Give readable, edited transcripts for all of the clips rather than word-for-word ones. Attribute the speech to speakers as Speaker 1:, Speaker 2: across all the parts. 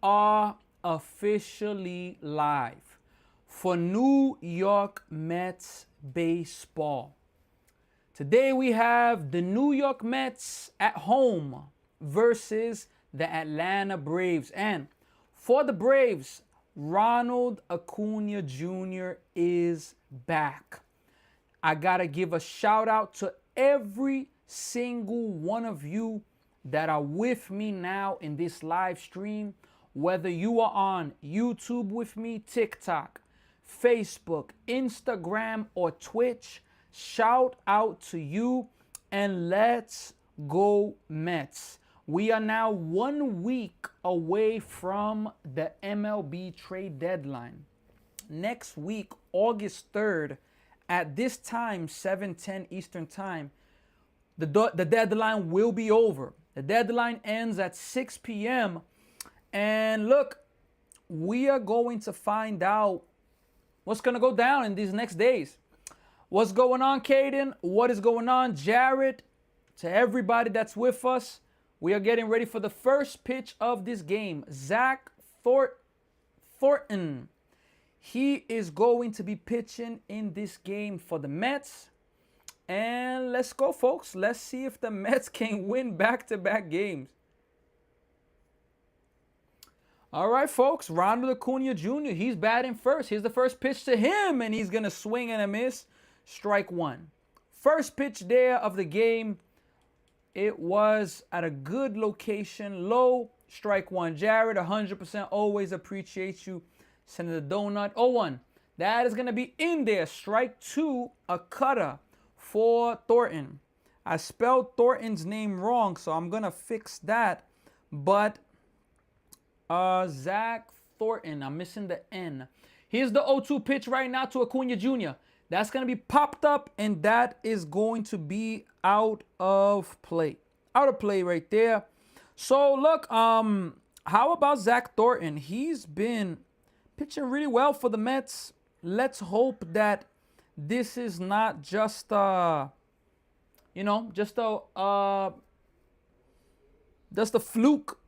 Speaker 1: are officially live for New York Mets baseball. Today we have the New York Mets at home versus the Atlanta Braves. And for the Braves, Ronald Acuna Jr. is back. I gotta give a shout out to every single one of you that are with me now in this live stream, whether you are on YouTube with me, TikTok, Facebook, Instagram, or Twitch. Shout out to you, and let's go Mets. We are now 1 week away from the MLB trade deadline. Next week, August 3rd, at this time, 7:10 Eastern Time, the deadline will be over. The deadline ends at 6 p.m. And look, we are going to find out what's going to go down in these next days. What's going on, Caden? What is going on, Jared? To everybody that's with us, we are getting ready for the first pitch of this game. Zach Thornton. He is going to be pitching in this game for the Mets. And let's go, folks. Let's see if the Mets can win back-to-back games. All right, folks. Ronald Acuna Jr., he's batting first. Here's the first pitch to him, and he's going to swing and a miss. Strike one. First pitch there of the game. It was at a good location. Low. Strike one. Jared, 100% always appreciate you sending the donut. 0-1. That is going to be in there. Strike two, a cutter for Thornton. I spelled Thornton's name wrong, so I'm going to fix that. But Zach Thornton, I'm missing the N. Here's the 0-2 pitch right now to Acuna Jr. That's going to be popped up, and that is going to be out of play. Out of play right there. So, look, how about Zach Thornton? He's been pitching really well for the Mets. Let's hope that this is not just just a fluke,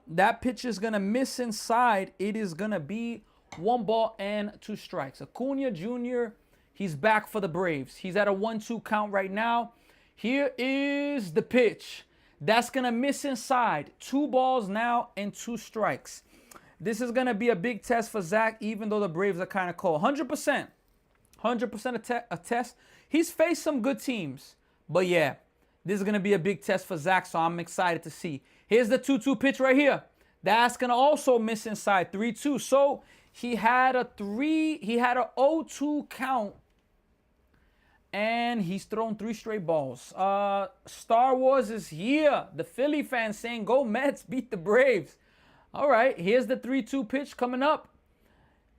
Speaker 1: That pitch is going to miss inside. It is going to be 1 ball and 2 strikes. Acuna Jr., he's back for the Braves. He's at a 1-2 count right now. Here is the pitch. That's going to miss inside. 2 balls now and 2 strikes. This is going to be a big test for Zach, even though the Braves are kind of cold. 100%. 100% a test. He's faced some good teams. But yeah, this is going to be a big test for Zach, so I'm excited to see. Here's the 2-2 pitch right here. That's going to also miss inside. 3-2. So he had a 0-2 count. And he's thrown 3 straight balls. Star Wars is here. The Philly fans saying, go Mets, beat the Braves. All right, here's the 3-2 pitch coming up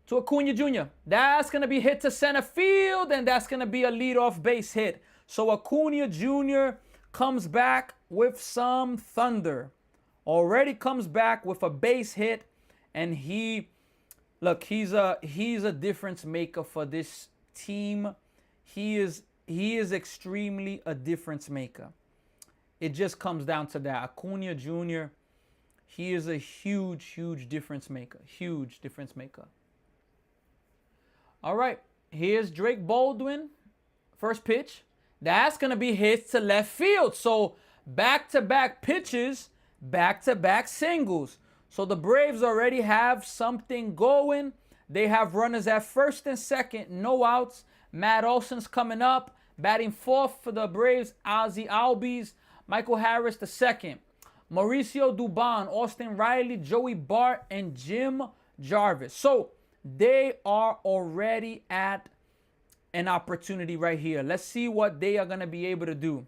Speaker 1: to Acuna Jr. That's going to be hit to center field, and that's going to be a leadoff base hit. So Acuna Jr. comes back with some thunder. Already comes back with a base hit, and he's a difference maker for this team. He is extremely a difference maker. It just comes down to that. Acuna Jr., he is a huge, huge difference maker. Huge difference maker. All right. Here's Drake Baldwin. First pitch. That's going to be hit to left field. So back-to-back pitches, back-to-back singles. So the Braves already have something going. They have runners at first and second, no outs. Matt Olson's coming up. Batting fourth for the Braves, Ozzie Albies. Michael Harris the second. Mauricio Dubon, Austin Riley, Joey Bart, and Jim Jarvis. So they are already at an opportunity right here. Let's see what they are going to be able to do.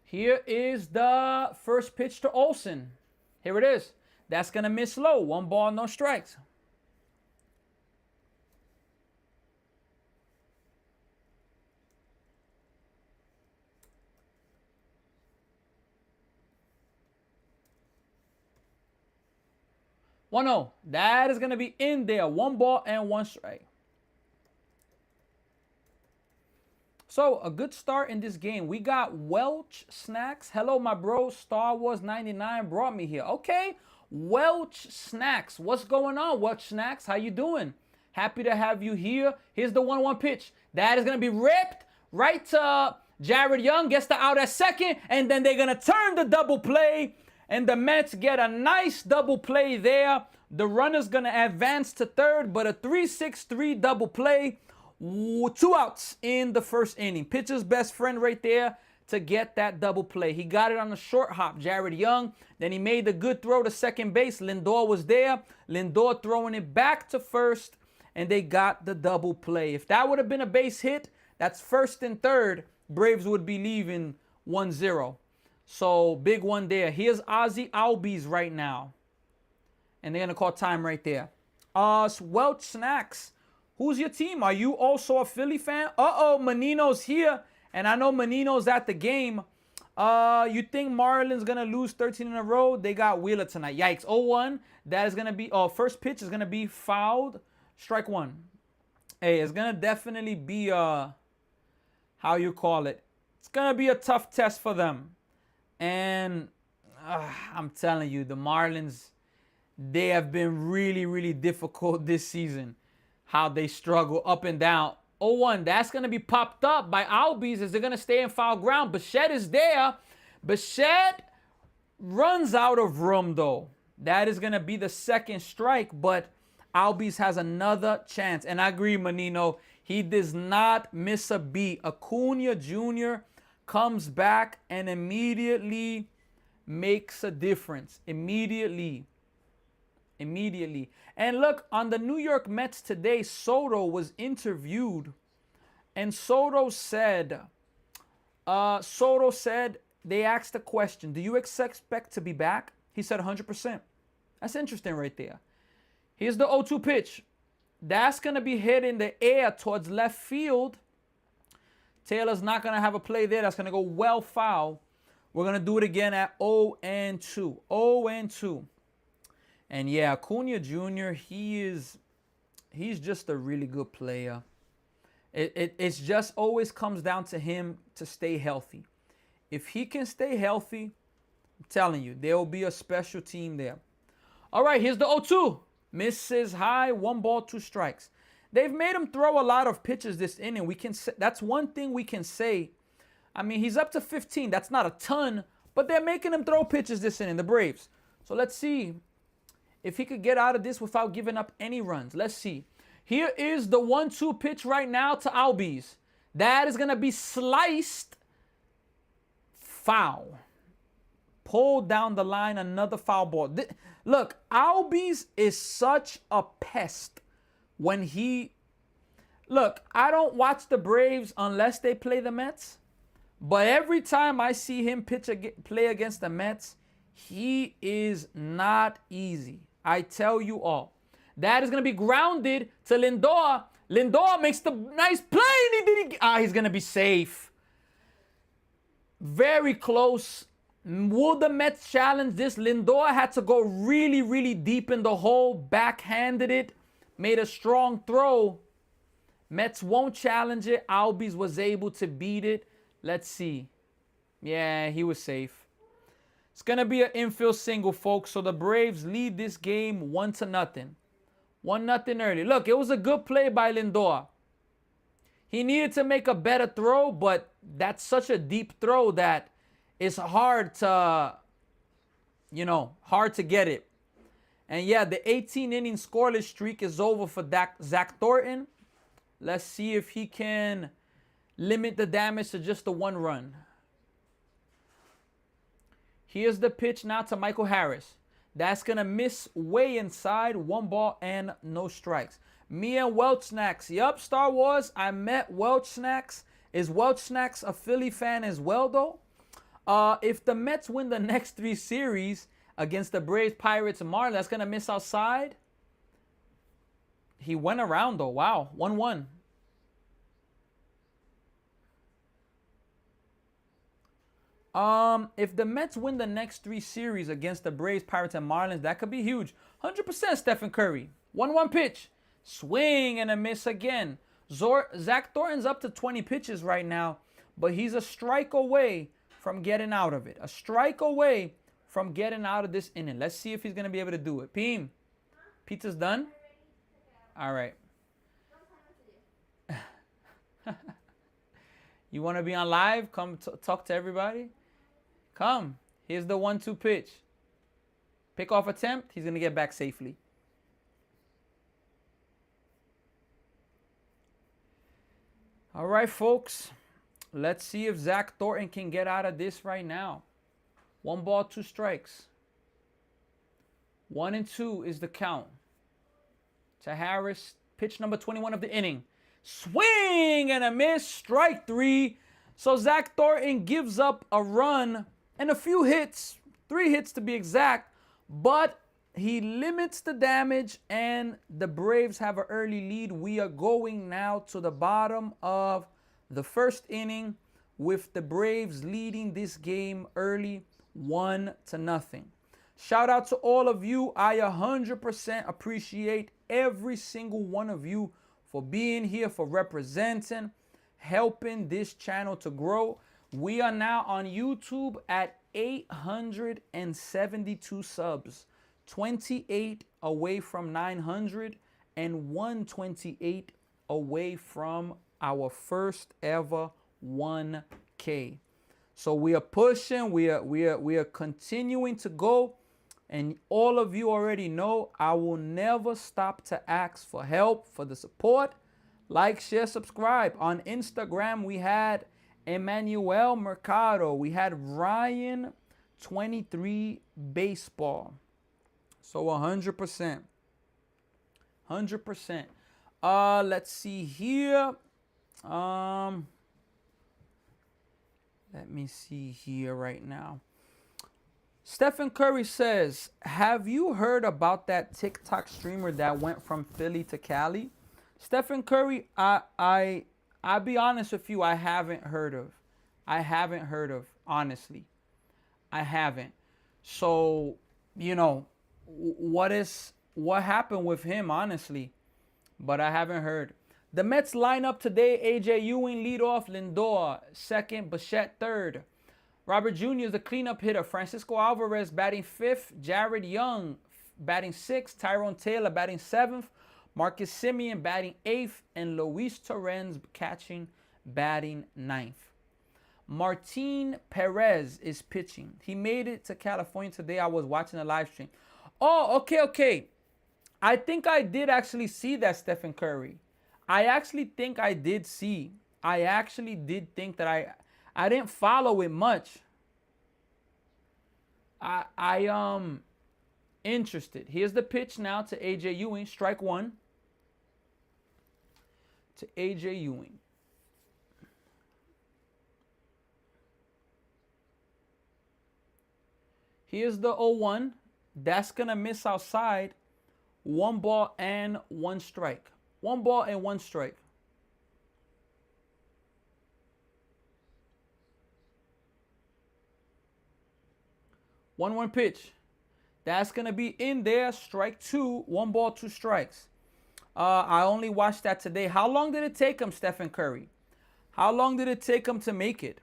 Speaker 1: Here is the first pitch to Olson. Here it is. That's going to miss low. 1 ball, no strikes. 1-0. That is going to be in there. 1 ball and 1 strike. So, a good start in this game. We got Welch Snacks. Hello, my bro. Star Wars 99 brought me here. Okay, Welch Snacks. What's going on, Welch Snacks? How you doing? Happy to have you here. Here's the 1-1 pitch. That is going to be ripped right to Jared Young. Gets the out at second, and then they're going to turn the double play, and the Mets get a nice double play there. The runner's going to advance to third, but a 3-6-3 double play. 2 outs in the first inning. Pitcher's best friend right there to get that double play. He got it on the short hop, Jared Young. Then he made the good throw to second base. Lindor was there. Lindor throwing it back to first, and they got the double play. If that would have been a base hit, that's first and third. Braves would be leaving 1-0. So, big one there. Here's Ozzie Albies right now. And they're going to call time right there. Welch Snacks. Who's your team? Are you also a Philly fan? Uh-oh, Menino's here. And I know Menino's at the game. You think Marlins going to lose 13 in a row? They got Wheeler tonight. Yikes. 0-1. That is going to be... first pitch is going to be fouled. Strike 1. Hey, it's going to definitely be... how you call it? It's going to be a tough test for them. And I'm telling you, the Marlins, they have been really, really difficult this season. How they struggle up and down. 0-1. That's going to be popped up by Albies as they're going to stay in foul ground. Bichette is there. Bichette runs out of room, though. That is going to be the second strike, but Albies has another chance. And I agree, Menino. He does not miss a beat. Acuna Jr. comes back and immediately makes a difference. Immediately. And look, on the New York Mets today, Soto was interviewed, and Soto said, they asked the question, do you expect to be back? He said 100%. That's interesting right there. Here's the 0-2 pitch. That's going to be hit in the air towards left field. Taylor's not going to have a play there. That's going to go well foul. We're going to do it again at 0-2. 0-2. And yeah, Acuna Jr., he's just a really good player. It's just always comes down to him to stay healthy. If he can stay healthy, I'm telling you, there will be a special team there. All right, here's the 0-2. Misses high, 1 ball, 2 strikes. They've made him throw a lot of pitches this inning. That's one thing we can say. I mean, he's up to 15. That's not a ton, but they're making him throw pitches this inning, the Braves. So let's see if he could get out of this without giving up any runs. Let's see. Here is the 1-2 pitch right now to Albies. That is going to be sliced. Foul. Pulled down the line, another foul ball. Look, Albies is such a pest when he... Look, I don't watch the Braves unless they play the Mets. But every time I see him play against the Mets, he is not easy. I tell you all. That is going to be grounded to Lindor. Lindor makes the nice play. He's going to be safe. Very close. Will the Mets challenge this? Lindor had to go really, really deep in the hole. Backhanded it. Made a strong throw. Mets won't challenge it. Albies was able to beat it. Let's see. Yeah, he was safe. It's going to be an infield single, folks. So the Braves lead this game 1-0. 1-0 early. Look, it was a good play by Lindor. He needed to make a better throw, but that's such a deep throw that it's hard to, hard to get it. And yeah, the 18-inning scoreless streak is over for Zach Thornton. Let's see if he can limit the damage to just the 1 run. Here's the pitch now to Michael Harris. That's going to miss way inside. 1 ball and no strikes. Me and Welch Snacks. Yup, Star Wars. I met Welch Snacks. Is Welch Snacks a Philly fan as well, though? If the Mets win the next 3 series against the Braves, Pirates, and Marlins, that's going to miss outside. He went around, though. Wow. 1-1. If the Mets win the next 3 series against the Braves, Pirates, and Marlins, that could be huge. 100% Stephen Curry. 1-1 pitch. Swing and a miss again. Zach Thornton's up to 20 pitches right now, but he's a strike away from getting out of it. A strike away from getting out of this inning. Let's see if he's going to be able to do it. Peem, pizza's done? All right. You want to be on live? Come talk to everybody. Come. Here's the 1-2 pitch. Pickoff attempt. He's going to get back safely. All right, folks. Let's see if Zach Thornton can get out of this right now. 1 ball, 2 strikes. 1-2 is the count. To Harris, pitch number 21 of the inning. Swing and a miss, strike 3. So Zach Thornton gives up a run and a few hits, 3 hits to be exact, but he limits the damage and the Braves have an early lead. We are going now to the bottom of the first inning with the Braves leading this game early 1-0. Shout out to all of you. I 100% appreciate every single one of you for being here, for representing, helping this channel to grow. We are now on YouTube at 872 subs, 28 away from 900 and 128 away from our first ever 1K. So we are pushing, we are continuing to go. And all of you already know I will never stop to ask for help, for the support. Like, share, subscribe. On Instagram, we had Emmanuel Mercado. We had Ryan23 Baseball. So 100%. 100%. Let's see here. Let me see here right now. Stephen Curry says, have you heard about that TikTok streamer that went from Philly to Cali? Stephen Curry, I'll be honest with you, I haven't heard of, honestly. I haven't. So, you know, what happened with him, honestly? But I haven't heard. The Mets lineup today: AJ Ewing leadoff, Lindor second, Bichette third. Robert Jr. is the cleanup hitter. Francisco Alvarez batting 5th. Jared Young batting 6th. Tyrone Taylor batting 7th. Marcus Semien batting 8th. And Luis Torrens catching, batting 9th. Martin Perez is pitching. He made it to California today. I was watching a live stream. Oh, okay. I think I did actually see that, Stephen Curry. I actually think I did see. I actually did think that I didn't follow it much. I interested. Here's the pitch now to AJ Ewing. Strike 1 to AJ Ewing. Here's the 0-1. That's gonna miss outside. 1 ball and 1 strike. 1 ball and 1 strike. 1-1 pitch. That's going to be in there. Strike 2. 1 ball, 2 strikes. I only watched that today. How long did it take him, Stephen Curry? How long did it take him to make it?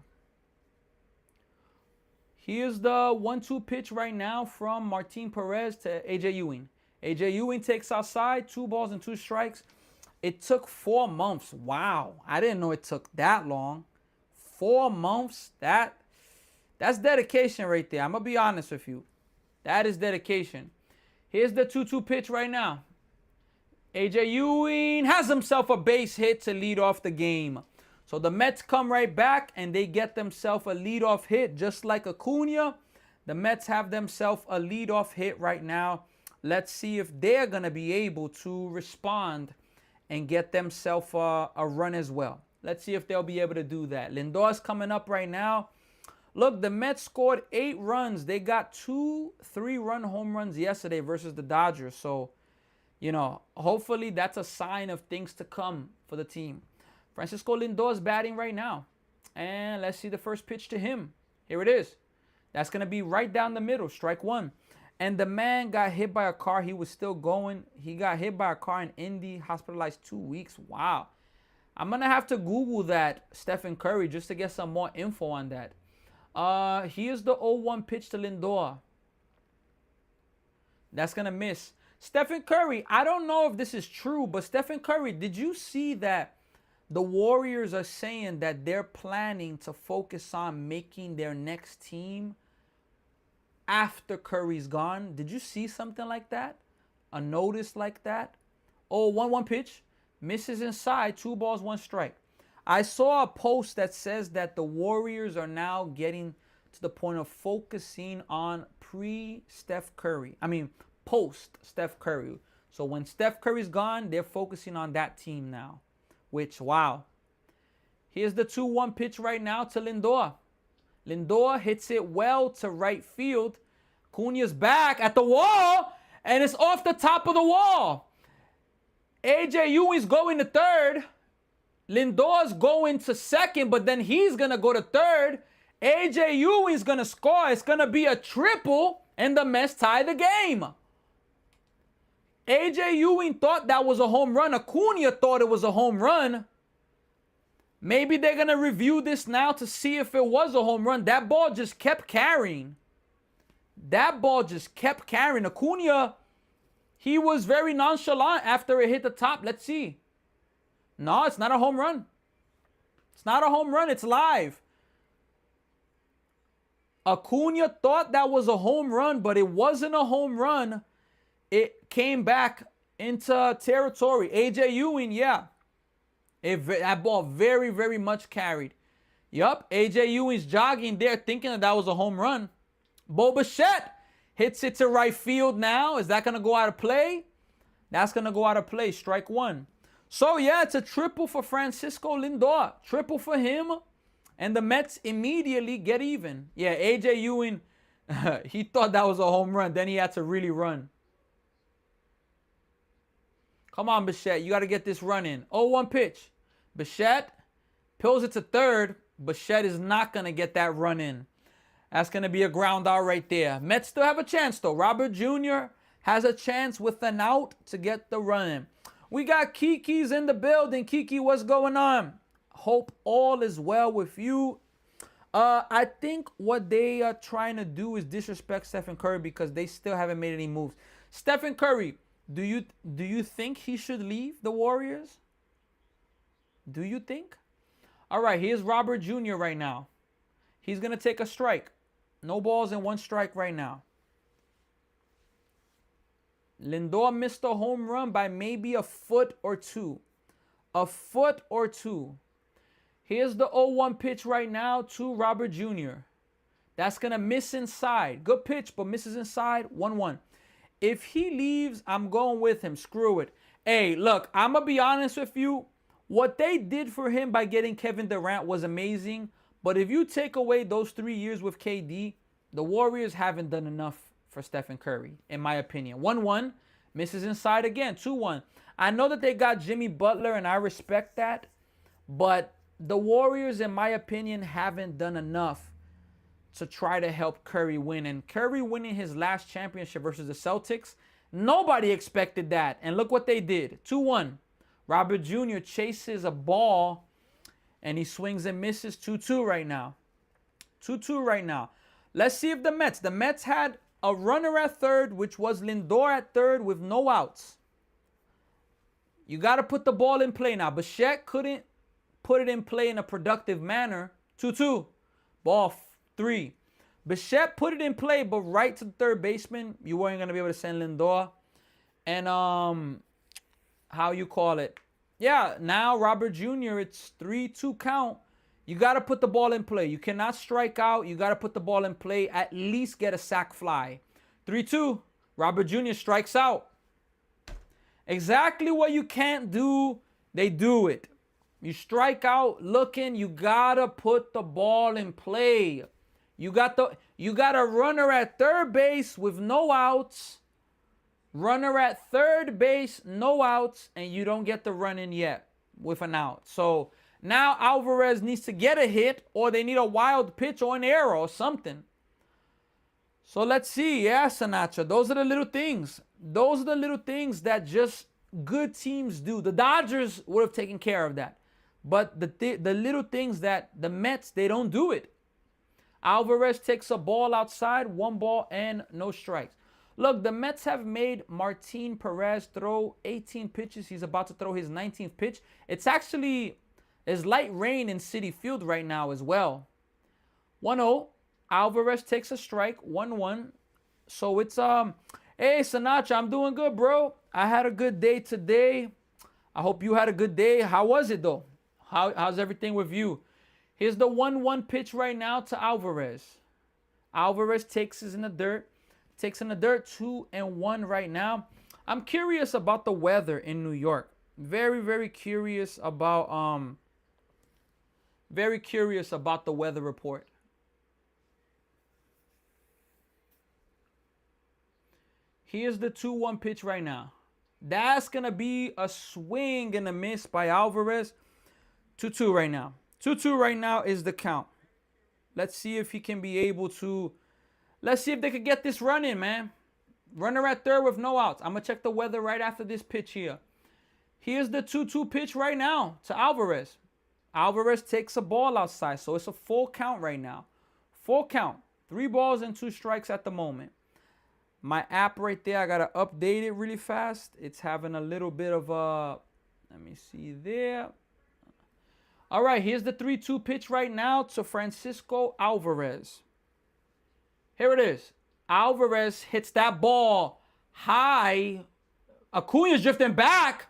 Speaker 1: Here's the 1-2 pitch right now from Martin Perez to AJ Ewing. AJ Ewing takes outside. 2 balls and 2 strikes. It took 4 months. Wow. I didn't know it took that long. 4 months. That's dedication right there. I'm going to be honest with you. That is dedication. Here's the 2-2 pitch right now. AJ Ewing has himself a base hit to lead off the game. So the Mets come right back and they get themselves a leadoff hit. Just like Acuna, the Mets have themselves a leadoff hit right now. Let's see if they're going to be able to respond and get themselves a run as well. Let's see if they'll be able to do that. Lindor's coming up right now. Look, the Mets scored 8 runs. They got 2 3-run home runs yesterday versus the Dodgers. So, you know, hopefully that's a sign of things to come for the team. Francisco Lindor is batting right now. And let's see the first pitch to him. Here it is. That's going to be right down the middle. Strike 1. And the man got hit by a car. He was still going. He got hit by a car in Indy, hospitalized 2 weeks. Wow. I'm going to have to Google that, Stephen Curry, just to get some more info on that. Here's the 0-1 pitch to Lindor. That's going to miss. Stephen Curry, I don't know if this is true, but Stephen Curry, did you see that the Warriors are saying that they're planning to focus on making their next team after Curry's gone? Did you see something like that? A notice like that? Oh, 1-1 pitch. Misses inside. 2 balls, 1 strike. I saw a post that says that the Warriors are now getting to the point of focusing on post-Steph Curry. So when Steph Curry's gone, they're focusing on that team now. Which, wow. Here's the 2-1 pitch right now to Lindor. Lindor hits it well to right field. Acuña's back at the wall, and it's off the top of the wall. A.J. Ewing's going to third. Lindor's going to second, but then he's going to go to third. A.J. Ewing's going to score. It's going to be a triple, and the Mets tie the game. A.J. Ewing thought that was a home run. Acuña thought it was a home run. Maybe they're going to review this now to see if it was a home run. That ball just kept carrying. Acuña, he was very nonchalant after it hit the top. Let's see. No, it's not a home run. It's not a home run. It's live. Acuña thought that was a home run, but it wasn't a home run. It came back into territory. A.J. Ewing, yeah. That ball very, very much carried. Yup, A.J. Ewing's jogging there thinking that was a home run. Bo Bichette hits it to right field now. Is that going to go out of play? That's going to go out of play. Strike 1. So, yeah, it's a triple for Francisco Lindor. Triple for him. And the Mets immediately get even. Yeah, A.J. Ewing, he thought that was a home run. Then he had to really run. Come on, Bichette. You got to get this run in. 0-1 pitch. Bichette pulls it to third. Bichette is not going to get that run in. That's going to be a ground out right there. Mets still have a chance, though. Robert Jr. has a chance with an out to get the run in. We got Kiki's in the building. Kiki, what's going on? Hope all is well with you. I think what they are trying to do is disrespect Stephen Curry because they still haven't made any moves. Stephen Curry, do you think he should leave the Warriors? Do you think? All right, here's Robert Jr. right now. He's going to take a strike. No balls and 1 strike right now. Lindor missed a home run by maybe a foot or two. A foot or two. Here's the 0-1 pitch right now to Robert Jr. That's going to miss inside. Good pitch, but misses inside. 1-1. If he leaves, I'm going with him. Screw it. Hey, look, I'm going to be honest with you. What they did for him by getting Kevin Durant was amazing. But if you take away those 3 years with KD, the Warriors haven't done enough for Stephen Curry, in my opinion. 1-1. Misses inside again. 2-1. I know that they got Jimmy Butler, and I respect that. But the Warriors, in my opinion, haven't done enough to try to help Curry win. And Curry winning his last championship versus the Celtics, nobody expected that. And look what they did. 2-1. Robert Jr. chases a ball, and he swings and misses. 2-2 right now. 2-2 right now. Let's see if the Mets had a runner at third, which was Lindor at third with no outs. You got to put the ball in play now. Bichette couldn't put it in play in a productive manner. 2-2. Ball 3. Bichette put it in play, but right to the third baseman. You weren't going to be able to send Lindor. And, how you call it? Yeah, now Robert Jr., it's 3-2 count. You got to put the ball in play. You cannot strike out. You got to put the ball in play. At least get a sac fly. 3-2. Robert Jr. strikes out. Exactly what you can't do, they do it. You strike out looking, you got to put the ball in play. You got a runner at third base with no outs. Runner at third base, no outs, and you don't get the run in yet with an out. So now Alvarez needs to get a hit, or they need a wild pitch or an error or something. So let's see. Yeah, Sinatra. Those are the little things. Those are the little things that just good teams do. The Dodgers would have taken care of that. But the little things that the Mets, they don't do it. Alvarez takes a ball outside, 1 ball and no strikes. Look, the Mets have made Martin Perez throw 18 pitches. He's about to throw his 19th pitch. It's light rain in Citi Field right now as well. 1-0. Alvarez takes a strike, 1-1. So it's hey Sinatra, I'm doing good, bro. I had a good day today. I hope you had a good day. How was it though? How's everything with you? Here's the 1-1 pitch right now to Alvarez. Alvarez takes in the dirt. 2-1 right now. I'm curious about the weather in New York. Very, very curious about the weather report. Here's the 2-1 pitch right now. That's going to be a swing and a miss by Alvarez. 2-2 right now. 2-2 right now is the count. Let's see if he can be able to. Let's see if they could get this run in, man. Runner at third with no outs. I'm going to check the weather right after this pitch here. Here's the 2-2 pitch right now to Alvarez. Alvarez takes a ball outside, so it's a full count right now. Full count. 3 balls and 2 strikes at the moment. My app right there, I got to update it really fast. It's having a little bit of a, let me see there. All right, here's the 3-2 pitch right now to Francisco Alvarez. Here it is. Alvarez hits that ball high. Acuña's drifting back,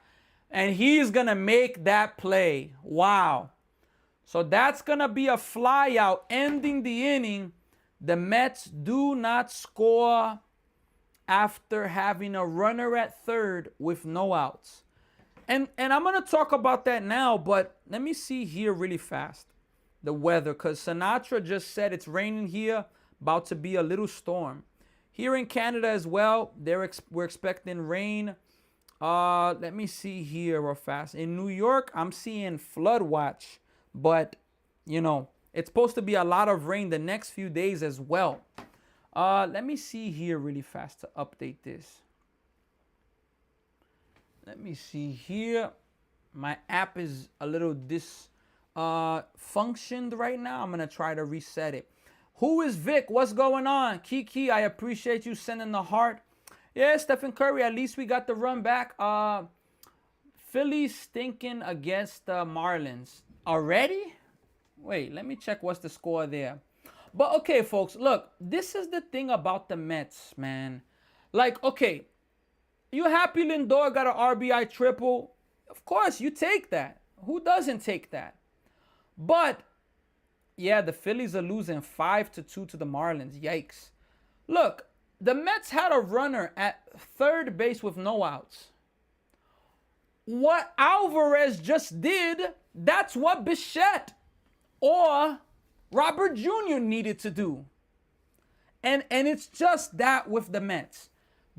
Speaker 1: and he's going to make that play. Wow. So that's going to be a fly out ending the inning. The Mets do not score after having a runner at third with no outs. And I'm going to talk about that now, but let me see here really fast. The weather, because Sinatra just said it's raining here, about to be a little storm. Here in Canada as well, we're expecting rain. Let me see here real fast. In New York, I'm seeing flood watch, but, you know, it's supposed to be a lot of rain the next few days as well. Let me see here really fast to update this. Let me see here. My app is a little functioned right now. I'm going to try to reset it. Who is Vic? What's going on? Kiki, I appreciate you sending the heart. Yeah, Stephen Curry, at least we got the run back. Phillies stinking against the Marlins. Already? Wait, let me check what's the score there. But okay, folks, look, this is the thing about the Mets, man. Like, okay, you happy Lindor got an RBI triple? Of course, you take that. Who doesn't take that? But, yeah, the Phillies are losing 5-2 to the Marlins. Yikes. Look, the Mets had a runner at third base with no outs. What Alvarez just did, that's what Bichette or Robert Jr. needed to do. And it's just that with the Mets.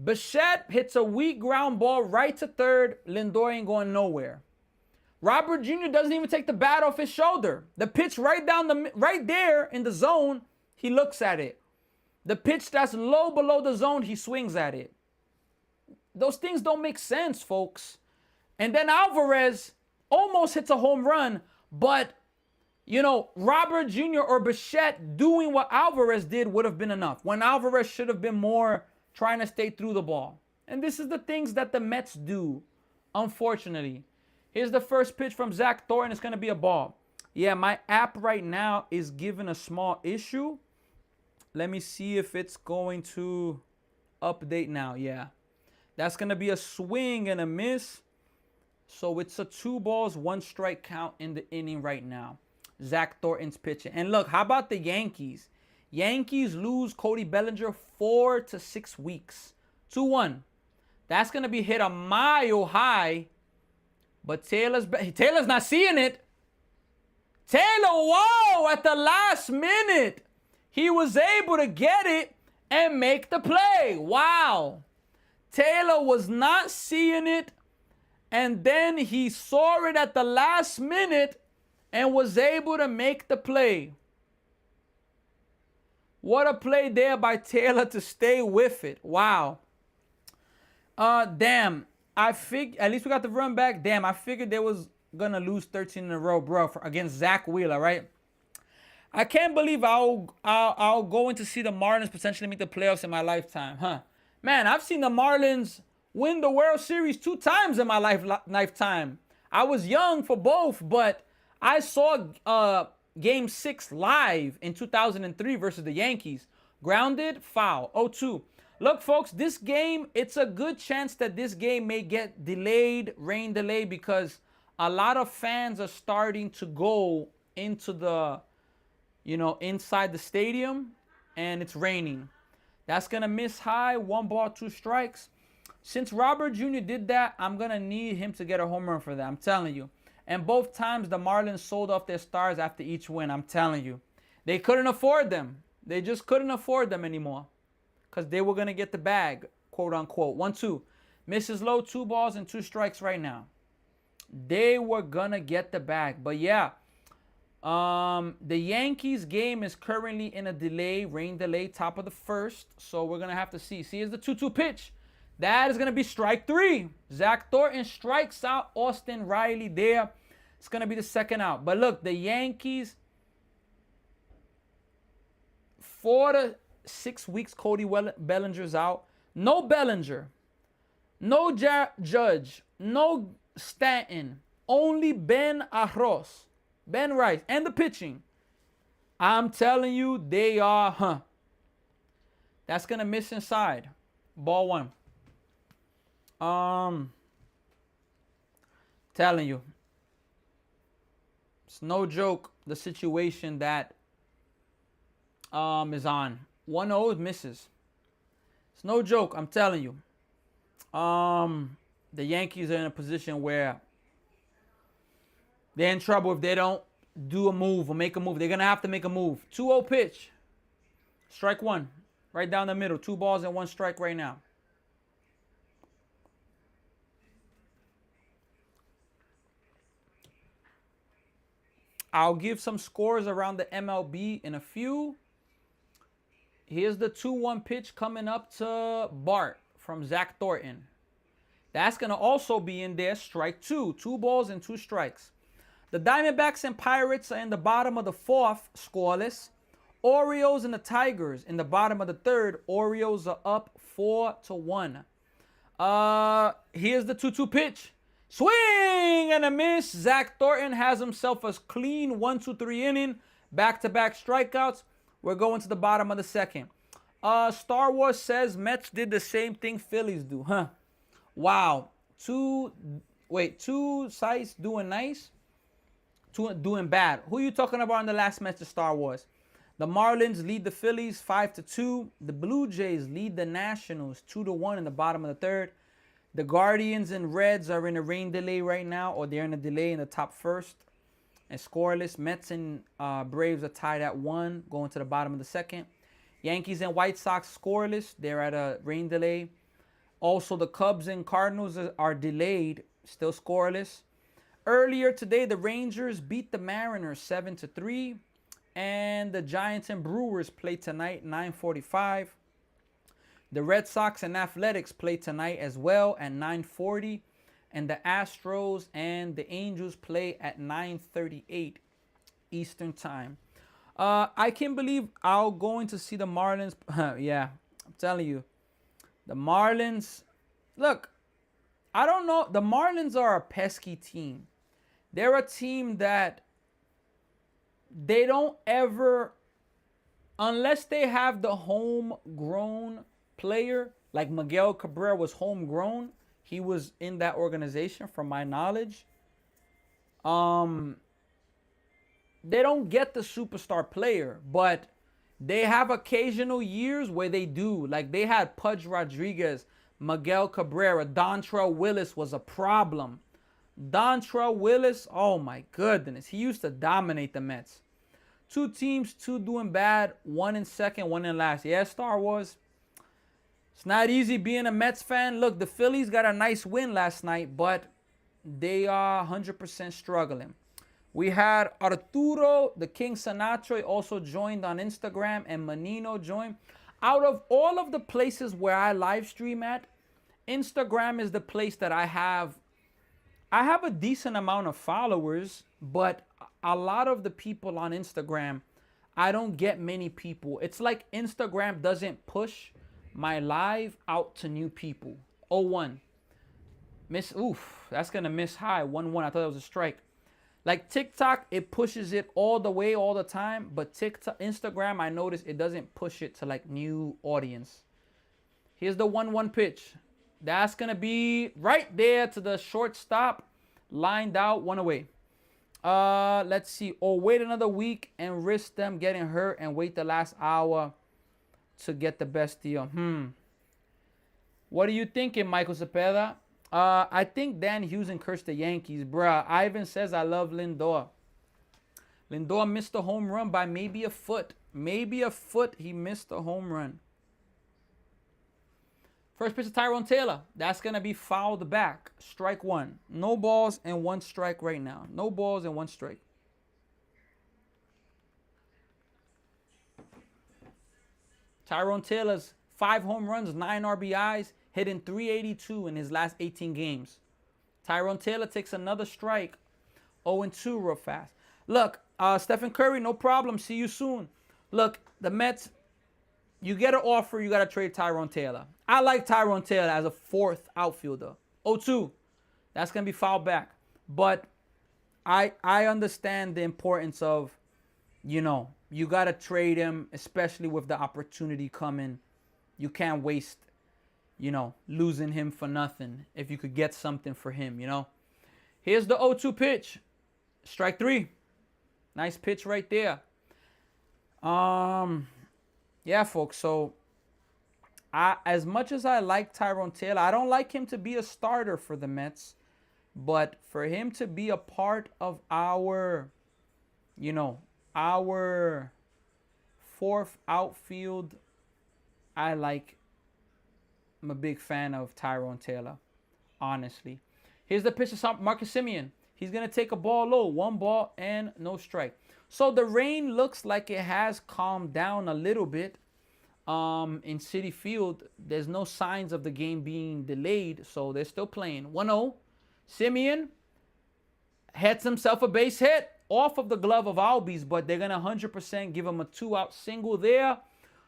Speaker 1: Bichette hits a weak ground ball right to third. Lindor ain't going nowhere. Robert Jr. doesn't even take the bat off his shoulder. The pitch right there in the zone, he looks at it. The pitch that's low below the zone, he swings at it. Those things don't make sense, folks. And then Alvarez almost hits a home run, but, you know, Robert Jr. or Bichette doing what Alvarez did would have been enough, when Alvarez should have been more trying to stay through the ball. And this is the things that the Mets do, unfortunately. Here's the first pitch from Zach Thornton. It's going to be a ball. Yeah, my app right now is giving a small issue. Let me see if it's going to update now. Yeah, that's going to be a swing and a miss. So it's a 2 balls, 1 strike count in the inning right now. Zach Thornton's pitching. And look, how about the Yankees? Yankees lose Cody Bellinger 4 to 6 weeks. 2-1. That's going to be hit a mile high. But Taylor's not seeing it. Taylor, whoa, at the last minute, he was able to get it and make the play. Wow. Taylor was not seeing it, and then he saw it at the last minute and was able to make the play. What a play there by Taylor to stay with it. Wow. Damn. At least we got the run back. Damn, I figured they was gonna lose 13 in a row, bro, against Zach Wheeler, right? I can't believe I'll go in to see the Marlins potentially make the playoffs in my lifetime, huh? Man, I've seen the Marlins win the World Series 2 times in my lifetime. I was young for both, but I saw Game 6 live in 2003 versus the Yankees. Grounded, foul, 0-2. Look, folks, this game, it's a good chance that this game may get delayed, rain delay, because a lot of fans are starting to go into the, inside the stadium, and it's raining. That's going to miss high, 1 ball, 2 strikes. Since Robert Jr. did that, I'm going to need him to get a home run for that. I'm telling you. And both times the Marlins sold off their stars after each win. I'm telling you. They couldn't afford them. They just couldn't afford them anymore. Because they were going to get the bag, quote unquote. 1-2. Misses low, 2 balls and 2 strikes right now. They were going to get the bag. But yeah, the Yankees game is currently in a delay, rain delay, top of the first. So we're going to have to see. See, here's the 2-2 pitch. That is going to be strike 3. Zach Thornton strikes out Austin Riley there. It's going to be the second out. But look, the Yankees, 4 to 6 weeks, Cody Bellinger's out. No Bellinger. No Judge. No Stanton. Only Ben Arroz. Ben Rice. And the pitching. I'm telling you, they are, That's going to miss inside. Ball 1. Telling you, it's no joke the situation that is on. 1-0 misses. It's no joke, I'm telling you. The Yankees are in a position where they're in trouble if they don't do a move or make a move. They're gonna have to make a move. 2-0 pitch. Strike 1. Right down the middle. 2 balls and 1 strike right now. I'll give some scores around the MLB in a few. Here's the 2-1 pitch coming up to Bart from Zach Thornton. That's going to also be in there. Strike 2. 2 balls and 2 strikes. The Diamondbacks and Pirates are in the bottom of the 4th, scoreless. Orioles and the Tigers in the bottom of the 3rd. Orioles are up 4-1. Here's the 2-2 pitch. Swing and a miss. Zach Thornton has himself a clean 1-2-3 inning. Back-to-back strikeouts. We're going to the bottom of the 2nd. Star Wars says Mets did the same thing Phillies do. Huh. Wow. Two sides doing nice. 2 doing bad. Who are you talking about in the last match of Star Wars? The Marlins lead the Phillies 5-2. The Blue Jays lead the Nationals 2-1 in the bottom of the 3rd. The Guardians and Reds are in a rain delay right now, or they're in a delay in the top 1st. And scoreless. Mets and Braves are tied at 1, going to the bottom of the 2nd. Yankees and White Sox scoreless. They're at a rain delay. Also, the Cubs and Cardinals are delayed, still scoreless. Earlier today, the Rangers beat the Mariners 7-3. And the Giants and Brewers play tonight, 9:45. The Red Sox and Athletics play tonight as well at 9:40. And the Astros and the Angels play at 9:38 Eastern Time. I can't believe I'll going to see the Marlins. Yeah, I'm telling you. The Marlins. Look, I don't know. The Marlins are a pesky team. They're a team that they don't ever, unless they have the homegrown player, like Miguel Cabrera was homegrown. He was in that organization, from my knowledge. They don't get the superstar player, but they have occasional years where they do. Like they had Pudge Rodriguez, Miguel Cabrera, Dontrell Willis was a problem. Dontrell Willis, oh my goodness, he used to dominate the Mets. 2 teams, 2 doing bad, 1 in second, 1 in last. Yeah, Star Wars. It's not easy being a Mets fan. Look, the Phillies got a nice win last night, but they are 100% struggling. We had Arturo, the King Sinatra, also joined on Instagram, and Menino joined. Out of all of the places where I live stream at, Instagram is the place that I have a decent amount of followers, but a lot of the people on Instagram, I don't get many people. It's like Instagram doesn't push my live out to new people. 0-1. That's gonna miss high. 1-1. I thought it was a strike. Like TikTok, it pushes it all the way, all the time. But Instagram, I notice it doesn't push it to like new audience. Here's the 1-1 pitch. That's gonna be right there to the shortstop, lined out, 1 away. Let's see. Or wait another week and risk them getting hurt and wait the last hour to get the best deal. What are you thinking, Michael Cepeda? I think Dan Hughes cursed the Yankees, bruh. Ivan says I love Lindor. Lindor missed a home run by maybe a foot. Maybe a foot he missed a home run. First pitch to Tyrone Taylor. That's going to be fouled back. Strike 1. No balls and 1 strike right now. No balls and 1 strike. Tyrone Taylor's 5 home runs, 9 RBIs, hitting .382 in his last 18 games. Tyrone Taylor takes another strike. 0-2 real fast. Look, Stephen Curry, no problem. See you soon. Look, the Mets, you get an offer, you got to trade Tyrone Taylor. I like Tyrone Taylor as a 4th outfielder. 0-2. That's going to be fouled back. But I understand the importance of, you got to trade him, especially with the opportunity coming. You can't waste, losing him for nothing if you could get something for him, Here's the 0-2 pitch. Strike 3. Nice pitch right there. Yeah, folks. So, as much as I like Tyrone Taylor, I don't like him to be a starter for the Mets. But for him to be a part of our 4th outfield, I'm a big fan of Tyrone Taylor, honestly. Here's the pitch to Marcus Semien. He's going to take a ball low. 1 ball and no strike. So the rain looks like it has calmed down a little bit in Citi Field. There's no signs of the game being delayed, so they're still playing. 1-0. Semien hits himself a base hit off of the glove of Albies, but they're going to 100% give him a 2-out single there.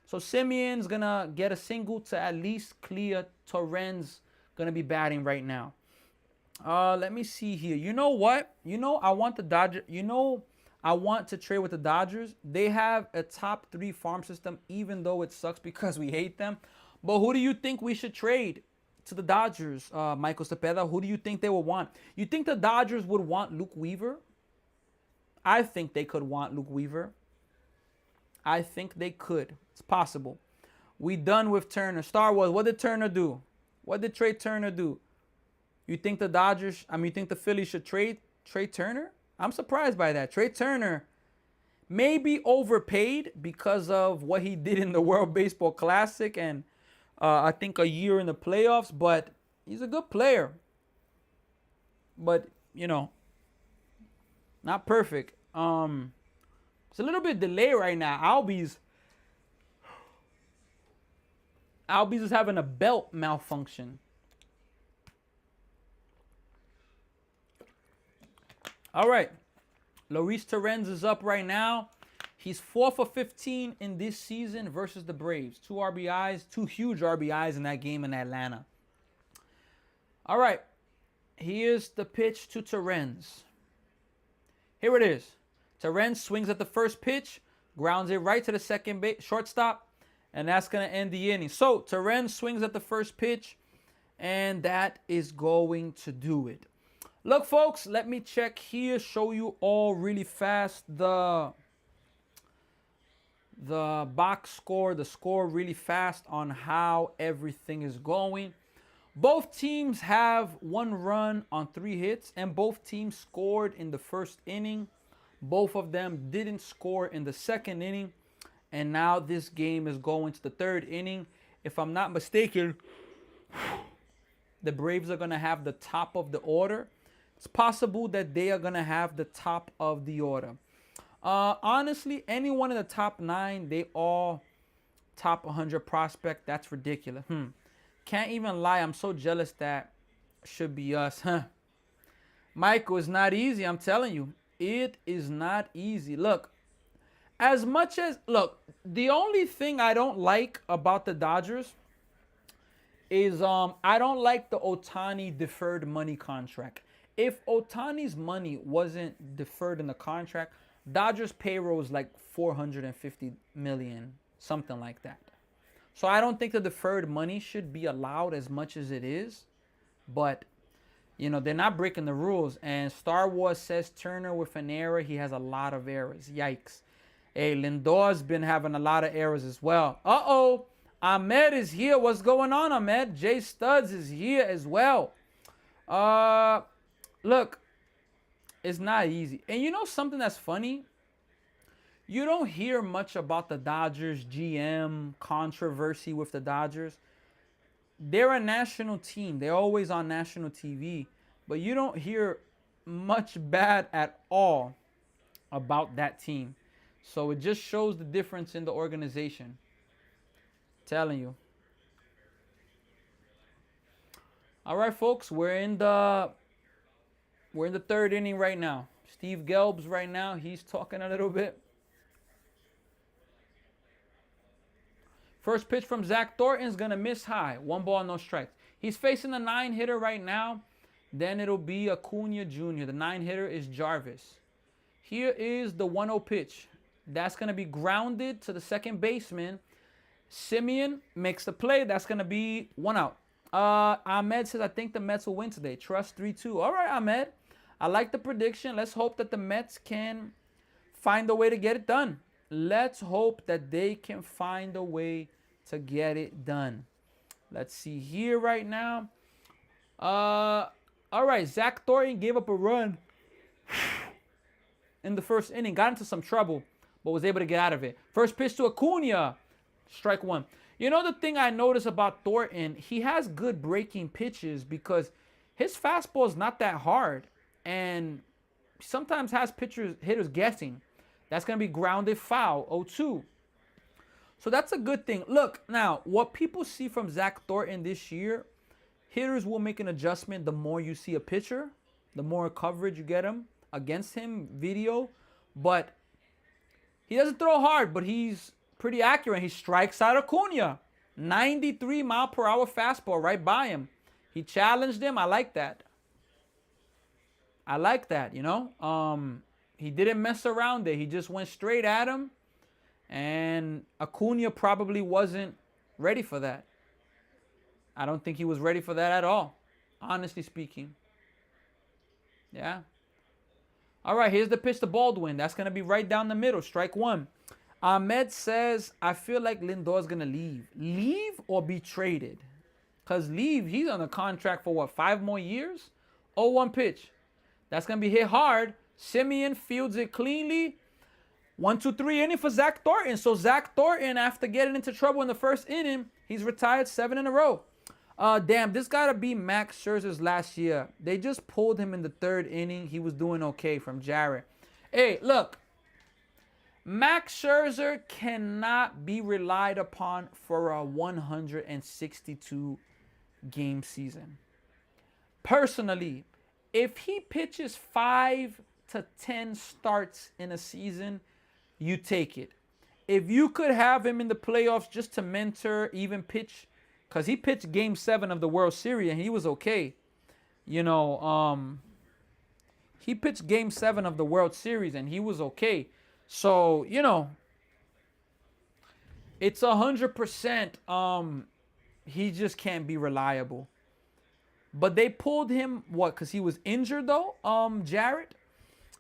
Speaker 1: So Semien's going to get a single to at least clear. Torrens going to be batting right now. Let me see here. You know what? I want the Dodgers. I want to trade with the Dodgers. They have a top 3 farm system, even though it sucks because we hate them. But who do you think we should trade to the Dodgers, Michael Cepeda? Who do you think they will want? You think the Dodgers would want Luke Weaver? I think they could want Luke Weaver. I think they could. It's possible. We done with Turner. Star Wars, what did Turner do? What did Trey Turner do? You think you think the Phillies should trade Turner? I'm surprised by that. Trey Turner may be overpaid because of what he did in the World Baseball Classic and I think a year in the playoffs, but he's a good player. But, not perfect. It's a little bit delayed right now. Albies is having a belt malfunction. All right. Luis Torrens is up right now. He's 4 for 15 in this season versus the Braves. 2 RBIs, 2 huge RBIs in that game in Atlanta. All right. Here's the pitch to Torrens. Here it is. Torrens swings at the first pitch, grounds it right to the second base, shortstop, and that's going to end the inning. So Torrens swings at the first pitch, and that is going to do it. Look, folks, let me check here, show you all really fast the box score, the score really fast on how everything is going. Both teams have 1 run on 3 hits, and both teams scored in the first inning. Both of them didn't score in the second inning, and now this game is going to the 3rd inning. If I'm not mistaken, the Braves are going to have the top of the order. It's possible that they are gonna have the top of the order. Honestly, anyone in the top 9, they all top 100 prospect. That's ridiculous. Can't even lie. I'm so jealous that should be us. Michael, it's not easy. I'm telling you, it is not easy. Look, the only thing I don't like about the Dodgers is I don't like the Ohtani deferred money contract. If Ohtani's money wasn't deferred in the contract, Dodgers payroll is like 450 million, something like that. So I don't think the deferred money should be allowed as much as it is, but they're not breaking the rules. And Star Wars says Turner with an error, he has a lot of errors. Yikes. Hey, Lindor's been having a lot of errors as well. Uh-oh. Ahmed is here. What's going on, Ahmed? Jay Studs is here as well. Look, it's not easy. And you know something that's funny? You don't hear much about the Dodgers GM controversy with the Dodgers. They're a national team. They're always on national TV. But you don't hear much bad at all about that team. So it just shows the difference in the organization. Telling you. All right, folks, we're in the 3rd inning right now. Steve Gelbs right now, he's talking a little bit. First pitch from Zach Thornton's gonna miss high. 1 ball, no strikes. He's facing a 9-hitter right now. Then it'll be Acuna Jr. The 9-hitter is Jarvis. Here is the 1-0 pitch. That's gonna be grounded to the second baseman. Simeon makes the play. That's going to be 1 out. Ahmed says, I think the Mets will win today. Trust 3-2. All right, Ahmed. I like the prediction. Let's hope that the Mets can find a way to get it done. Let's hope that they can find a way to get it done. Let's see here right now. All right, Zach Thornton gave up a run in the first inning. Got into some trouble, but was able to get out of it. First pitch to Acuna. Strike 1. You know the thing I noticed about Thornton, he has good breaking pitches because his fastball is not that hard and sometimes has hitters guessing. That's going to be grounded foul, 0-2. So that's a good thing. Look, now, what people see from Zach Thornton this year, hitters will make an adjustment the more you see a pitcher, the more coverage you get him against him, video. But he doesn't throw hard, but he's pretty accurate. He strikes out Acuna. 93-mile-per-hour fastball right by him. He challenged him. I like that. He didn't mess around there. He just went straight at him. And Acuna probably wasn't ready for that. I don't think he was ready for that at all, honestly speaking. Yeah. All right, here's the pitch to Baldwin. That's going to be right down the middle. Strike 1. Ahmed says, I feel like Lindor's going to leave. Leave or be traded? Because leave, he's on a contract for what, 5 more years? 0-1 pitch. That's going to be hit hard. Simeon fields it cleanly. 1-2-3 inning for Zach Thornton. So Zach Thornton, after getting into trouble in the first inning, he's retired 7 in a row. Damn, this got to be Max Scherzer's last year. They just pulled him in the 3rd inning. He was doing okay from Jarrett. Hey, look. Max Scherzer cannot be relied upon for a 162-game season. Personally, if he pitches 5 to 10 starts in a season, you take it. If you could have him in the playoffs just to mentor, even pitch, because he pitched Game 7 of the World Series and he was okay. He pitched Game 7 of the World Series and he was okay. So, it's 100%. He just can't be reliable. But they pulled him, what, because he was injured, though, Jarrett?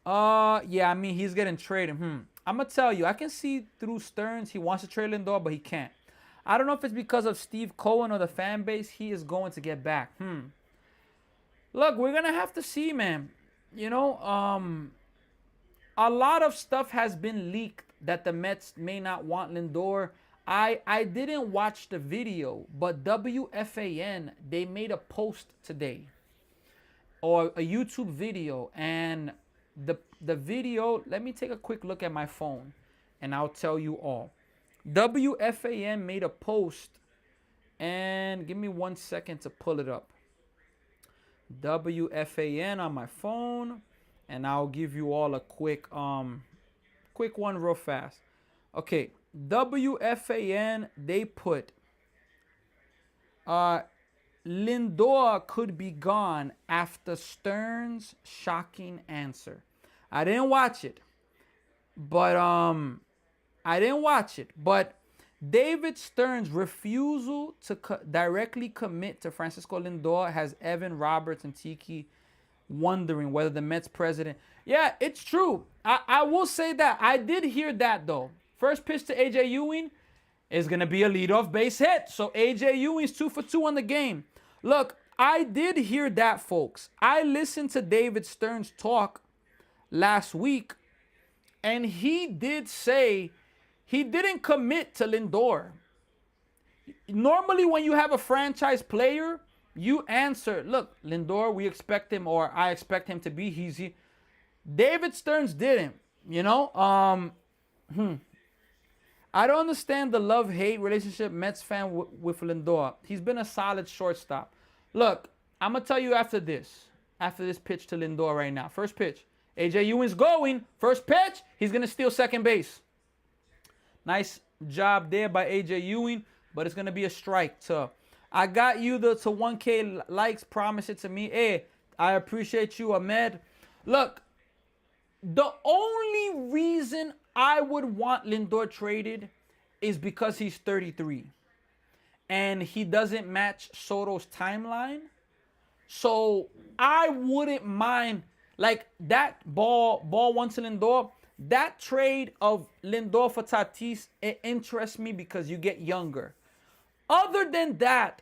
Speaker 1: Yeah, I mean, he's getting traded. I'm going to tell you, I can see through Stearns, he wants to trade Lindor, but he can't. I don't know if it's because of Steve Cohen or the fan base. He is going to get back. Look, we're going to have to see, man. A lot of stuff has been leaked that the Mets may not want Lindor. I didn't watch the video, but WFAN, they made a post today. or a YouTube video, and the video, let me take a quick look at my phone and I'll tell you all. WFAN made a post, and give me 1 second to pull it up. WFAN on my phone, and I'll give you all a quick one real fast. Okay, WFAN, they put Lindor could be gone after Stearns' shocking answer. I didn't watch it, but David Stearns' refusal to directly commit to Francisco Lindor has Evan Roberts and Tiki wondering whether the Mets president. Yeah, it's true. I will say that. I did hear that, though. First pitch to A.J. Ewing is going to be a leadoff base hit. So A.J. Ewing's 2 for 2 on the game. Look, I did hear that, folks. I listened to David Stearns talk last week, and he did say he didn't commit to Lindor. Normally, when you have a franchise player, you answer, look, Lindor, we expect him, or I expect him to be. He's here. David Stearns didn't, you know. I don't understand the love-hate relationship Mets fan with Lindor. He's been a solid shortstop. Look, I'm going to tell you after this pitch to Lindor right now. First pitch. A.J. Ewing's going. First pitch, he's going to steal second base. Nice job there by A.J. Ewing, but it's going to be a strike. So I got you to 1K likes. Promise it to me. Hey, I appreciate you, Ahmed. Look, the only reason I would want Lindor traded is because he's 33 and he doesn't match Soto's timeline. So I wouldn't mind, like, that ball one to Lindor. That trade of Lindor for Tatis, it interests me because you get younger. Other than that,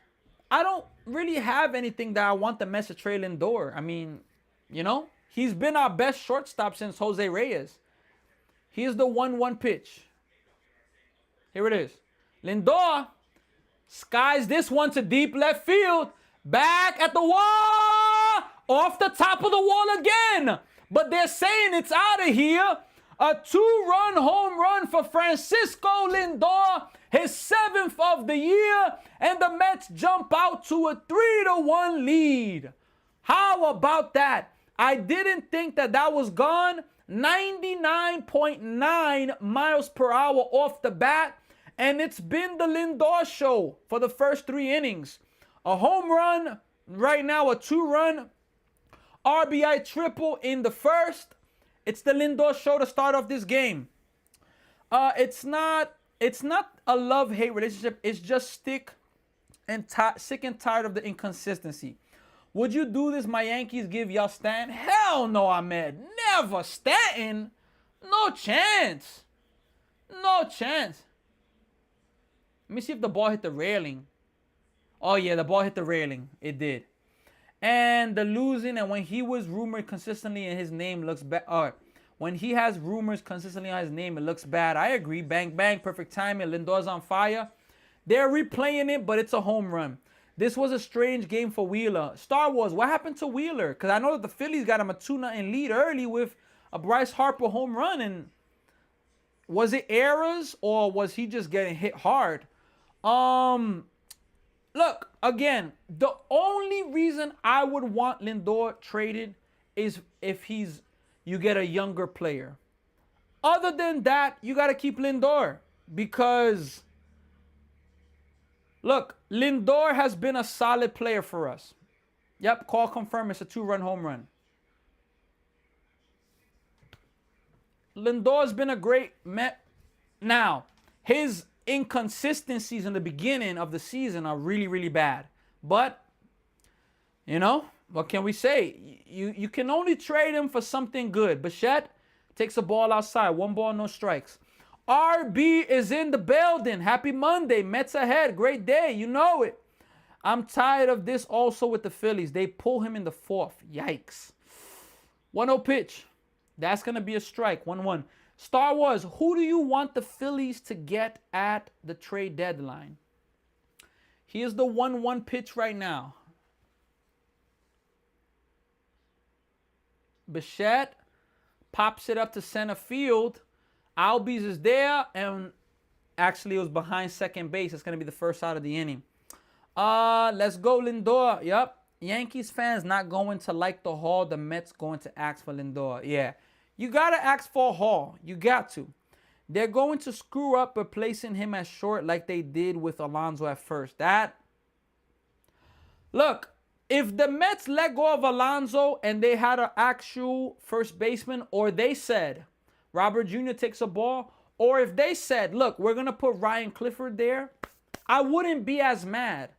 Speaker 1: I don't really have anything that I want the Mets to trade Lindor. I mean, you know, he's been our best shortstop since Jose Reyes. Here's the 1-1 pitch. Here it is. Lindor skies this one to deep left field. Back at the wall. Off the top of the wall again. But they're saying it's out of here. A 2-run home run for Francisco Lindor. His 7th of the year. And the Mets jump out to a 3-1 lead. How about that? I didn't think that was gone. 99.9 miles per hour off the bat. And it's been the Lindor show for the first 3 innings. A home run, right now a 2-run RBI triple in the first. It's the Lindor show to start off this game. It's not a love-hate relationship. It's just sick and tired of the inconsistency. Would you do this? My Yankees give y'all Stanton? Hell no, Ahmed. Never. Stanton? No chance. No chance. Let me see if the ball hit the railing. Oh, yeah, the ball hit the railing. It did. And the losing, and when he was rumored consistently and his name looks bad. When he has rumors consistently on his name, it looks bad. I agree. Bang, bang. Perfect timing. Lindor's on fire. They're replaying it, but it's a home run. This was a strange game for Wheeler. Star Wars, what happened to Wheeler? Because I know that the Phillies got him a 2-0 lead early with a Bryce Harper home run. And was it errors or was he just getting hit hard? Look, again, the only reason I would want Lindor traded is if you get a younger player. Other than that, you got to keep Lindor because, look, Lindor has been a solid player for us. Yep, call confirm. It's a 2-run home run. Lindor's been a great Met. Now, his inconsistencies in the beginning of the season are really, really bad. But, you know, what can we say? You can only trade him for something good. Bichette takes a ball outside. 1 ball, no strikes. RB is in the building. Happy Monday. Mets ahead. Great day. You know it. I'm tired of this also with the Phillies. They pull him in the 4th. Yikes. 1-0 pitch. That's going to be a strike. 1-1. Star Wars, who do you want the Phillies to get at the trade deadline? Here's the 1-1 pitch right now. Bichette pops it up to center field. Albies is there, and actually it was behind second base. It's going to be the first out of the inning. Let's go Lindor. Yep. Yankees fans not going to like the haul. The Mets going to ask for Lindor. Yeah. You got to ask for a haul. You got to. They're going to screw up replacing him at short like they did with Alonso at first. Look, if the Mets let go of Alonso and they had an actual first baseman, or they said Robert Jr. takes a ball, or if they said, look, we're going to put Ryan Clifford there, I wouldn't be as mad.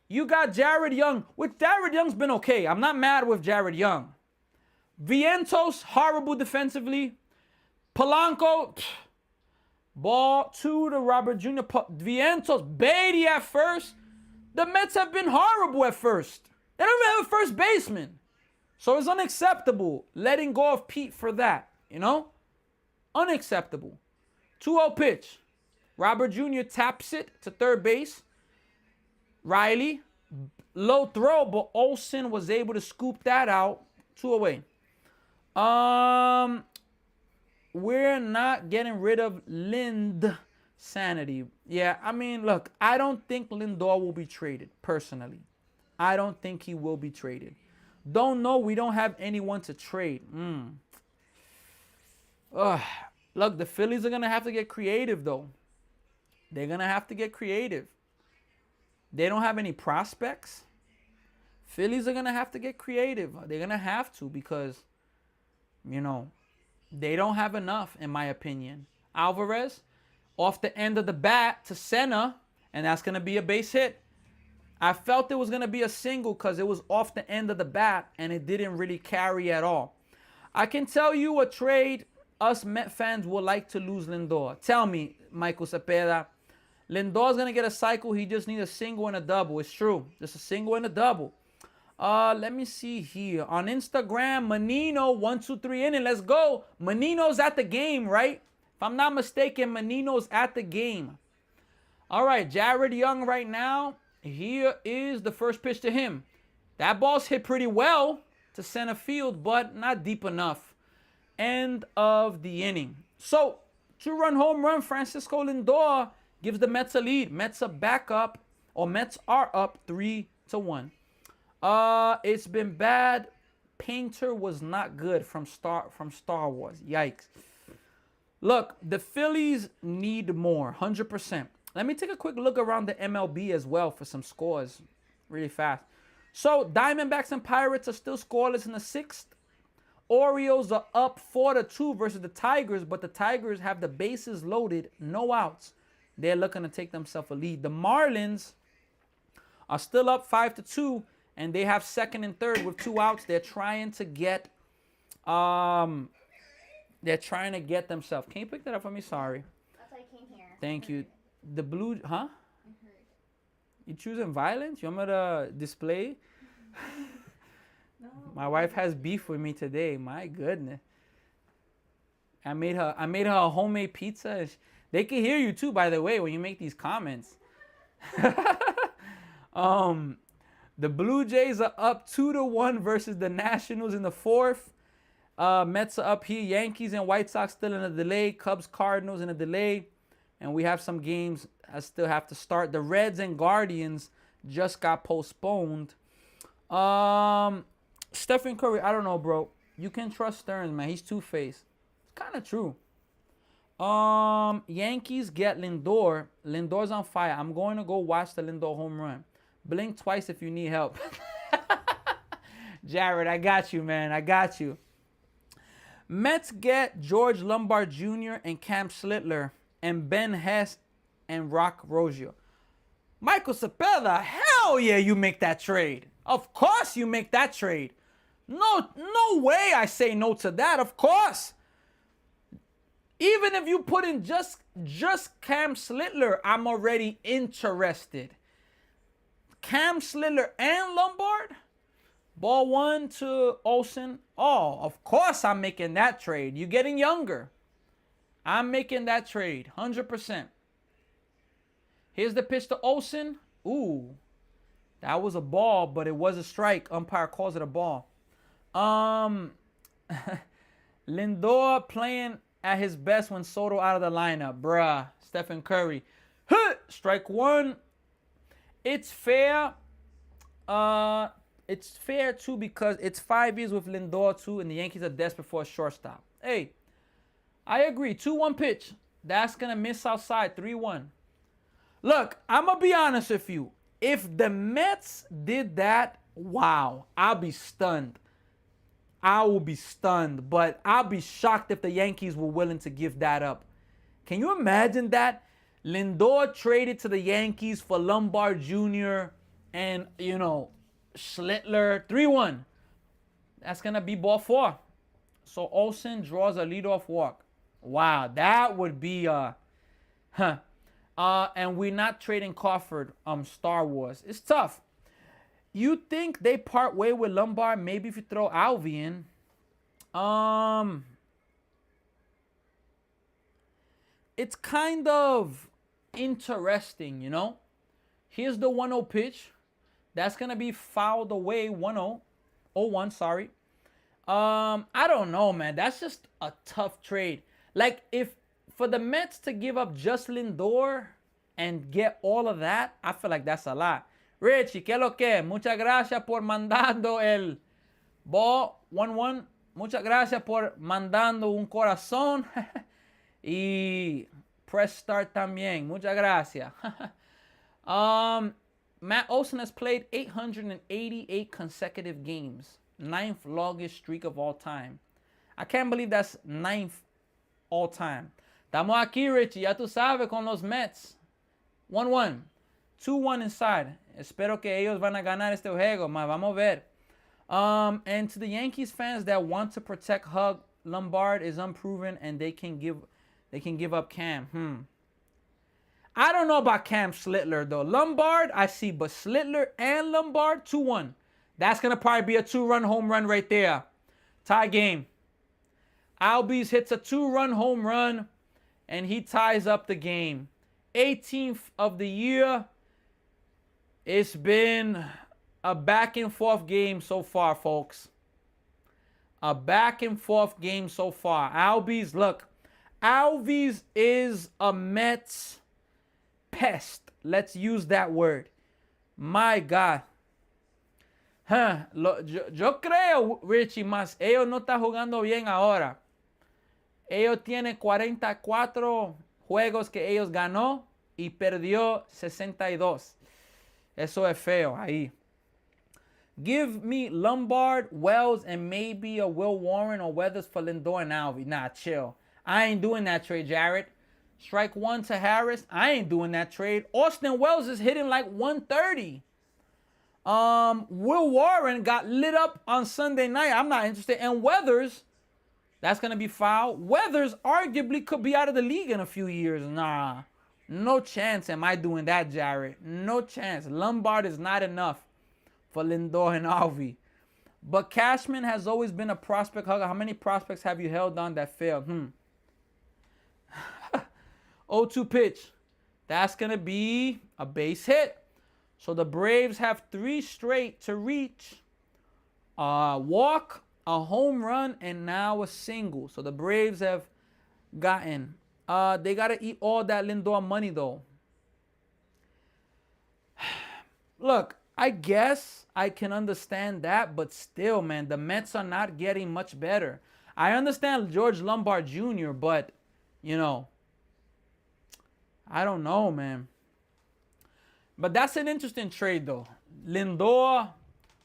Speaker 1: You got Jared Young, which Jared Young's been okay. I'm not mad with Jared Young. Vientos, horrible defensively. Polanco, ball to Robert Jr. Vientos, Beatty at first. The Mets have been horrible at first. They don't even have a first baseman. So it's unacceptable letting go of Pete for that, you know? Unacceptable. 2-0 pitch. Robert Jr. taps it to third base. Riley, low throw, but Olsen was able to scoop that out. 2 away. We're not getting rid of Lind Sanity. Yeah, I mean, look, I don't think Lindor will be traded, personally. I don't think he will be traded. Don't know. We don't have anyone to trade. Look, the Phillies are going to have to get creative, though. They're going to have to get creative. They don't have any prospects. Phillies are going to have to get creative. They're going to have to because, you know, they don't have enough, in my opinion. Alvarez, off the end of the bat to center, and that's going to be a base hit. I felt it was going to be a single because it was off the end of the bat, and it didn't really carry at all. I can tell you a trade us Met fans would like to lose Lindor. Tell me, Michael Cepeda. Lindor's going to get a cycle. He just needs a single and a double. It's true. Just a single and a double. Let me see here. On Instagram, Menino, 123 inning. Let's go. Menino's at the game, right? If I'm not mistaken, Menino's at the game. All right, Jared Young right now. Here is the first pitch to him. That ball's hit pretty well to center field, but not deep enough. End of the inning. So, 2-run home run, Francisco Lindor gives the Mets a lead. Mets are back up, or Mets are up 3-1. It's been bad. Painter was not good from Star Wars. Yikes. Look, the Phillies need more, 100%. Let me take a quick look around the MLB as well for some scores really fast. So, Diamondbacks and Pirates are still scoreless in the 6th. Orioles are up 4-2 versus the Tigers, but the Tigers have the bases loaded, no outs. They're looking to take themselves a lead. The Marlins are still up 5-2, and they have second and third with 2 outs. They're trying to get themselves. Can you pick that up for me? Sorry.
Speaker 2: That's why I came here.
Speaker 1: Thank you. The blue, huh? You choosing violence? You want me to display?
Speaker 2: No.
Speaker 1: My wife has beef with me today. My goodness. I made her a homemade pizza. They can hear you too, by the way, when you make these comments. The Blue Jays are up 2-1 versus the Nationals in the 4th. Mets are up here. Yankees and White Sox still in a delay. Cubs, Cardinals in a delay. And we have some games that still have to start. The Reds and Guardians just got postponed. Stephen Curry, I don't know, bro. You can trust Stearns, man. He's two-faced. It's kind of true. Yankees get Lindor. Lindor's on fire. I'm going to go watch the Lindor home run. Blink twice if you need help. Jared, I got you, man. I got you. Mets get George Lombard Jr. and Cam Schlittler and Ben Hess and Rock Rosio. Michael Cepeda, hell yeah, you make that trade. Of course you make that trade. No way I say no to that. Of course. Even if you put in just Cam Schlittler, I'm already interested. Cam Schlittler and Lombard? Ball 1 to Olsen. Oh, of course I'm making that trade. You're getting younger. I'm making that trade, 100%. Here's the pitch to Olsen. Ooh, that was a ball, but it was a strike. Umpire calls it a ball. Lindor playing at his best when Soto out of the lineup. Bruh. Stephen Curry. Huh! Strike one. It's fair. It's fair too because it's 5 years with Lindor too, and the Yankees are desperate for a shortstop. Hey, I agree. 2-1 pitch. That's gonna miss outside. 3-1. Look, I'm gonna be honest with you. If the Mets did that, wow, I'll be stunned. I will be stunned, but I'll be shocked if the Yankees were willing to give that up. Can you imagine that? Lindor traded to the Yankees for Lombard Jr. and, Schlittler. 3-1. That's going to be ball four. So Olsen draws a leadoff walk. Wow, that would be and we're not trading Crawford, Star Wars. It's tough. You think they part way with Lombard? Maybe if you throw Alvey in. It's kind of interesting, Here's the 1-0 pitch. That's going to be fouled away. 1-0. 0-1, sorry. I don't know, man. That's just a tough trade. Like, if for the Mets to give up just Lindor and get all of that, I feel like that's a lot. Richie, ¿qué lo que? Muchas gracias por mandando el ball 1-1. Muchas gracias por mandando un corazón. Y press start también. Muchas gracias. Matt Olson has played 888 consecutive games. 9th longest streak of all time. I can't believe that's 9th all time. Estamos aquí, Richie. Ya tú sabes con los Mets. 1-1. 2-1 inside. Espero que ellos van a ganar este juego, ma. Vamos a ver. And to the Yankees fans that want to protect Hug, Lombard is unproven and they can give up Cam. I don't know about Cam Schlittler though. Lombard, I see, but Schlittler and Lombard, 2-1. That's gonna probably be a 2-run home run right there. Tie game. Albies hits a 2-run home run and he ties up the game. 18th of the year. It's been a back and forth game so far, folks. A back and forth game so far. Albies, look. Albies is a Mets pest. Let's use that word. My God. Yo creo, Richie, más ellos no están jugando bien ahora. Ellos tienen 44 juegos que ellos ganó y perdió 62. Eso es feo ahí. Give me Lombard, Wells, and maybe a Will Warren or Weathers for Lindor and Alvey. Nah, chill. I ain't doing that trade, Jared. Strike one to Harris. I ain't doing that trade. Austin Wells is hitting like 130. Will Warren got lit up on Sunday night. I'm not interested. And Weathers, that's going to be foul. Weathers arguably could be out of the league in a few years. Nah, no chance am I doing that, Jared. No chance. Lombard is not enough for Lindor and Alvey. But Cashman has always been a prospect hugger. How many prospects have you held on that failed? 0-2 pitch. That's going to be a base hit. So the Braves have 3 straight to reach. A walk, a home run, and now a single. So the Braves have gotten. They got to eat all that Lindor money, though. Look, I guess I can understand that, but still, man, the Mets are not getting much better. I understand George Lombard Jr., but, I don't know, man. But that's an interesting trade, though. Lindor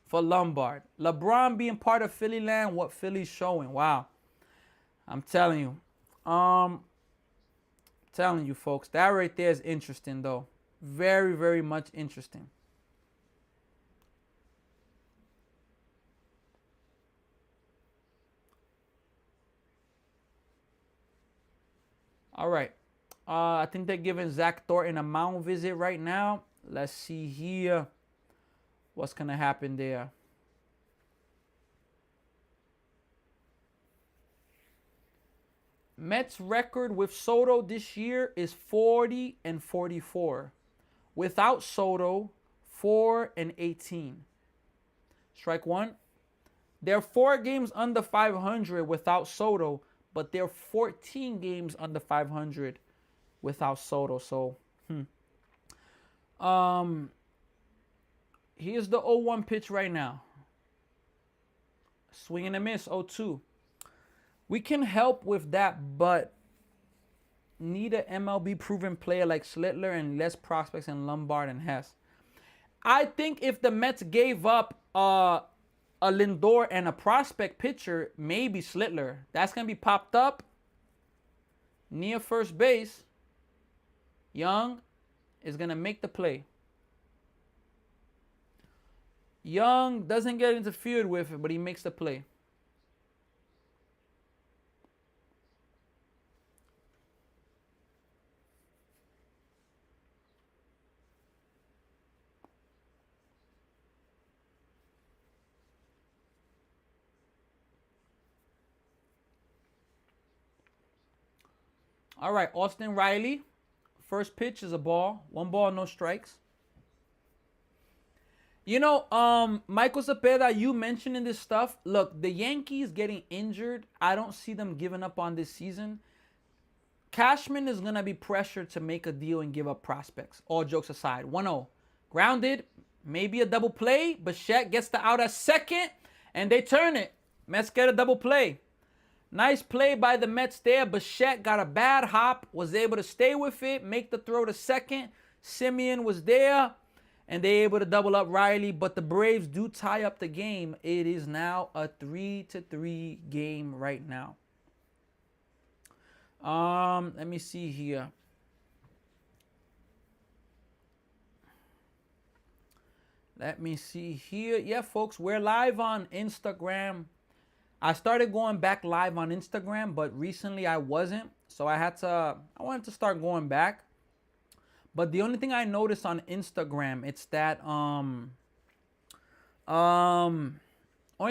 Speaker 1: for Lombard. LeBron being part of Philly land, what Philly's showing. Wow. I'm telling you. Telling you, folks. That right there is interesting, though. Very, very much interesting. All right. I think they're giving Zach Thornton a mound visit right now. Let's see here what's going to happen there. Mets record with Soto this year is 40-44. Without Soto, 4-18. Strike one. They're 4 games under 500 without Soto, but they're 14 games under 500 without Soto. So, here's the 0-1 pitch right now. Swing and a miss, 0-2. We can help with that, but need a MLB proven player like Schlittler and less prospects in Lombard and Hess. I think if the Mets gave up a Lindor and a prospect pitcher, maybe Schlittler. That's going to be popped up near first base. Young is going to make the play. Young doesn't get interfered with, but he makes the play. All right, Austin Riley. First pitch is a ball. 1 ball, no strikes. You know, Michael Cepeda, you mentioning this stuff. Look, the Yankees getting injured. I don't see them giving up on this season. Cashman is going to be pressured to make a deal and give up prospects. All jokes aside. 1-0. Grounded. Maybe a double play. Bichette gets the out at second. And they turn it. Mets get a double play. Nice play by the Mets there. Bichette got a bad hop. Was able to stay with it. Make the throw to second. Simeon was there. And they're able to double up Riley. But the Braves do tie up the game. It is now a 3-3 game right now. Let me see here. Let me see here. Yeah, folks, we're live on Instagram. I started going back live on Instagram, but recently I wasn't. So I wanted to start going back. But the only thing I noticed on Instagram, it's that only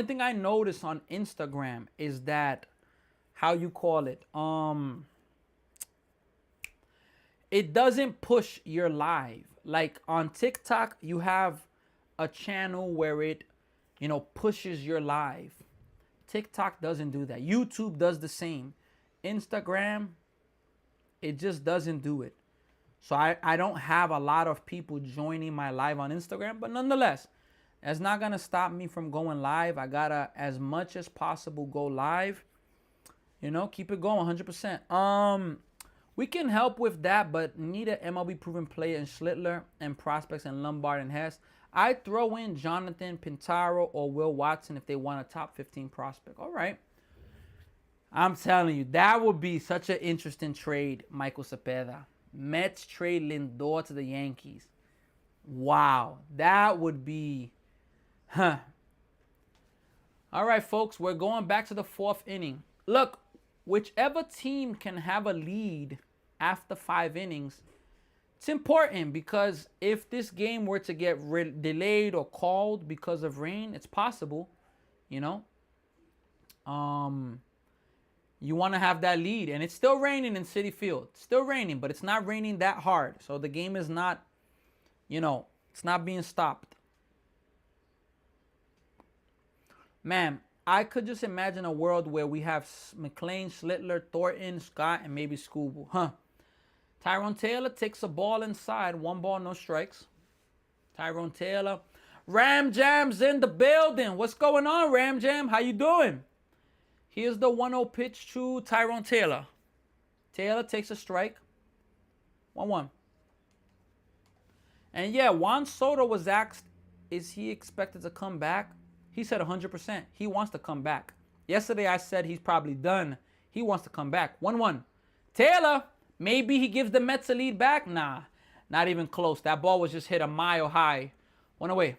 Speaker 1: thing I noticed on Instagram is that, how you call it, it doesn't push your live. Like on TikTok, you have a channel where it, pushes your live. TikTok doesn't do that. YouTube does the same. Instagram, it just doesn't do it. So I don't have a lot of people joining my live on Instagram, but nonetheless, that's not going to stop me from going live. I got to, as much as possible, go live. Keep it going 100%. We can help with that, but need an MLB proven player in Schlittler and prospects in Lombard and Hess. I throw in Jonathan Pintaro or Will Watson if they want a top 15 prospect. All right. I'm telling you, that would be such an interesting trade, Michael Cepeda. Mets trade Lindor to the Yankees. Wow. That would be... All right, folks. We're going back to the 4th inning. Look, whichever team can have a lead after 5 innings, it's important because if this game were to get delayed or called because of rain, it's possible, You want to have that lead. And it's still raining in Citi Field. It's still raining, but it's not raining that hard. So the game is not, it's not being stopped. Man, I could just imagine a world where we have McLean, Schlittler, Thornton, Scott, and maybe Skubal. Tyrone Taylor takes a ball inside. 1 ball, no strikes. Tyrone Taylor. Ram Jam's in the building. What's going on, Ram Jam? How you doing? Here's the 1-0 pitch to Tyrone Taylor. Taylor takes a strike. 1-1. And yeah, Juan Soto was asked, is he expected to come back? He said 100%. He wants to come back. Yesterday I said he's probably done. He wants to come back. 1-1. Taylor, maybe he gives the Mets a lead back? Nah, not even close. That ball was just hit a mile high. 1 away.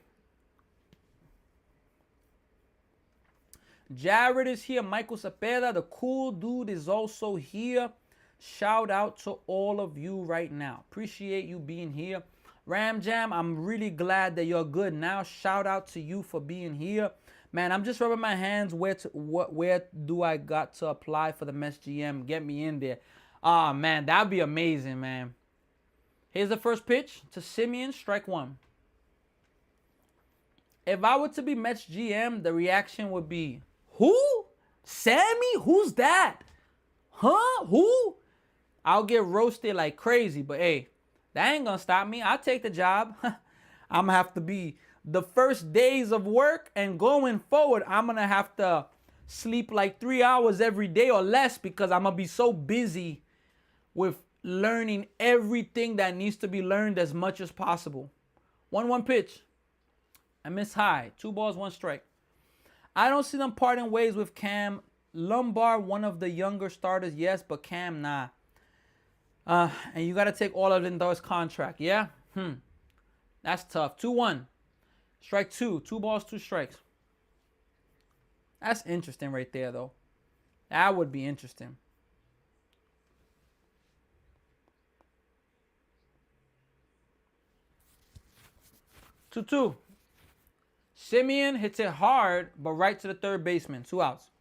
Speaker 1: Jared is here. Michael Cepeda, the cool dude, is also here. Shout out to all of you right now. Appreciate you being here. Ram Jam, I'm really glad that you're good now. Shout out to you for being here. Man, I'm just rubbing my hands. Where do I got to apply for the Mets GM? Get me in there. Ah, man, that'd be amazing, man. Here's the first pitch to Simeon, strike 1. if I were to be Mets GM, the reaction would be, who? Sammy? Who's that? Huh? Who? I'll get roasted like crazy, but hey, that ain't gonna stop me. I'll take the job. I'm gonna have to be the first days of work and going forward, I'm gonna have to sleep like 3 hours every day or less because I'm gonna be so busy with learning everything that needs to be learned as much as possible. 1-1 pitch. I miss high. 2 balls, 1 strike. I don't see them parting ways with Cam. Lombard, one of the younger starters, yes, but Cam, nah. And you got to take all of Lindor's contract, yeah? That's tough. 2-1. Strike 2. 2 balls, 2 strikes. That's interesting right there, though. That would be interesting. Two. Simeon hits it hard, but right to the third baseman. 2 outs.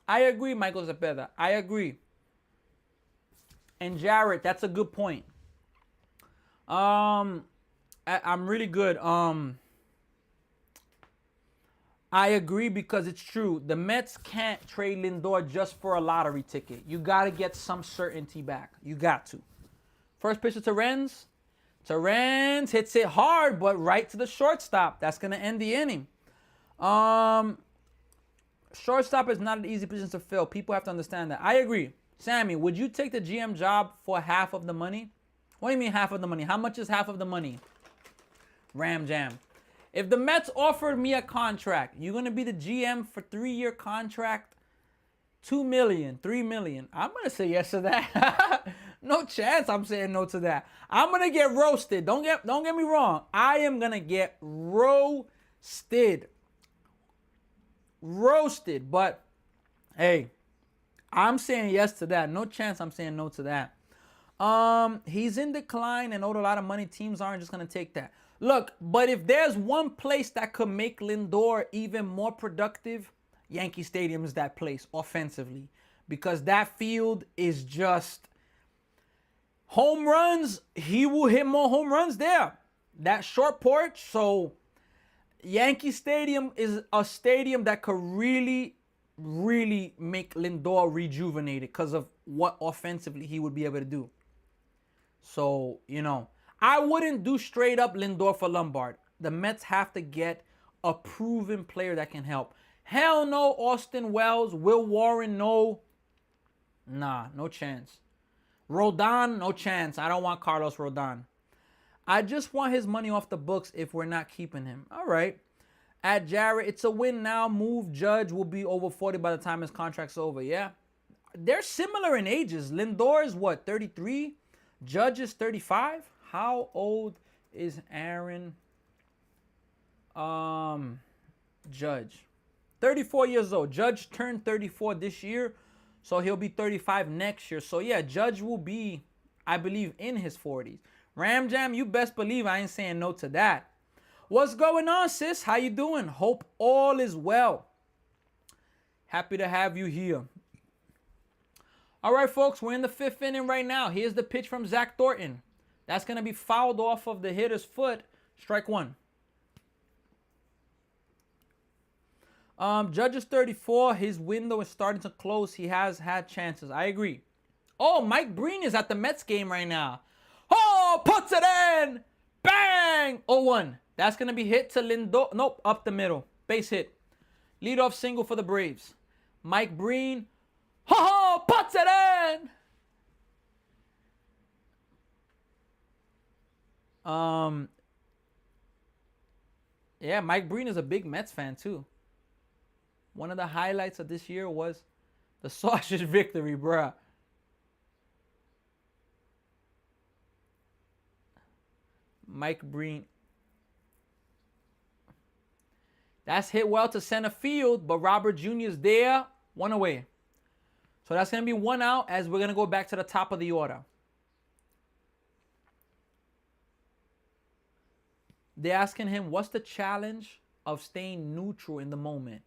Speaker 1: I agree, Michael Zepeda. I agree. And Jarrett, that's a good point. I'm really good. I agree because it's true. The Mets can't trade Lindor just for a lottery ticket. You got to get some certainty back. You got to. First pitch to Terrence. Terrence hits it hard, but right to the shortstop. That's going to end the inning. Shortstop is not an easy position to fill. People have to understand that. I agree. Sammy, would you take the GM job for half of the money? What do you mean half of the money? How much is half of the money? Ram Jam. If the Mets offered me a contract, you're going to be the GM for 3-year contract, $2 million, $3 million. I'm going to say yes to that. No chance I'm saying no to that. I'm going to get roasted. Don't get me wrong. I am going to get roasted. But hey, I'm saying yes to that. No chance I'm saying no to that. He's in decline and owed a lot of money. Teams aren't just going to take that. Look, but if there's one place that could make Lindor even more productive, Yankee Stadium is that place offensively. Because that field is just home runs. He will hit more home runs there. That short porch. So Yankee Stadium is a stadium that could really, really make Lindor rejuvenated because of what offensively he would be able to do. So, I wouldn't do straight up Lindor for Lombard. The Mets have to get a proven player that can help. Hell no, Austin Wells. Will Warren, no. Nah, no chance. Rodon, no chance. I don't want Carlos Rodon. I just want his money off the books if we're not keeping him. All right. At Jarrett, it's a win now. Move Judge will be over 40 by the time his contract's over. Yeah. They're similar in ages. Lindor is what, 33? Judge is 35? How old is Aaron Judge? 34 years old. Judge turned 34 this year, so he'll be 35 next year. So, yeah, Judge will be, I believe, in his 40s. Ram Jam, you best believe I ain't saying no to that. What's going on, sis? How you doing? Hope all is well. Happy to have you here. All right, folks, we're in the 5th inning right now. Here's the pitch from Zach Thornton. That's going to be fouled off of the hitter's foot. Strike 1. Judge is 34. His window is starting to close. He has had chances. I agree. Oh, Mike Breen is at the Mets game right now. Oh, puts it in. Bang. 0-1. That's going to be hit to Lindor. Nope, up the middle. Base hit. Leadoff single for the Braves. Mike Breen. Oh, puts it in. Yeah, Mike Breen is a big Mets fan too. One of the highlights of this year was the sausage victory, bruh. Mike Breen. That's hit well to center field, but Robert Jr. is there. 1 away. So that's going to be 1 out as we're going to go back to the top of the order. They're asking him, what's the challenge of staying neutral in the moment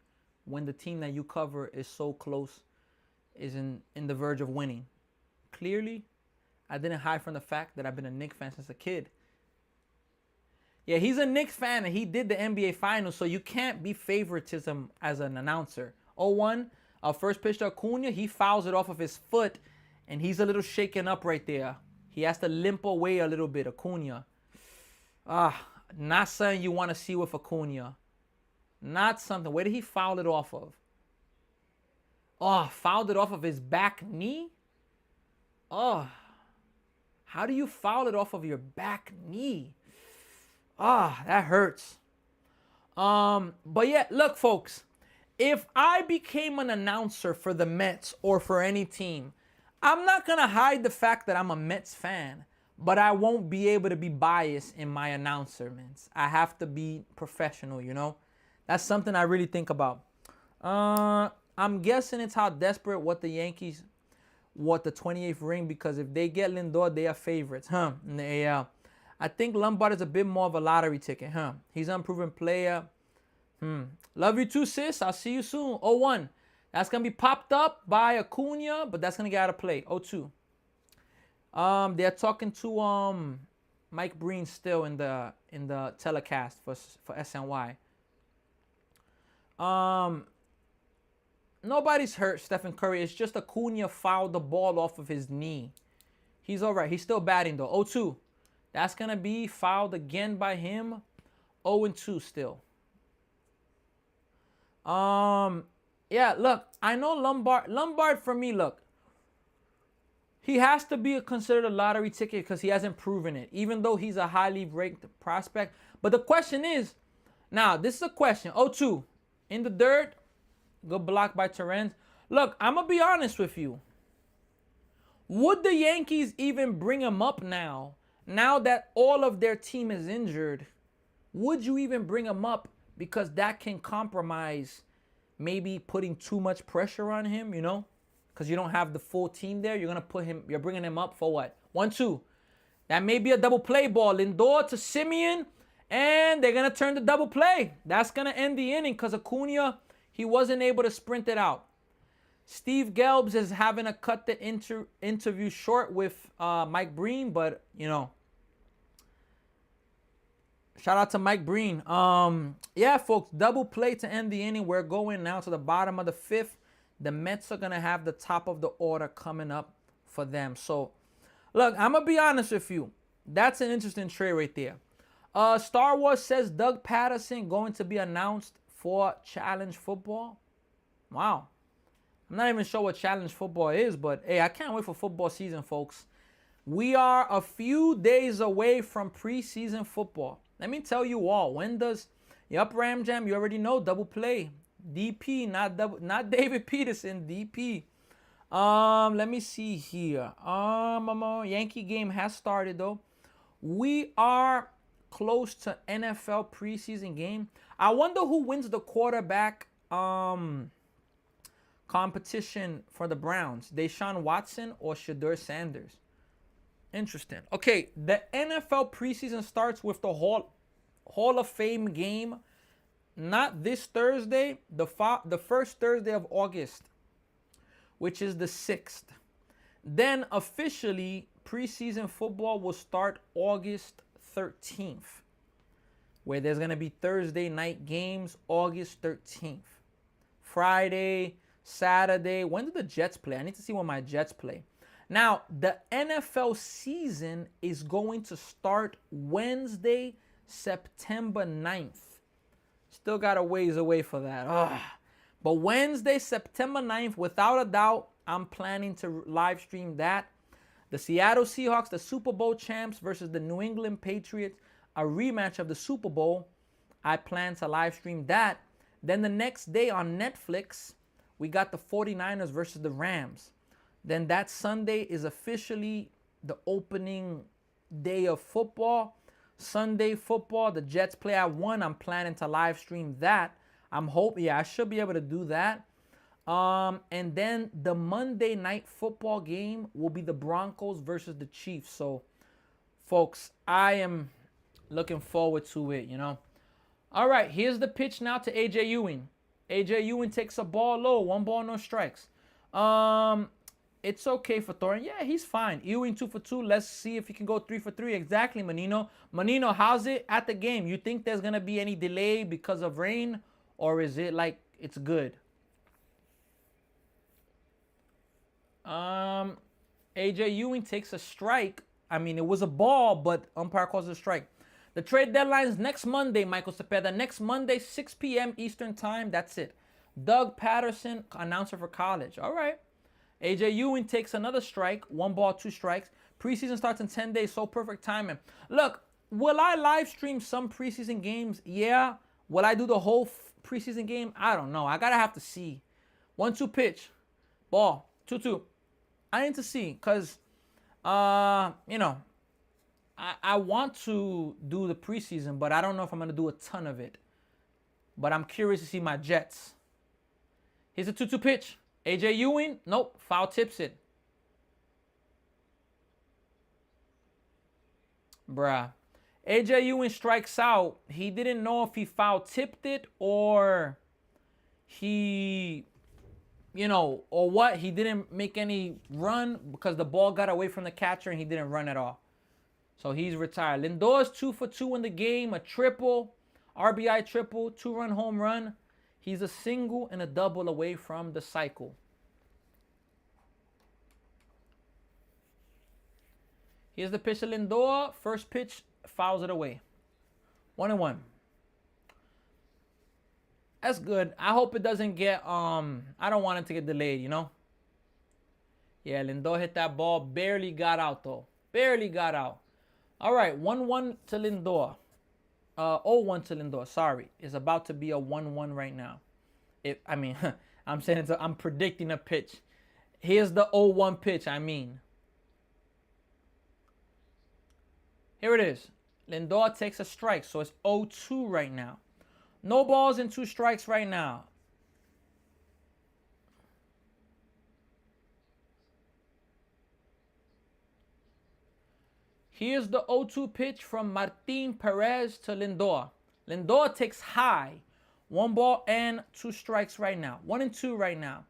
Speaker 1: when the team that you cover is so close, is in the verge of winning? Clearly, I didn't hide from the fact that I've been a Knicks fan since a kid. Yeah, he's a Knicks fan and he did the NBA Finals, so you can't be favoritism as an announcer. 0-1, first pitch to Acuna, he fouls it off of his foot, and he's a little shaken up right there. He has to limp away a little bit, Acuna. Not something you want to see with Acuna. Not something. Where did he foul it off of? Oh, fouled it off of his back knee? Oh, how do you foul it off of your back knee? That hurts. But yeah, look, folks. If I became an announcer for the Mets or for any team, I'm not going to hide the fact that I'm a Mets fan, but I won't be able to be biased in my announcements. I have to be professional, you know? That's something I really think about. I'm guessing it's how desperate what the Yankees want the 28th ring, because if they get Lindor, they are favorites, in the AL. I think Lombard is a bit more of a lottery ticket, He's an unproven player. Love you too, sis. I'll see you soon. 0-1. That's going to be popped up by Acuna, but that's going to get out of play. 0-2. They're talking to Mike Breen still in the telecast for SNY. Nobody's hurt, Stephen Curry. It's just Acuna fouled the ball off of his knee. He's all right. He's still batting, though. 0-2. That's going to be fouled again by him. 0-2 still. Yeah, look, I know Lombard for me, look. He has to be considered a lottery ticket because he hasn't proven it, even though he's a highly ranked prospect. But the question is, now, this is a question. 0-2. In the dirt. Good block by Terrence. Look, I'm going to be honest with you. Would the Yankees even bring him up now? Now that all of their team is injured, would you even bring him up? Because that can compromise maybe putting too much pressure on him, you know? Because you don't have the full team there. You're bringing him up for what? 1-2. That may be a double play ball. Lindor to Simeon, and they're going to turn the double play. That's going to end the inning because Acuna, he wasn't able to sprint it out. Steve Gelbs is having to cut the interview short with Mike Breen, but, you know, shout out to Mike Breen. Yeah, folks, double play to end the inning. We're going now to the bottom of the fifth. The Mets are going to have the top of the order coming up for them. So, look, I'm going to be honest with you. That's an interesting trade right there. Star Wars says Doug Patterson going to be announced for Challenge Football. Wow. I'm not even sure what Challenge Football is, but, hey, I can't wait for football season, folks. We are a few days away from preseason football. Let me tell you all, when does... Yup, Ram Jam, you already know, double play. DP, not David Peterson, DP. Let me see here. Yankee game has started, though. We are close to NFL preseason game. I wonder who wins the quarterback competition for the Browns. Deshaun Watson or Shedeur Sanders? Interesting. Okay, the NFL preseason starts with the Hall of Fame game. Not this Thursday, the first Thursday of August, which is the 6th. Then officially, preseason football will start August 13th, where there's going to be Thursday night games August 13th. Friday, Saturday. When do the Jets play? I need to see when my Jets play. Now, the NFL season is going to start Wednesday, September 9th. Still got a ways away for that. But Wednesday, September 9th, without a doubt, I'm planning to live stream that. The Seattle Seahawks, the Super Bowl champs versus the New England Patriots, a rematch of the Super Bowl. I plan to live stream that. Then the next day on Netflix, we got the 49ers versus the Rams. Then that Sunday is officially the opening day of football. Sunday football, the Jets play at 1. I'm planning to live stream that. I should be able to do that. And then the Monday night football game will be the Broncos versus the Chiefs. So, folks, I am looking forward to it, you know. All right, here's the pitch now to A.J. Ewing. A.J. Ewing takes a ball low. 1 ball, no strikes. It's okay for Thorin. Yeah, he's fine. Ewing 2 for 2. Let's see if he can go 3 for 3. Exactly, Manino. Manino, how's it at the game? You think there's going to be any delay because of rain? Or is it like it's good? AJ Ewing takes a strike. I mean, it was a ball, but umpire calls it a strike. The trade deadline is next Monday, Michael Cepeda. Next Monday, 6 p.m. Eastern time. That's it. Doug Patterson, announcer for college. All right. AJ Ewing takes another strike. 1 ball, 2 strikes. Preseason starts in 10 days. So perfect timing. Look, will I live stream some preseason games? Yeah. Will I do the whole preseason game? I don't know. I got to have to see. 1-2 pitch. Ball. 2-2. I need to see because, you know, I want to do the preseason, but I don't know if I'm going to do a ton of it. But I'm curious to see my Jets. Here's a 2-2 pitch. AJ Ewing, nope, foul tips it. Bruh. AJ Ewing strikes out. He didn't know if he foul tipped it or he, you know, or what. He didn't make any run because the ball got away from the catcher and he didn't run at all. So he's retired. Lindor's 2 for 2 in the game, a triple, RBI triple, 2-run home run. He's a single and a double away from the cycle. Here's the pitch to Lindor. First pitch, fouls it away. 1-1. That's good. I hope it doesn't get, I don't want it to get delayed, you know? Yeah, Lindor hit that ball. Barely got out, though. Barely got out. All right, 1-1 to Lindor. 0-1 to Lindor. Sorry, it's about to be a 1-1 right now. I'm saying I'm predicting a pitch. Here's the 0-1 pitch. Here it is. Lindor takes a strike, so it's 0-2 right now. No balls and 2 strikes right now. Here's the 0-2 pitch from Martin Perez to Lindor. Lindor takes high. 1 ball and 2 strikes right now. 1-2 right now.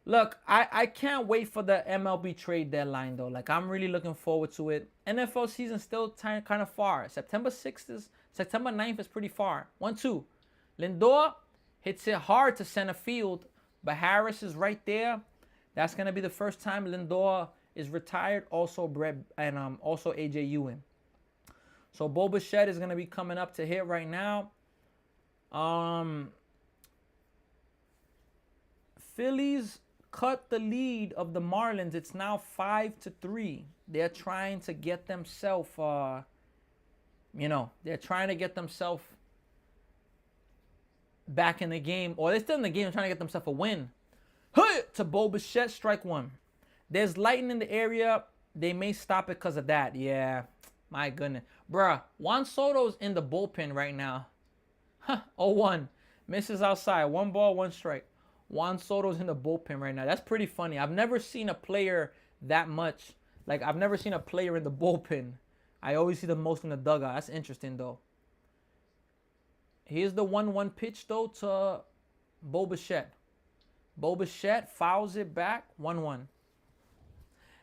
Speaker 1: Look, I can't wait for the MLB trade deadline, though. Like, I'm really looking forward to it. NFL season's still kind of far. September 9th is pretty far. 1-2. Lindor hits it hard to center field, but Harris is right there. That's going to be the first time Lindor is retired. Also Brett and also AJ Ewing. So Bo Bichette is going to be coming up to hit right now. Phillies cut the lead of the Marlins. It's now 5-3. They're trying to get themselves, they're trying to get themselves back in the game. Or they're still in the game, trying to get themselves a win. To Bo Bichette, strike 1. There's lighting in the area. They may stop it because of that. Yeah, my goodness. Bruh, Juan Soto's in the bullpen right now. 0-1. Misses outside. 1 ball, 1 strike. Juan Soto's in the bullpen right now. That's pretty funny. I've never seen a player that much. Like, I've never seen a player in the bullpen. I always see the most in the dugout. That's interesting, though. Here's the 1-1 pitch, though, to Bo Bichette. Bo Bichette fouls it back. 1-1.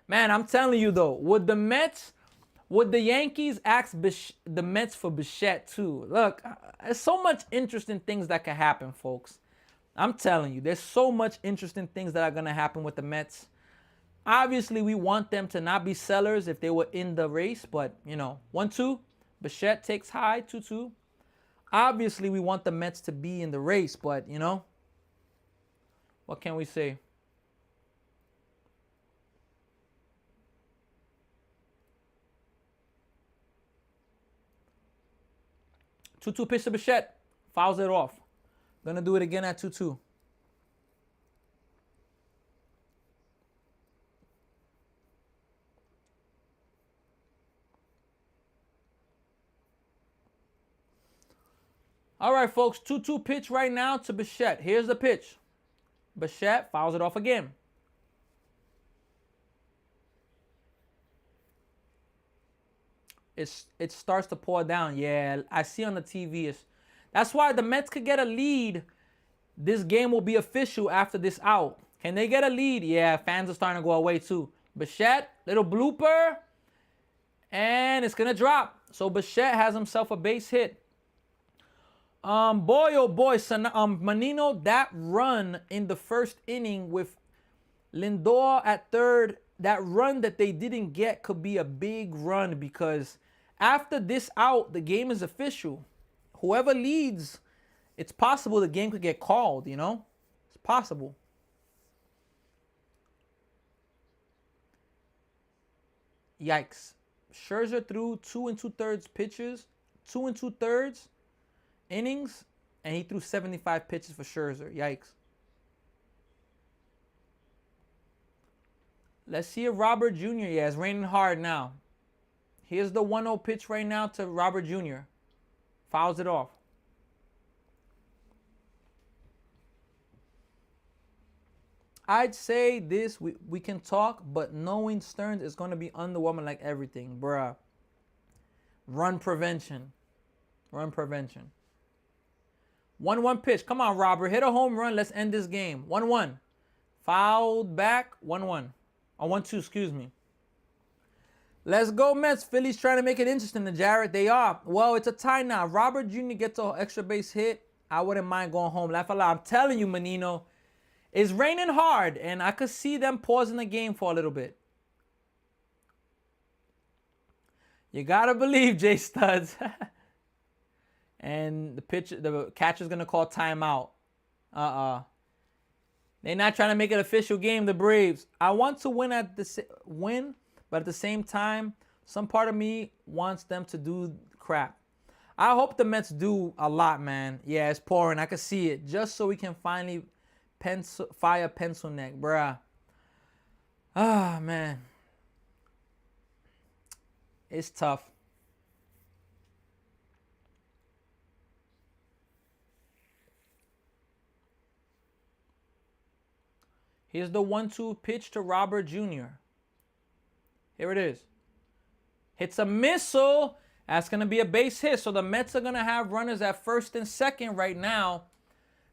Speaker 1: Man, I'm telling you, though, would the Yankees ask the Mets for Bichette, too? Look, there's so much interesting things that can happen, folks. I'm telling you, there's so much interesting things that are going to happen with the Mets. Obviously, we want them to not be sellers if they were in the race, but, 1-2. Bichette takes high, 2-2. Obviously, we want the Mets to be in the race, but, what can we say? Two pitch to Bichette. Fouls it off. Gonna do it again at 2-2. All right, folks. 2-2 pitch right now to Bichette. Here's the pitch. Bichette fouls it off again. It starts to pour down. Yeah, I see on the TV. That's why the Mets could get a lead. This game will be official after this out. Can they get a lead? Yeah, fans are starting to go away too. Bichette, little blooper. And it's going to drop. So Bichette has himself a base hit. Boy, oh boy, Menino, that run in the first inning with Lindor at third, that run that they didn't get could be a big run because after this out, the game is official. Whoever leads, it's possible the game could get called, you know? It's possible. Yikes. Scherzer threw 2 2/3 pitches, 2 2/3 innings, and he threw 75 pitches for Scherzer. Yikes. Let's see if Robert Jr. Yeah, it's raining hard now. Here's the 1-0 pitch right now to Robert Jr. Fouls it off. I'd say this, we can talk, but knowing Stearns is going to be underwhelming like everything, bruh. Run prevention. Run prevention. 1-1 pitch. Come on, Robert. Hit a home run. Let's end this game. 1-1. Fouled back. 1-1. Or 1-2, excuse me. Let's go, Mets. Phillies trying to make it interesting to Jarrett. They are. Well, it's a tie now. Robert Jr. gets an extra base hit. I wouldn't mind going home. Laugh a lot. I'm telling you, Menino. It's raining hard, and I could see them pausing the game for a little bit. You gotta believe, Jay Studs. And the catcher's gonna call timeout. They're not trying to make it an official game, the Braves. I want to win but at the same time, some part of me wants them to do crap. I hope the Mets do a lot, man. Yeah, it's pouring. I can see it. Just so we can finally fire pencil neck, bruh. Ah, man. It's tough. Here's the 1-2 pitch to Robert Jr. Here it is. Hits a missile. That's going to be a base hit. So the Mets are going to have runners at first and second right now.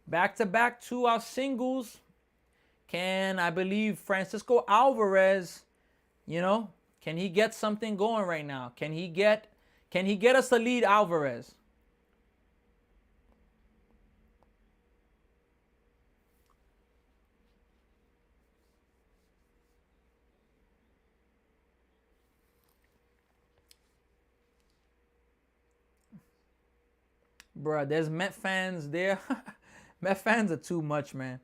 Speaker 1: Back-to-back 2-out singles. Can, I believe, Francisco Alvarez, can he get something going right now? Can he get us a lead, Alvarez? Bruh, there's Met fans there. Met fans are too much, man.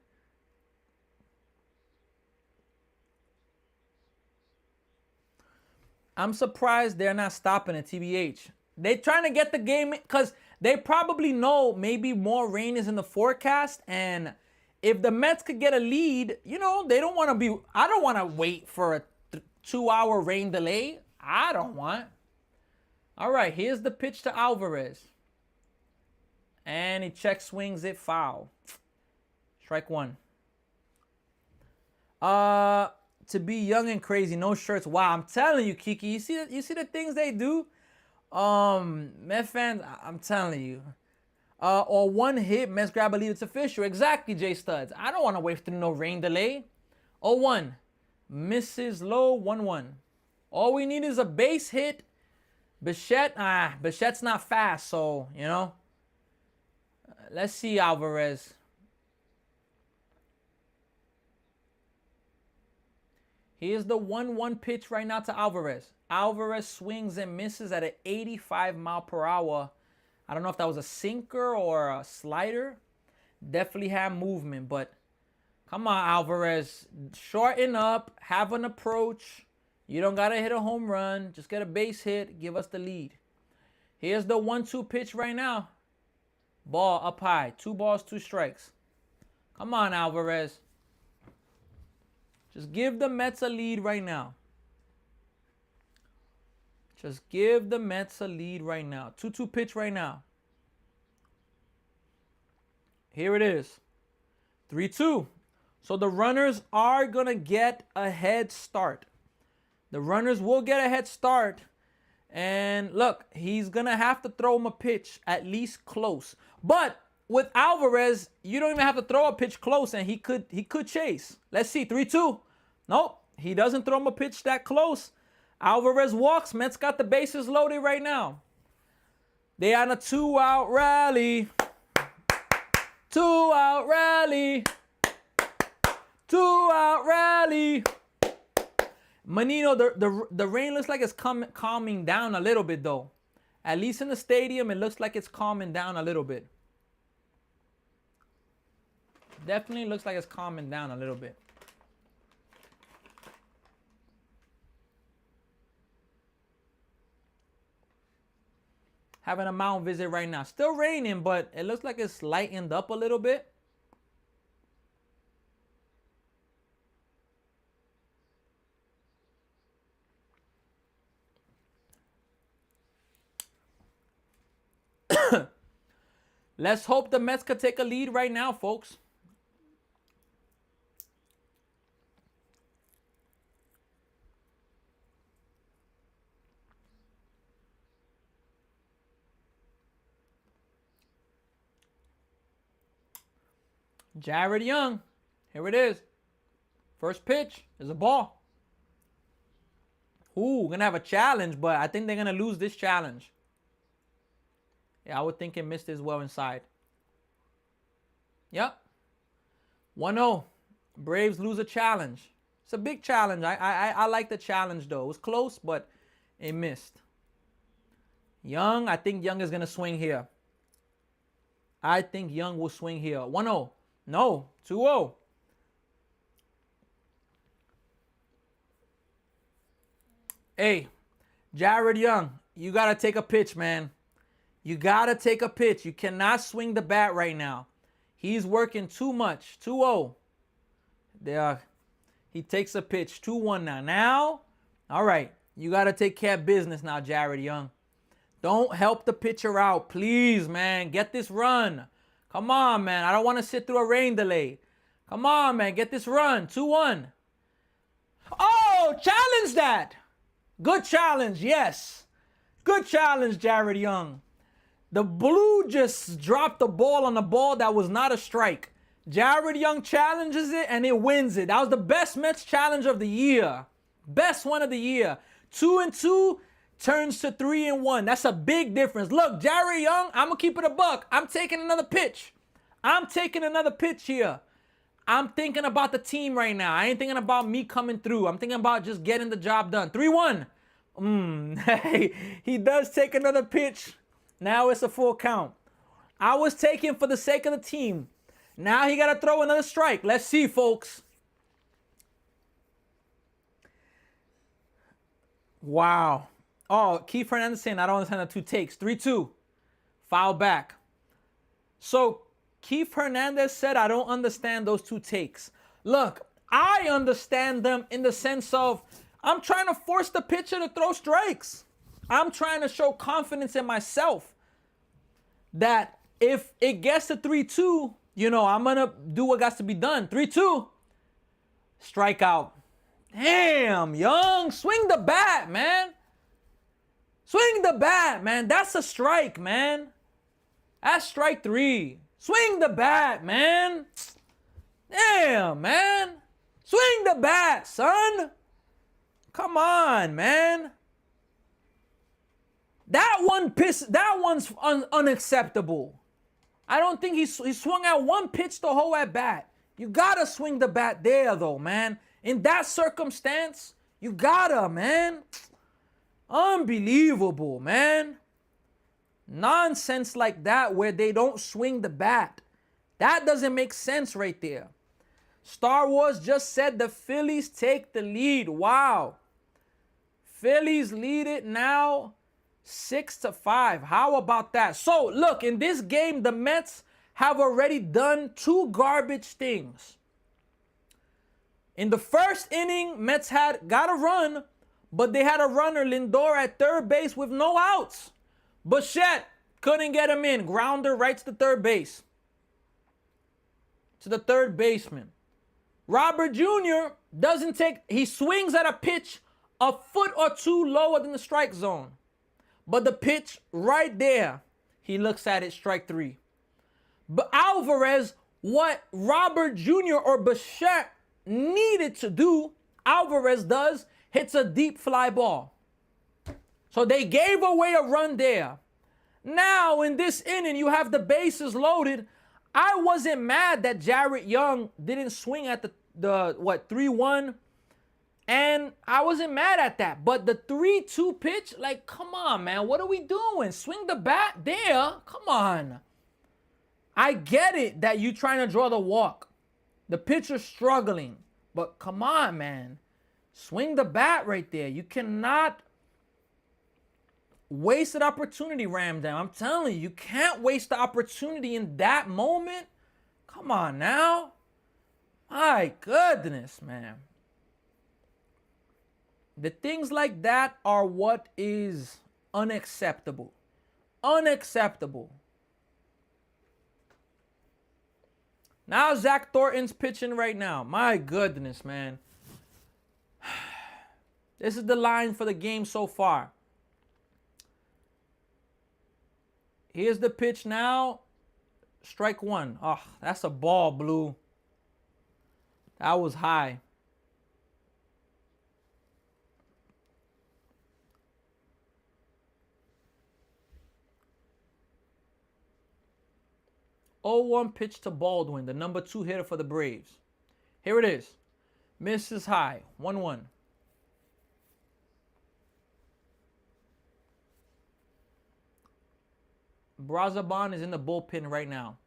Speaker 1: I'm surprised they're not stopping it, TBH. They're trying to get the game because they probably know maybe more rain is in the forecast. And if the Mets could get a lead, they don't want to be. I don't want to wait for a 2-hour rain delay. I don't want. All right, here's the pitch to Alvarez. And he check swings it foul. Strike one. To be young and crazy, no shirts. Wow, I'm telling you, Kiki. You see the things they do? Met fans, I'm telling you. Or one hit, Mets grab a lead, it's official. Exactly, Jay Studs. I don't want to wait through no rain delay. 0-1. Misses low, 1-1. All we need is a base hit. Bichette's not fast, so, let's see Alvarez. Here's the 1-1 pitch right now to Alvarez. Alvarez swings and misses at an 85 mile per hour. I don't know if that was a sinker or a slider. Definitely had movement, but come on, Alvarez. Shorten up, have an approach. You don't got to hit a home run. Just get a base hit, give us the lead. Here's the 1-2 pitch right now. Ball up high. 2 balls, 2 strikes. Come on, Alvarez. Just give the Mets a lead right now. Just give the Mets a lead right now. 2-2 pitch right now. Here it is. 3-2. So the runners are going to get a head start. The runners will get a head start. And look, he's going to have to throw him a pitch at least close. But with Alvarez, you don't even have to throw a pitch close, and he could chase. Let's see, 3-2. Nope, he doesn't throw him a pitch that close. Alvarez walks. Mets got the bases loaded right now. They on a 2-out rally. 2-out rally. 2-out rally. Menino, the rain looks like it's calming down a little bit, though. At least in the stadium, it looks like it's calming down a little bit. Definitely looks like it's calming down a little bit. Having a mound visit right now. Still raining, but it looks like it's lightened up a little bit. Let's hope the Mets could take a lead right now, folks. Jared Young. Here it is. First pitch is a ball. Ooh, gonna have a challenge, but I think they're gonna lose this challenge. Yeah, I would think it missed as well inside. Yep. 1-0. Braves lose a challenge. It's a big challenge. I like the challenge, though. It was close, but it missed. Young, I think Young is going to swing here. I think Young will swing here. 1-0. No, 2-0. Hey, Jared Young, you got to take a pitch, man. You got to take a pitch. You cannot swing the bat right now. He's working too much. 2-0. There. He takes a pitch. 2-1 now. Now, all right. You got to take care of business now, Jared Young. Don't help the pitcher out. Please, man. Get this run. Come on, man. I don't want to sit through a rain delay. Come on, man. Get this run. 2-1. Oh, challenge that. Good challenge. Yes. Good challenge, Jared Young. The Blue just dropped the ball on a ball that was not a strike. Jared Young challenges it, and it wins it. That was the best Mets challenge of the year. Best one of the year. 2-2 turns to 3-1. That's a big difference. Look, Jared Young, I'm going to keep it a buck. I'm taking another pitch. I'm taking another pitch here. I'm thinking about the team right now. I ain't thinking about me coming through. I'm thinking about just getting the job done. 3-1. Hey, he does take another pitch. Now it's a full count. I was taking for the sake of the team. Now he got to throw another strike. Let's see, folks. Wow. Oh, Keith Hernandez saying, I don't understand the two takes. 3-2. Foul back. So Keith Hernandez said, I don't understand those two takes. Look, I understand them in the sense of I'm trying to force the pitcher to throw strikes. I'm trying to show confidence in myself that if it gets to 3-2, you know, I'm going to do what got to be done. 3-2, strikeout. Damn, Young, swing the bat, man. Swing the bat, man. That's a strike, man. That's strike 3. Swing the bat, man. Damn, man. Swing the bat, son. Come on, man. That one's unacceptable. I don't think he swung at one pitch the whole at bat. You gotta swing the bat there, though, man. In that circumstance, you gotta, man. Unbelievable, man. Nonsense like that where they don't swing the bat. That doesn't make sense right there. Star Wars just said the Phillies take the lead. Wow. Phillies lead it now 6-5. How about that? So, look, in this game, the Mets have already done 2 garbage things. In the first inning, Mets got a run, but they had a runner, Lindor, at third base with no outs. Bichette couldn't get him in. Grounder right to the third base. To the third baseman. Robert Jr. he swings at a pitch a foot or 2 lower than the strike zone. But the pitch right there, he looks at it, strike 3. But Alvarez, what Robert Jr. or Bichette needed to do, Alvarez does, hits a deep fly ball. So they gave away a run there. Now, in this inning, you have the bases loaded. I wasn't mad that Jarrett Young didn't swing at the 3-1. And I wasn't mad at that. But the 3-2 pitch, like, come on, man. What are we doing? Swing the bat there. Come on. I get it that you're trying to draw the walk. The pitcher's struggling. But come on, man. Swing the bat right there. You cannot waste an opportunity, Ramdam. I'm telling you, you can't waste the opportunity in that moment. Come on now. My goodness, man. The things like that are what is unacceptable. Unacceptable. Now Zach Thornton's pitching right now. My goodness, man. This is the line for the game so far. Here's the pitch now. Strike one. Oh, that's a ball, Blue. That was high. Oh, 1 pitch to Baldwin, the number 2 hitter for the Braves. Here it is. Misses high. 1-1. Brazaban is in the bullpen right now.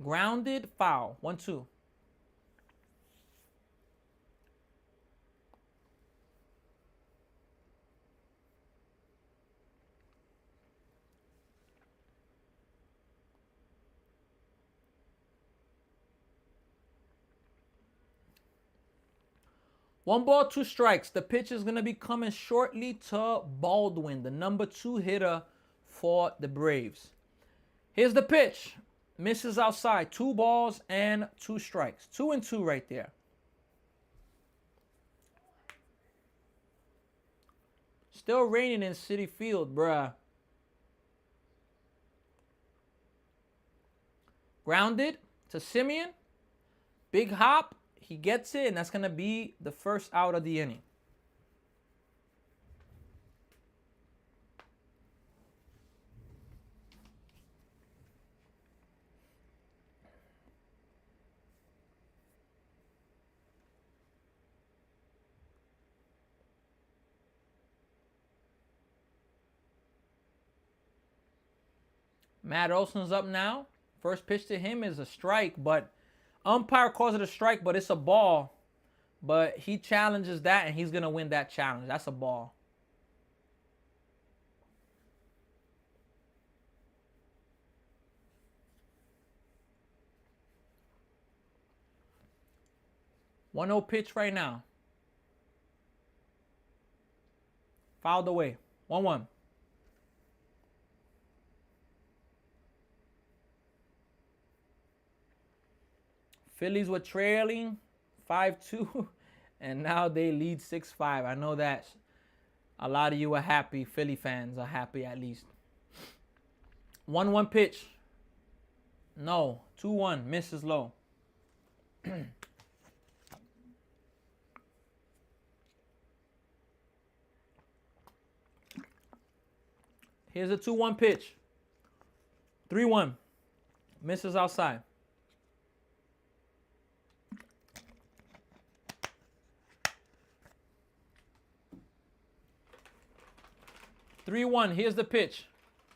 Speaker 1: Grounded, foul. 1-2. One ball, 2 strikes. The pitch is going to be coming shortly to Baldwin, the number 2 hitter for the Braves. Here's the pitch. Misses outside. 2 balls and 2 strikes. 2-2 right there. Still raining in Citi Field, bruh. Grounded to Simeon. Big hop. He gets it, and that's going to be the first out of the inning. Matt Olson's up now. First pitch to him is a strike, but umpire calls it a strike, but it's a ball. But he challenges that, and he's going to win that challenge. That's a ball. One 0 pitch right now. Fouled away. 1-1. Phillies were trailing 5-2, and now they lead 6-5. I know that a lot of you are happy. Philly fans are happy at least. 1-1 pitch. No. 2-1. Misses low. Here's a 2-1 pitch. 3-1. Misses outside. 3-1. Here's the pitch.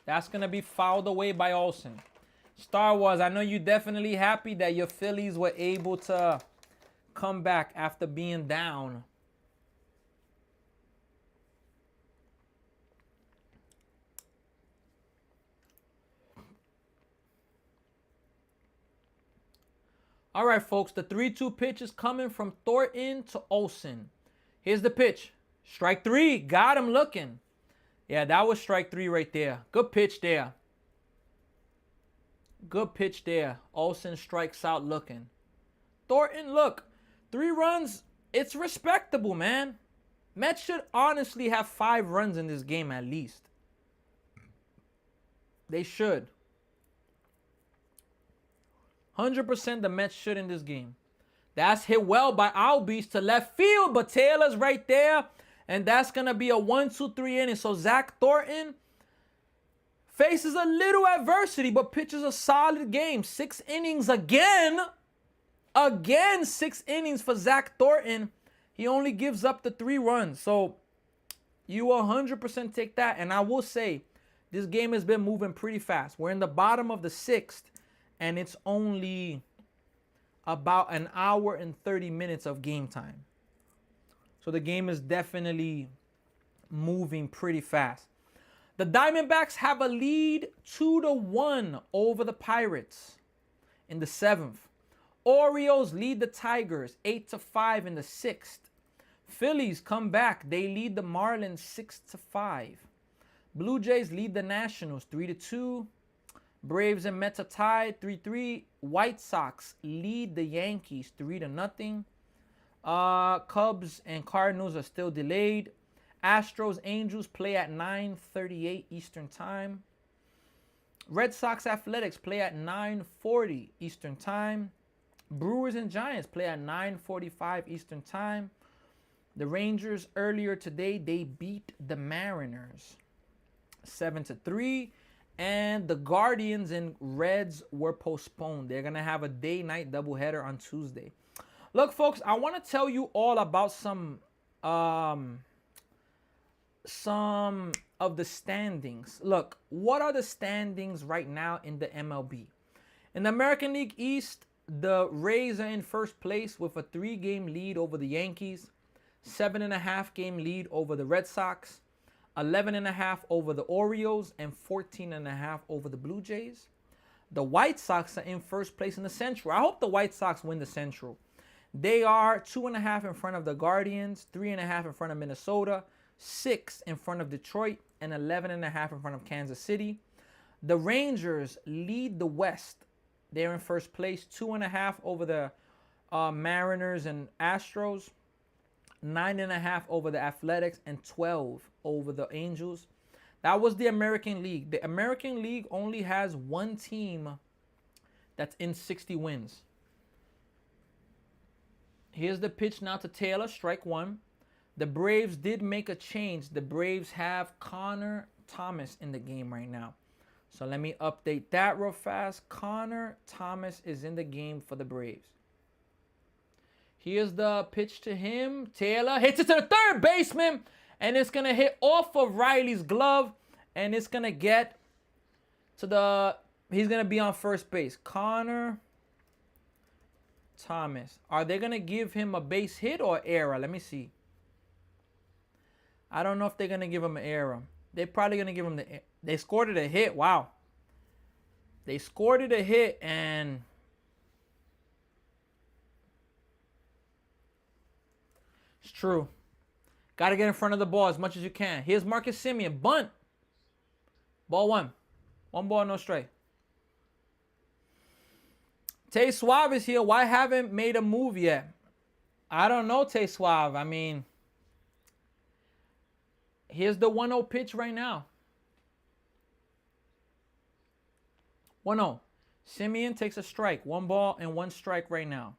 Speaker 1: That's going to be fouled away by Olson. Star Wars, I know you're definitely happy that your Phillies were able to come back after being down. All right, folks, the 3-2 pitch is coming from Thornton to Olson. Here's the pitch. Strike 3. Got him looking. Yeah, that was strike 3 right there. Good pitch there. Good pitch there. Olson strikes out looking. Thornton, look. 3 runs. It's respectable, man. Mets should honestly have 5 runs in this game at least. They should. 100% the Mets should in this game. That's hit well by Albies to left field, but Taylor's right there. And that's going to be a 1-2-3 inning. So Zach Thornton faces a little adversity, but pitches a solid game. 6 innings again. Again, 6 innings for Zach Thornton. He only gives up the 3 runs. So you 100% take that. And I will say, this game has been moving pretty fast. We're in the bottom of the 6th, and it's only about an hour and 30 minutes of game time. So the game is definitely moving pretty fast. The Diamondbacks have a lead 2-1 over the Pirates in the 7th. Orioles lead the Tigers 8-5 in the 6th. Phillies come back. They lead the Marlins 6-5. Blue Jays lead the Nationals 3-2. Braves and Mets are tied 3-3. White Sox lead the Yankees 3-0. Cubs and Cardinals are still delayed. Astros, Angels play at 9:38 Eastern Time. Red Sox Athletics play at 9:40 Eastern Time. Brewers and Giants play at 9:45 Eastern Time. The Rangers earlier today, they beat the Mariners 7-3. And the Guardians and Reds were postponed. They're going to have a day-night doubleheader on Tuesday. Look, folks, I want to tell you all about some of the standings. Look, what are the standings right now in the MLB? In the American League East, the Rays are in first place with a 3-game lead over the Yankees, 7.5-game lead over the Red Sox, 11.5 over the Orioles, and 14.5 over the Blue Jays. The White Sox are in first place in the Central. I hope the White Sox win the Central. They are 2.5 in front of the Guardians, 3.5 in front of Minnesota, 6 in front of Detroit, and 11.5 in front of Kansas City. The Rangers lead the West. They're in first place, 2.5 over the Mariners and Astros, 9.5 over the Athletics, and 12 over the Angels. That was the American League. The American League only has one team that's in 60 wins. Here's the pitch now to Taylor, strike 1. The Braves did make a change. The Braves have Connor Thomas in the game right now. So let me update that real fast. Connor Thomas is in the game for the Braves. Here's the pitch to him. Taylor hits it to the third baseman. And it's going to hit off of Riley's glove. And it's going to get to the... He's going to be on first base. Connor Thomas. Are they going to give him a base hit or error? Let me see. I don't know if they're going to give him an error. They're probably going to give him the... They scored it a hit. Wow. They scored it a hit and... It's true. Got to get in front of the ball as much as you can. Here's Marcus Semien. Bunt. Ball 1. 1 ball, no strike. Tay Suave is here. Why haven't made a move yet? I don't know, Tay Suave. I mean, here's the 1-0 pitch right now. 1-0. Semien takes a strike. 1 ball and 1 strike right now.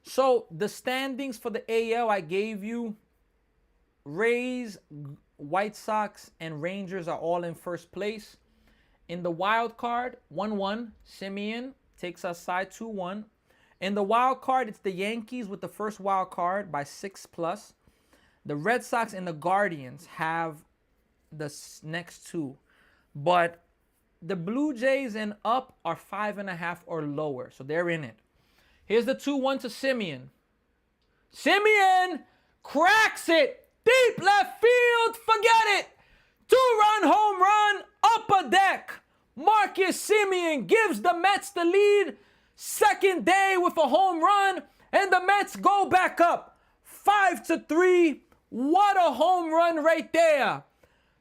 Speaker 1: So the standings for the AL I gave you, Rays, White Sox, and Rangers are all in first place. In the wild card, 1-1, Semien takes us side 2-1. In the wild card, it's the Yankees with the first wild card by 6+. The Red Sox and the Guardians have the next 2. But the Blue Jays and up are 5.5 or lower, so they're in it. Here's the 2-1 to Semien. Semien cracks it. Deep left field. Forget it. 2-run home run. Upper deck. Marcus Semien gives the Mets the lead. Second day with a home run. And the Mets go back up. 5-3. What a home run right there.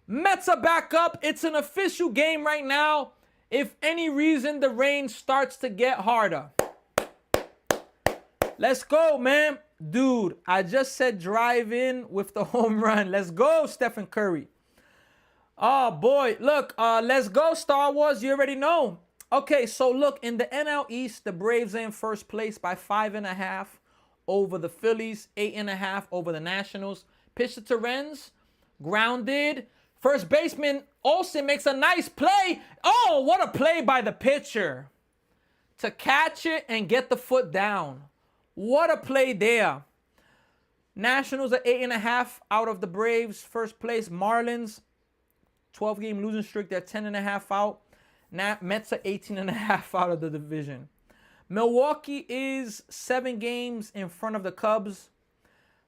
Speaker 1: Mets are back up. It's an official game right now. If any reason the rain starts to get harder. Let's go, man. Dude, I just said drive in with the home run. Let's go, Stephen Curry. Oh, boy. Look, let's go, Star Wars. You already know. Okay, so look, in the NL East, the Braves are in first place by 5.5 over the Phillies, 8.5 over the Nationals. Pitch to Torrens, grounded. First baseman Olsen makes a nice play. Oh, what a play by the pitcher to catch it and get the foot down. What a play there. Nationals are 8.5 out of the Braves. First place, Marlins, 12-game losing streak. They're 10.5 out. Mets are 18.5 out of the division. Milwaukee is 7 games in front of the Cubs.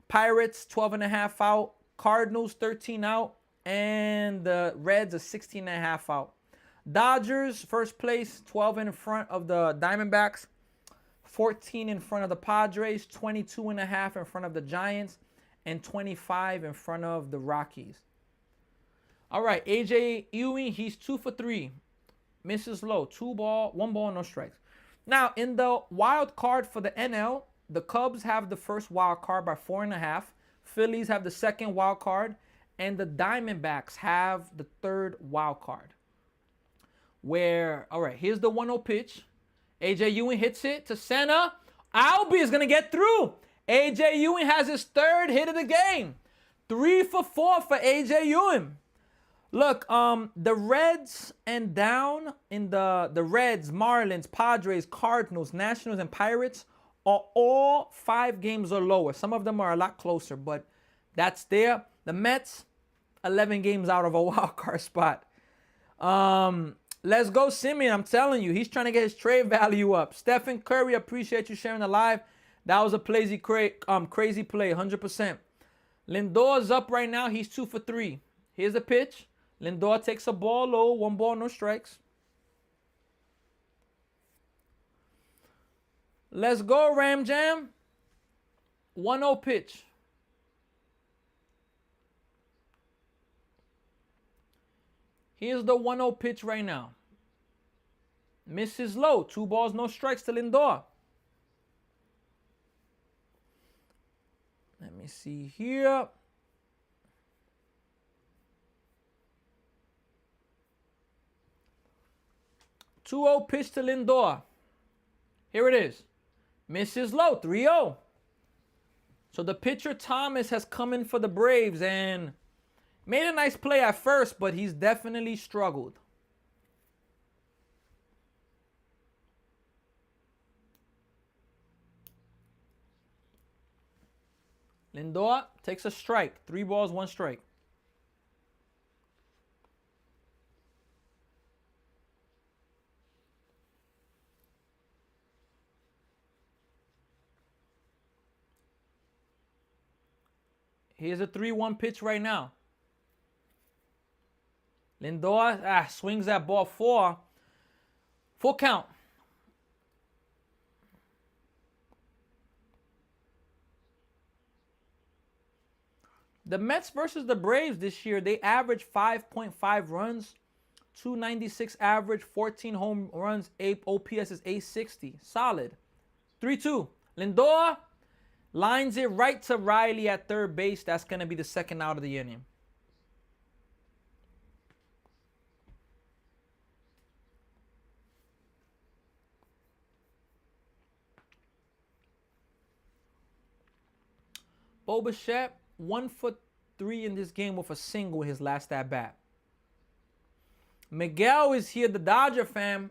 Speaker 1: Pirates, 12.5 out. Cardinals, 13 out. And the Reds are 16.5 out. Dodgers, first place, 12 in front of the Diamondbacks. 14 in front of the Padres. 22.5 in front of the Giants. And 25 in front of the Rockies. All right, AJ Ewing, he's 2 for 3. Misses low. 1 ball, no strikes. Now, in the wild card for the NL, the Cubs have the first wild card by 4.5. Phillies have the second wild card. And the Diamondbacks have the third wild card. All right, here's the 1-0 pitch. AJ Ewing hits it to center. Albie is going to get through. AJ Ewing has his third hit of the game. 3 for 4 for AJ Ewing. Look, the Reds and down in the Reds, Marlins, Padres, Cardinals, Nationals, and Pirates are all 5 games or lower. Some of them are a lot closer, but that's there. The Mets, 11 games out of a wild card spot. Let's go, Simeon. I'm telling you, he's trying to get his trade value up. Stephen Curry, appreciate you sharing the live. That was a crazy play, 100%. Lindor's up right now. He's 2 for 3. Here's a pitch. Lindor takes a ball low. 1 ball, no strikes. Let's go, Ram Jam. 1-0 pitch. Here's the 1-0 pitch right now. Misses low. 2 balls, no strikes to Lindor. Let me see here. Two-0 pitch to Lindor. Here it is. Misses low. 3-0. So the pitcher Thomas has come in for the Braves and made a nice play at first, but he's definitely struggled. Lindor takes a strike. 3 balls, 1 strike. Here's a 3-1 pitch right now. Lindor swings that ball 4. Full count. The Mets versus the Braves this year, they average 5.5 runs, 296 average, 14 home runs, OPS is 860. Solid. 3-2. Lindor lines it right to Riley at third base. That's going to be the second out of the inning. Bo Bichette, 1 for 3 in this game with a single his last at bat. Miguel is here, the Dodger fan.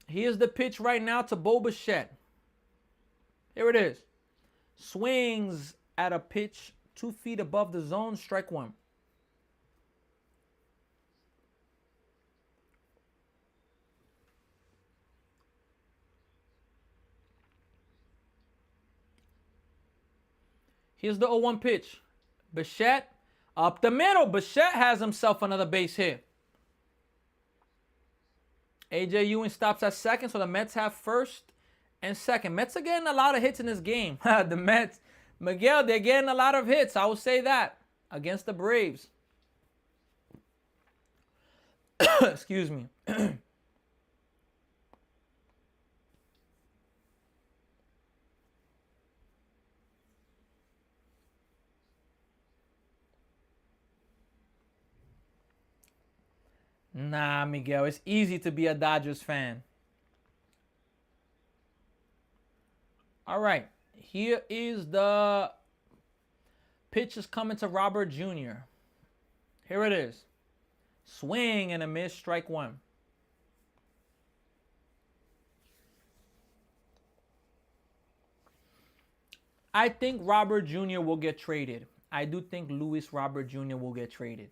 Speaker 1: Here's the pitch right now to Bo Bichette. Here it is. Swings at a pitch 2 feet above the zone, strike 1. Here's the 0-1 pitch. Bichette up the middle. Bichette has himself another base hit. AJ Ewing stops at second, so the Mets have first and second. Mets are getting a lot of hits in this game. The Mets, Miguel, they're getting a lot of hits. I will say that against the Braves. Excuse me. Nah, Miguel, it's easy to be a Dodgers fan. All right, here is the pitch is coming to Robert Jr. Here it is. Swing and a miss, strike one. I think Robert Jr. will get traded. I do think Luis Robert Jr. will get traded.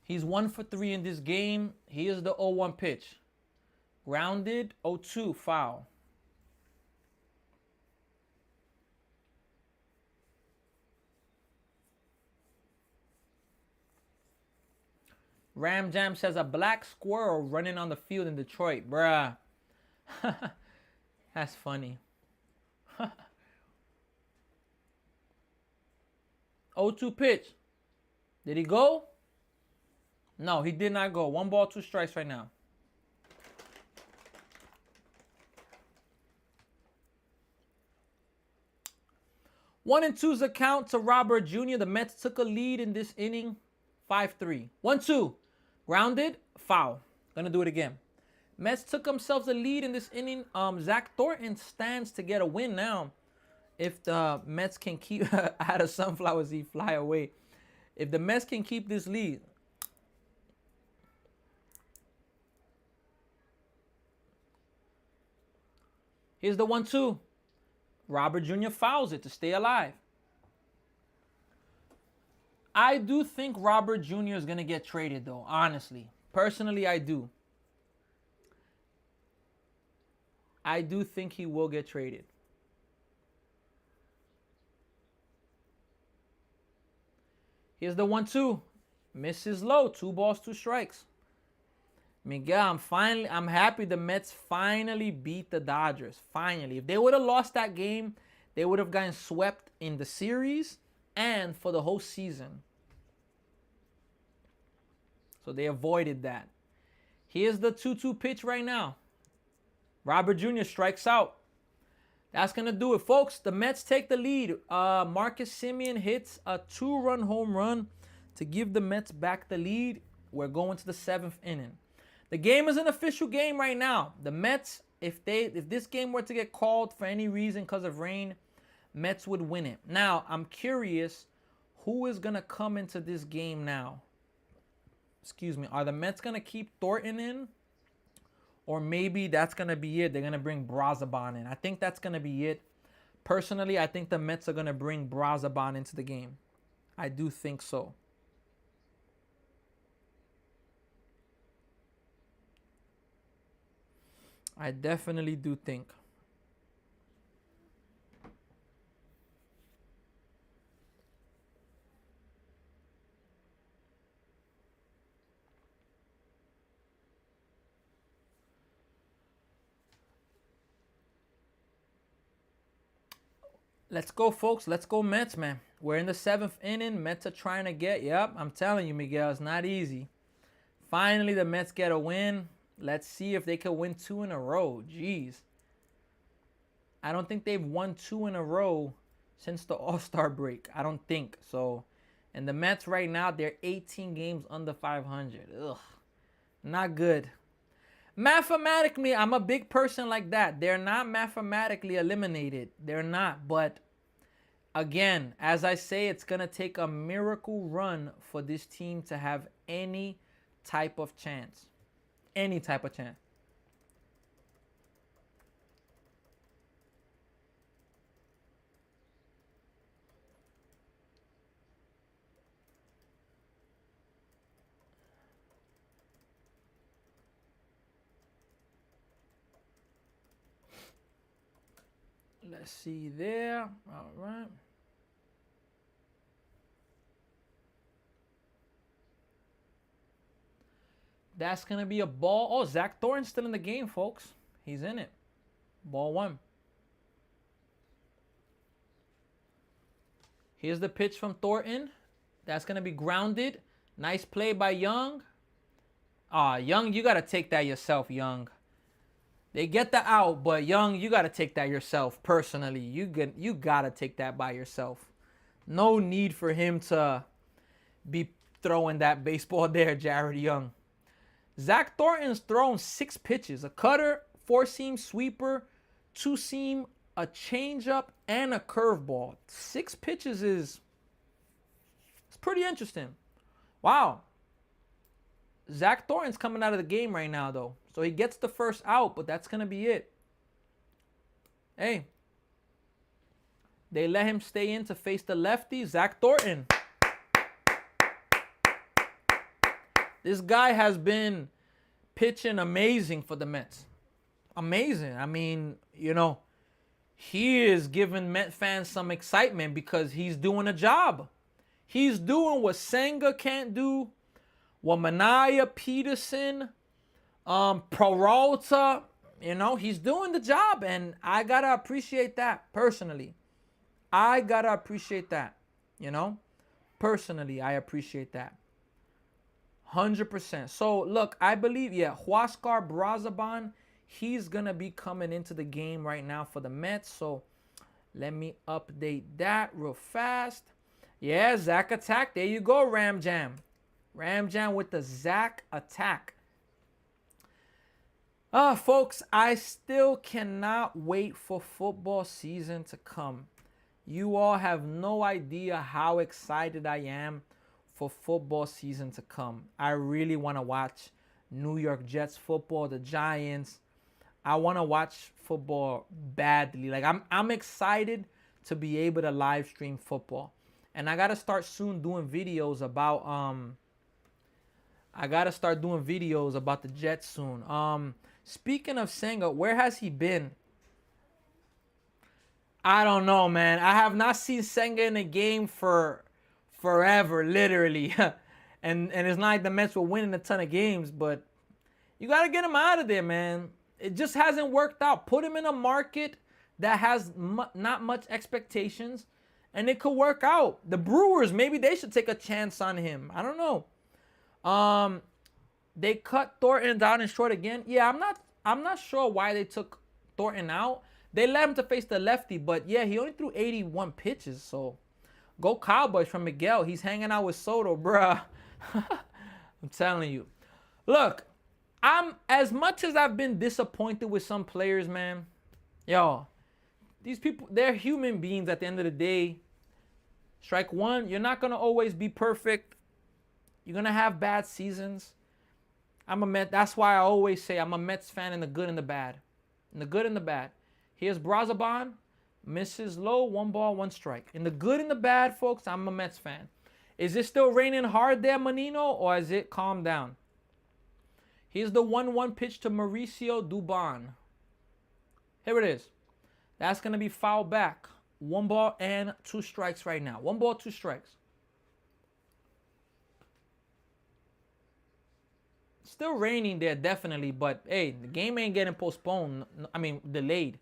Speaker 1: He's 1 for 3 in this game. Here's the 0-1 pitch. Grounded, 0-2, foul. Ram Jam says a black squirrel running on the field in Detroit. Bruh. That's funny. 0-2 pitch. Did he go? No, he did not go. 1 ball, 2 strikes right now. One and two's a count to Robert Jr. The Mets took a lead in this inning. 5-3. 1-2. Grounded. Foul. Gonna do it again. Mets took themselves a lead in this inning. Zach Thornton stands to get a win now. If the Mets can keep out of sunflower seed fly away. If the Mets can keep this lead. Here's the 1-2. Robert Jr. fouls it to stay alive. I do think Robert Jr. is going to get traded, though, honestly. Personally, I do. I do think he will get traded. Here's the 1-2. Misses low. 2 balls, 2 strikes. Miguel, I'm happy the Mets finally beat the Dodgers. Finally. If they would have lost that game, they would have gotten swept in the series and for the whole season. So they avoided that. Here's the 2-2 pitch right now. Robert Jr. strikes out. That's going to do it, folks. The Mets take the lead. Marcus Semien hits a 2-run home run to give the Mets back the lead. We're going to the 7th inning. The game is an official game right now. The Mets, if this game were to get called for any reason because of rain, Mets would win it. Now, I'm curious, who is going to come into this game now? Excuse me. Are the Mets going to keep Thornton in? Or maybe that's going to be it. They're going to bring Brazoban in. I think that's going to be it. Personally, I think the Mets are going to bring Brazoban into the game. I do think so. I definitely do think. Let's go, folks. Let's go, Mets, man. We're in the 7th inning. Mets are trying to get, yep, I'm telling you, Miguel, it's not easy. Finally, the Mets get a win. Let's see if they can win 2 in a row. Jeez. I don't think they've won 2 in a row since the All-Star break. I don't think so. And the Mets right now, they're 18 games under 500. Ugh. Not good. Mathematically, I'm a big person like that. They're not mathematically eliminated. They're not. But again, as I say, it's going to take a miracle run for this team to have any type of chance. Any type of chance. Let's see there. All right. That's going to be a ball. Oh, Zach Thornton's still in the game, folks. He's in it. Ball 1. Here's the pitch from Thornton. That's going to be grounded. Nice play by Young. Young, you got to take that yourself, Young. They get the out, but Young, you got to take that yourself personally. You got to take that by yourself. No need for him to be throwing that baseball there, Jared Young. Zach Thornton's thrown 6 pitches: a cutter, 4-seam sweeper, 2-seam, a changeup, and a curveball. 6 pitches is it's pretty interesting. Wow. Zach Thornton's coming out of the game right now, though. So he gets the first out, but that's going to be it. Hey. They let him stay in to face the lefty, Zach Thornton. This guy has been pitching amazing for the Mets. Amazing. I mean, you know, he is giving Met fans some excitement because he's doing a job. He's doing what Senga can't do, what Manaea, Peterson, Peralta, you know, he's doing the job, and I gotta appreciate that personally. I gotta appreciate that, you know. Personally, I appreciate that. 100%. So, look, I believe, Huascar Brazaban, he's going to be coming into the game right now for the Mets. So, let me update that real fast. Yeah, Zach Attack. There you go, Ram Jam. Ram Jam with the Zach Attack. Folks, I still cannot wait for football season to come. You all have no idea how excited I am for football season to come. I really want to watch New York Jets football, the Giants. I want to watch football badly. Like I'm excited to be able to live stream football. And I got to start soon doing videos about the Jets soon. Speaking of Senga, where has he been? I don't know, man. I have not seen Senga in a game for forever, literally. and it's not like the Mets were winning a ton of games, but you got to get him out of there, man. It just hasn't worked out. Put him in a market that has not much expectations, and it could work out. The Brewers, maybe they should take a chance on him. I don't know. They cut Thornton down and short again. Yeah, I'm not sure why they took Thornton out. They let him to face the lefty, but yeah, he only threw 81 pitches, so go Cowboys from Miguel. He's hanging out with Soto, bruh. I'm telling you. Look, as much as I've been disappointed with some players, man, yo, these people, they're human beings at the end of the day. Strike one, you're not going to always be perfect. You're going to have bad seasons. I'm a Met. That's why I always say I'm a Mets fan in the good and the bad. In the good and the bad. Here's Brazaban. Misses low, 1 ball, 1 strike. In the good and the bad, folks, I'm a Mets fan. Is it still raining hard there, Menino, or has it calmed down? Here's the 1-1 pitch to Mauricio Dubon. Here it is. That's going to be fouled back. 1 ball and 2 strikes right now. 1 ball, 2 strikes. Still raining there, definitely, but hey, the game ain't getting postponed. I mean, delayed.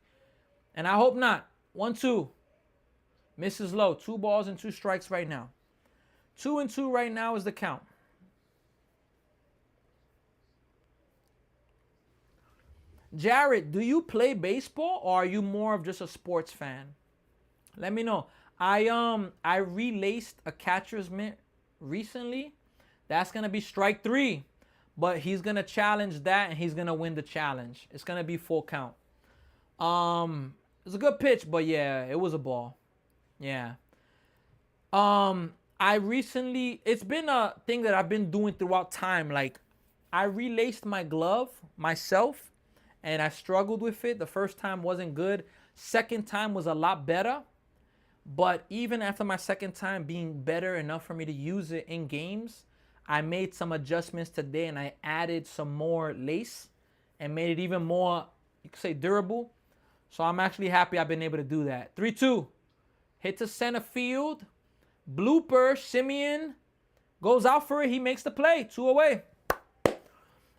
Speaker 1: And I hope not. 1-2. Misses low. 2 balls and 2 strikes right now. 2-2 right now is the count. Jared, do you play baseball or are you more of just a sports fan? Let me know. I relaced a catcher's mitt recently. That's gonna be strike 3. But he's gonna challenge that and he's gonna win the challenge. It's gonna be full count. It's a good pitch, but yeah, it was a ball. Yeah. It's been a thing that I've been doing throughout time. Like, I relaced my glove myself, and I struggled with it. The first time wasn't good. Second time was a lot better. But even after my second time being better enough for me to use it in games, I made some adjustments today, and I added some more lace and made it even more, you could say, durable. So I'm actually happy I've been able to do that. 3-2. Hit to center field. Blooper. Simeon goes out for it. He makes the play. 2 away.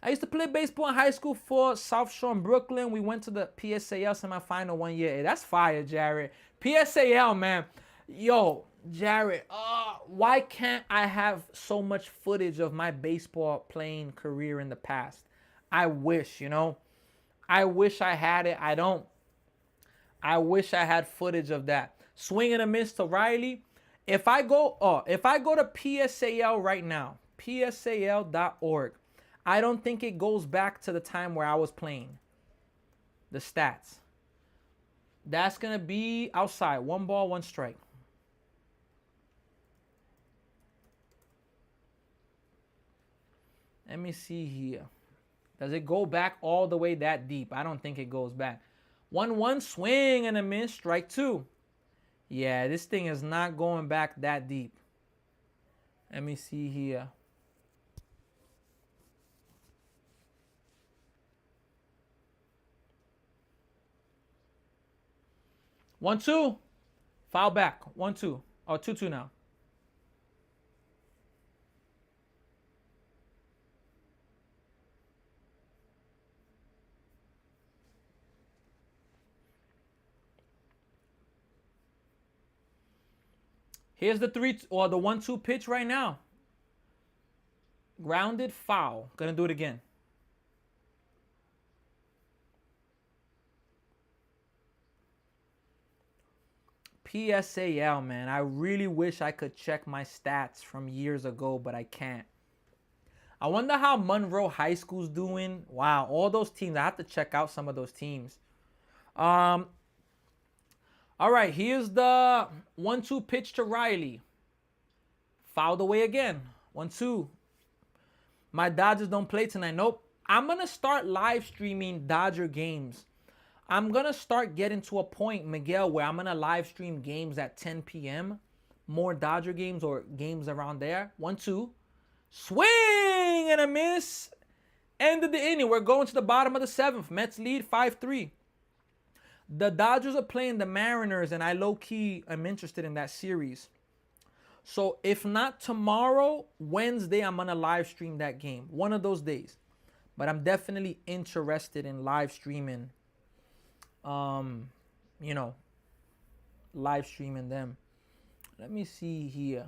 Speaker 1: I used to play baseball in high school for South Shore in Brooklyn. We went to the PSAL semifinal 1 year. Hey, that's fire, Jared. PSAL, man. Yo, Jared, why can't I have so much footage of my baseball playing career in the past? I wish, you know. I wish I had it. I don't. I wish I had footage of that. Swing and a miss to Riley. If I go to PSAL right now, PSAL.org, I don't think it goes back to the time where I was playing. The stats. That's going to be outside. 1 ball, 1 strike. Let me see here. Does it go back all the way that deep? I don't think it goes back. 1-1 swing and a miss. Strike 2. Yeah, this thing is not going back that deep. Let me see here. One, two. Foul back. 1-2. Oh, 2-2 now. Here's the 1-2 pitch right now. Grounded, foul. Gonna do it again. PSAL, man. I really wish I could check my stats from years ago, but I can't. I wonder how Monroe High School's doing. Wow, all those teams. I have to check out some of those teams. All right, here's the 1-2 pitch to Riley. Fouled away again. 1-2. My Dodgers don't play tonight. Nope. I'm going to start live streaming Dodger games. I'm going to start getting to a point, Miguel, where I'm going to live stream games at 10 p.m. More Dodger games or games around there. 1-2. Swing and a miss. End of the inning. We're going to the bottom of the 7th. Mets lead 5-3. The Dodgers are playing the Mariners, and I low-key am interested in that series. So if not tomorrow, Wednesday, I'm going to live stream that game. One of those days. But I'm definitely interested in live streaming, live streaming them. Let me see here.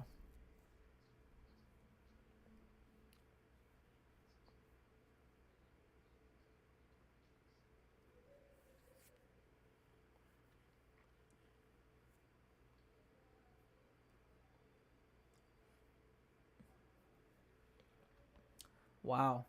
Speaker 1: Wow.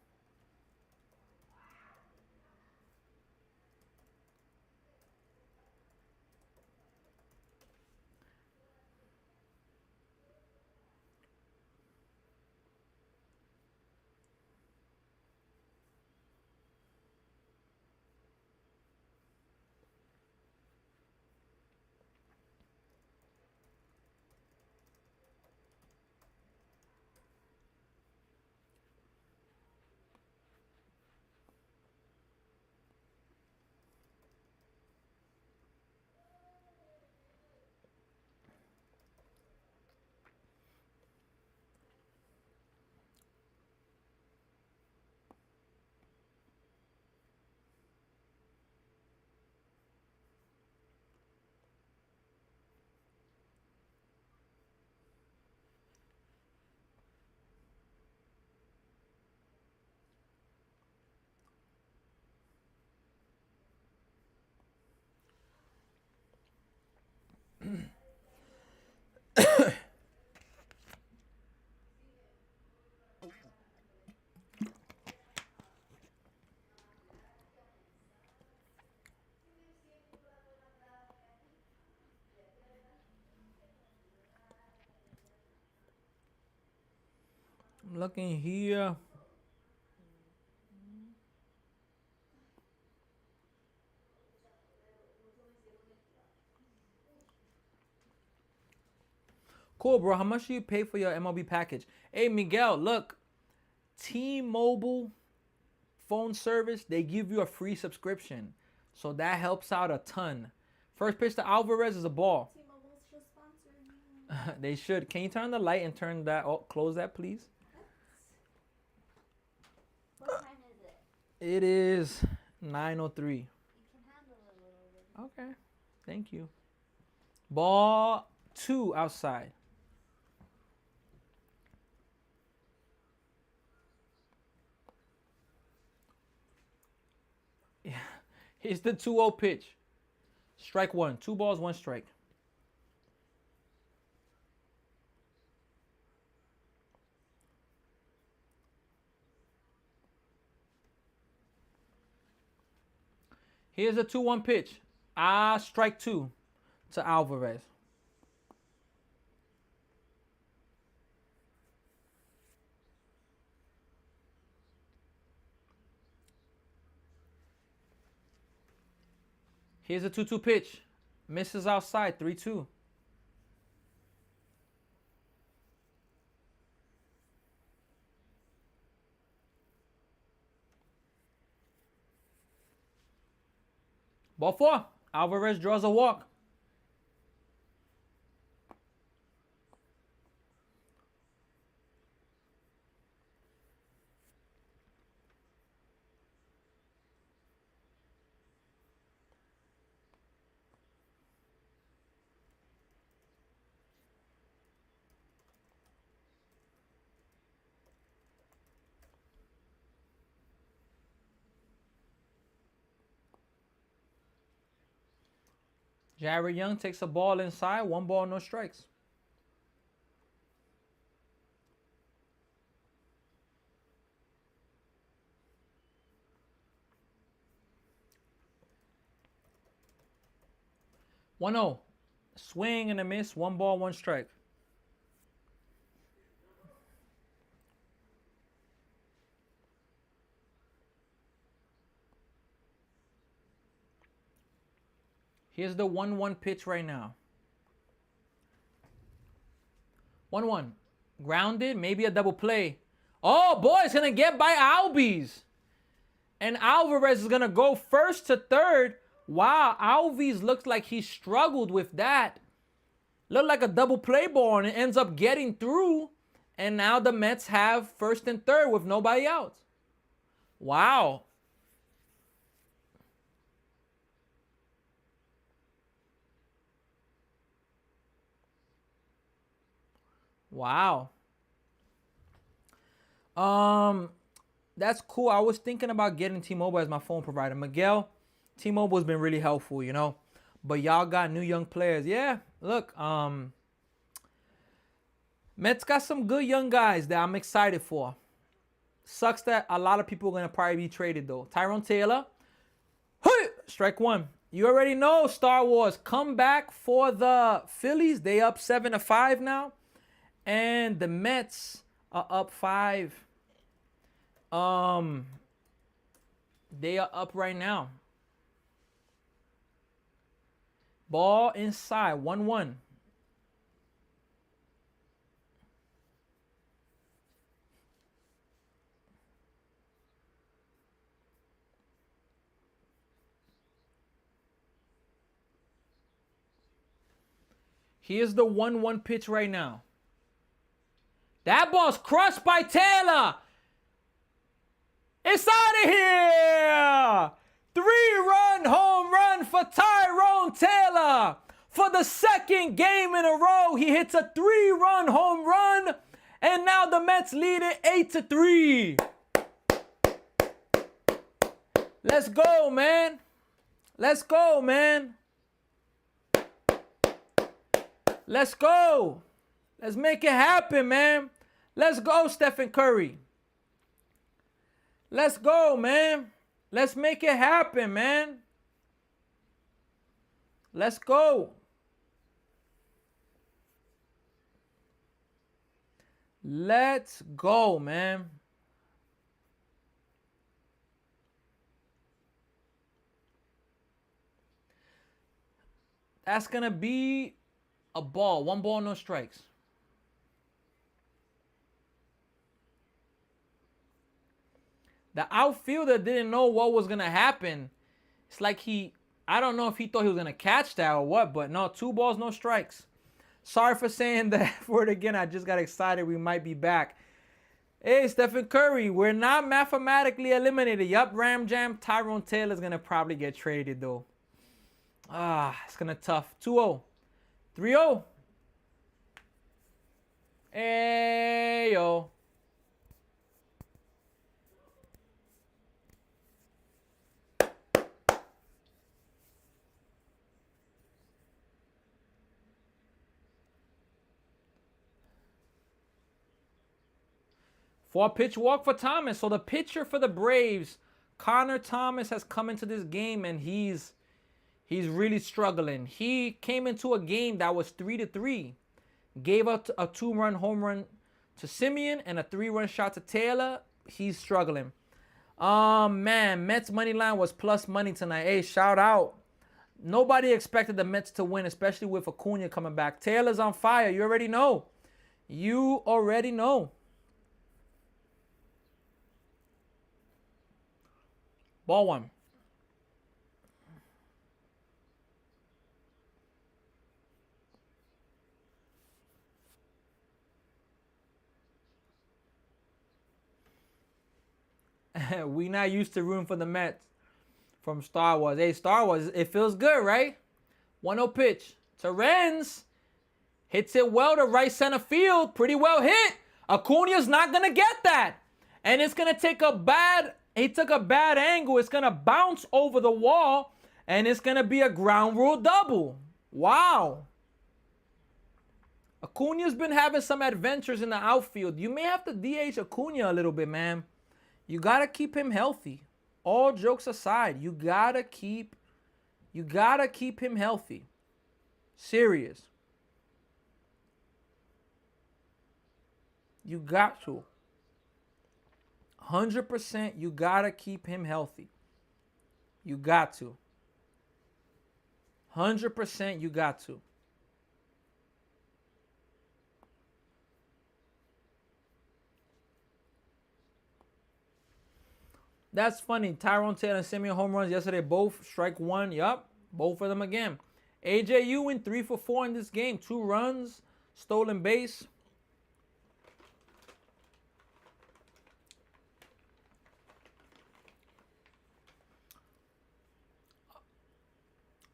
Speaker 1: I'm looking here. Cool, bro. How much do you pay for your MLB package? Hey, Miguel, look. T-Mobile phone service, they give you a free subscription. So that helps out a ton. First pitch to Alvarez is a ball.
Speaker 2: T-Mobile should sponsor me.
Speaker 1: They should. Can you turn the light and turn that, close that, please?
Speaker 2: What time is it?
Speaker 1: It is 9:03.
Speaker 2: You can handle it a little bit.
Speaker 1: Okay. Thank you. Ball 2 outside. Yeah. Here's the 2-0 pitch. Strike 1. 2 balls, 1 strike. Here's a 2-1 pitch. Strike 2 to Alvarez. Here's a 2-2 pitch. Misses outside, 3-2. Ball 4. Alvarez draws a walk. Jared Young takes a ball inside. 1 ball, no strikes. One 0. Swing and a miss. 1 ball, 1 strike. Here's the 1-1 pitch right now. 1-1. Grounded, maybe a double play. Oh, boy, it's going to get by Albies. And Alvarez is going to go first to third. Wow, Albies looks like he struggled with that. Looked like a double play ball, and it ends up getting through. And now the Mets have first and third with nobody out. Wow. Wow. That's cool. I was thinking about getting T-Mobile as my phone provider. Miguel, T-Mobile's been really helpful, you know. But y'all got new young players. Yeah, look, Mets got some good young guys that I'm excited for. Sucks that a lot of people are gonna probably be traded though. Tyrone Taylor. Strike 1. You already know Star Wars. Come back for the Phillies. They up 7-5 now. And the Mets are up 5. They are up right now. Ball inside, 1-1. Here's the 1-1 pitch right now. That ball's crushed by Taylor. It's out of here. 3-run home run for Tyrone Taylor. For the second game in a row, he hits a 3-run home run. And now the Mets lead it 8-3. Let's go, man. Let's go, man. Let's go. Let's make it happen, man. Let's go, Stephen Curry. Let's go, man. Let's make it happen, man. Let's go. Let's go, man. That's going to be a ball. 1 ball, no strikes. The outfielder didn't know what was going to happen. It's like I don't know if he thought he was going to catch that or what, but no, 2 balls, no strikes. Sorry for saying the F word again. I just got excited. We might be back. Hey, Stephen Curry, we're not mathematically eliminated. Yup, Ram Jam. Tyrone Taylor's going to probably get traded, though. It's going to tough. 2-0. 3-0. Hey, yo. Four pitch walk for Thomas. So the pitcher for the Braves Connor Thomas has come into this game and he's really struggling. He came into a game that was 3-3, gave up a 2-run home run to Simeon and a 3-run shot to Taylor. He's struggling. Man, Mets money line was plus money tonight. Hey, shout out. Nobody expected the Mets to win, especially with Acuna coming back. Taylor's on fire. You already know. You already know. Ball one. We not used to rooting for the Mets from Star Wars. Hey, Star Wars, it feels good, right? 1-0 pitch. Terrence hits it well to right center field. Pretty well hit. Acuna's not going to get that. And it's going to take a bad... He took a bad angle. It's going to bounce over the wall. And it's going to be a ground rule double. Wow. Acuna's been having some adventures in the outfield. You may have to DH Acuna a little bit, man. You got to keep him healthy. All jokes aside, you got to keep him healthy. Serious. You got to. 100% you got to keep him healthy. You got to. 100% you got to. That's funny. Tyrone Taylor and Simeon home runs yesterday. Both strike one. Yup. Both of them again. AJ Ewing 3 for 4 in this game. 2 runs. Stolen base.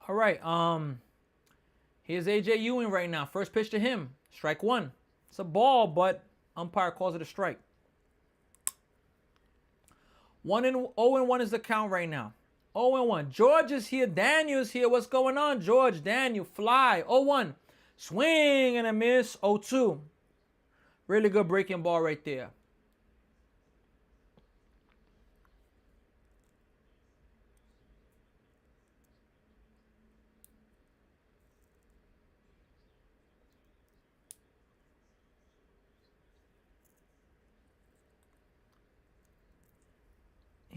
Speaker 1: All right. Here's AJ Ewing right now. First pitch to him. Strike one. It's a ball, but umpire calls it a strike. 0-1 is the count right now. 0-1. George is here. Daniel's here. What's going on, George? Daniel, fly. 0-1. Swing and a miss. 0-2. Really good breaking ball right there.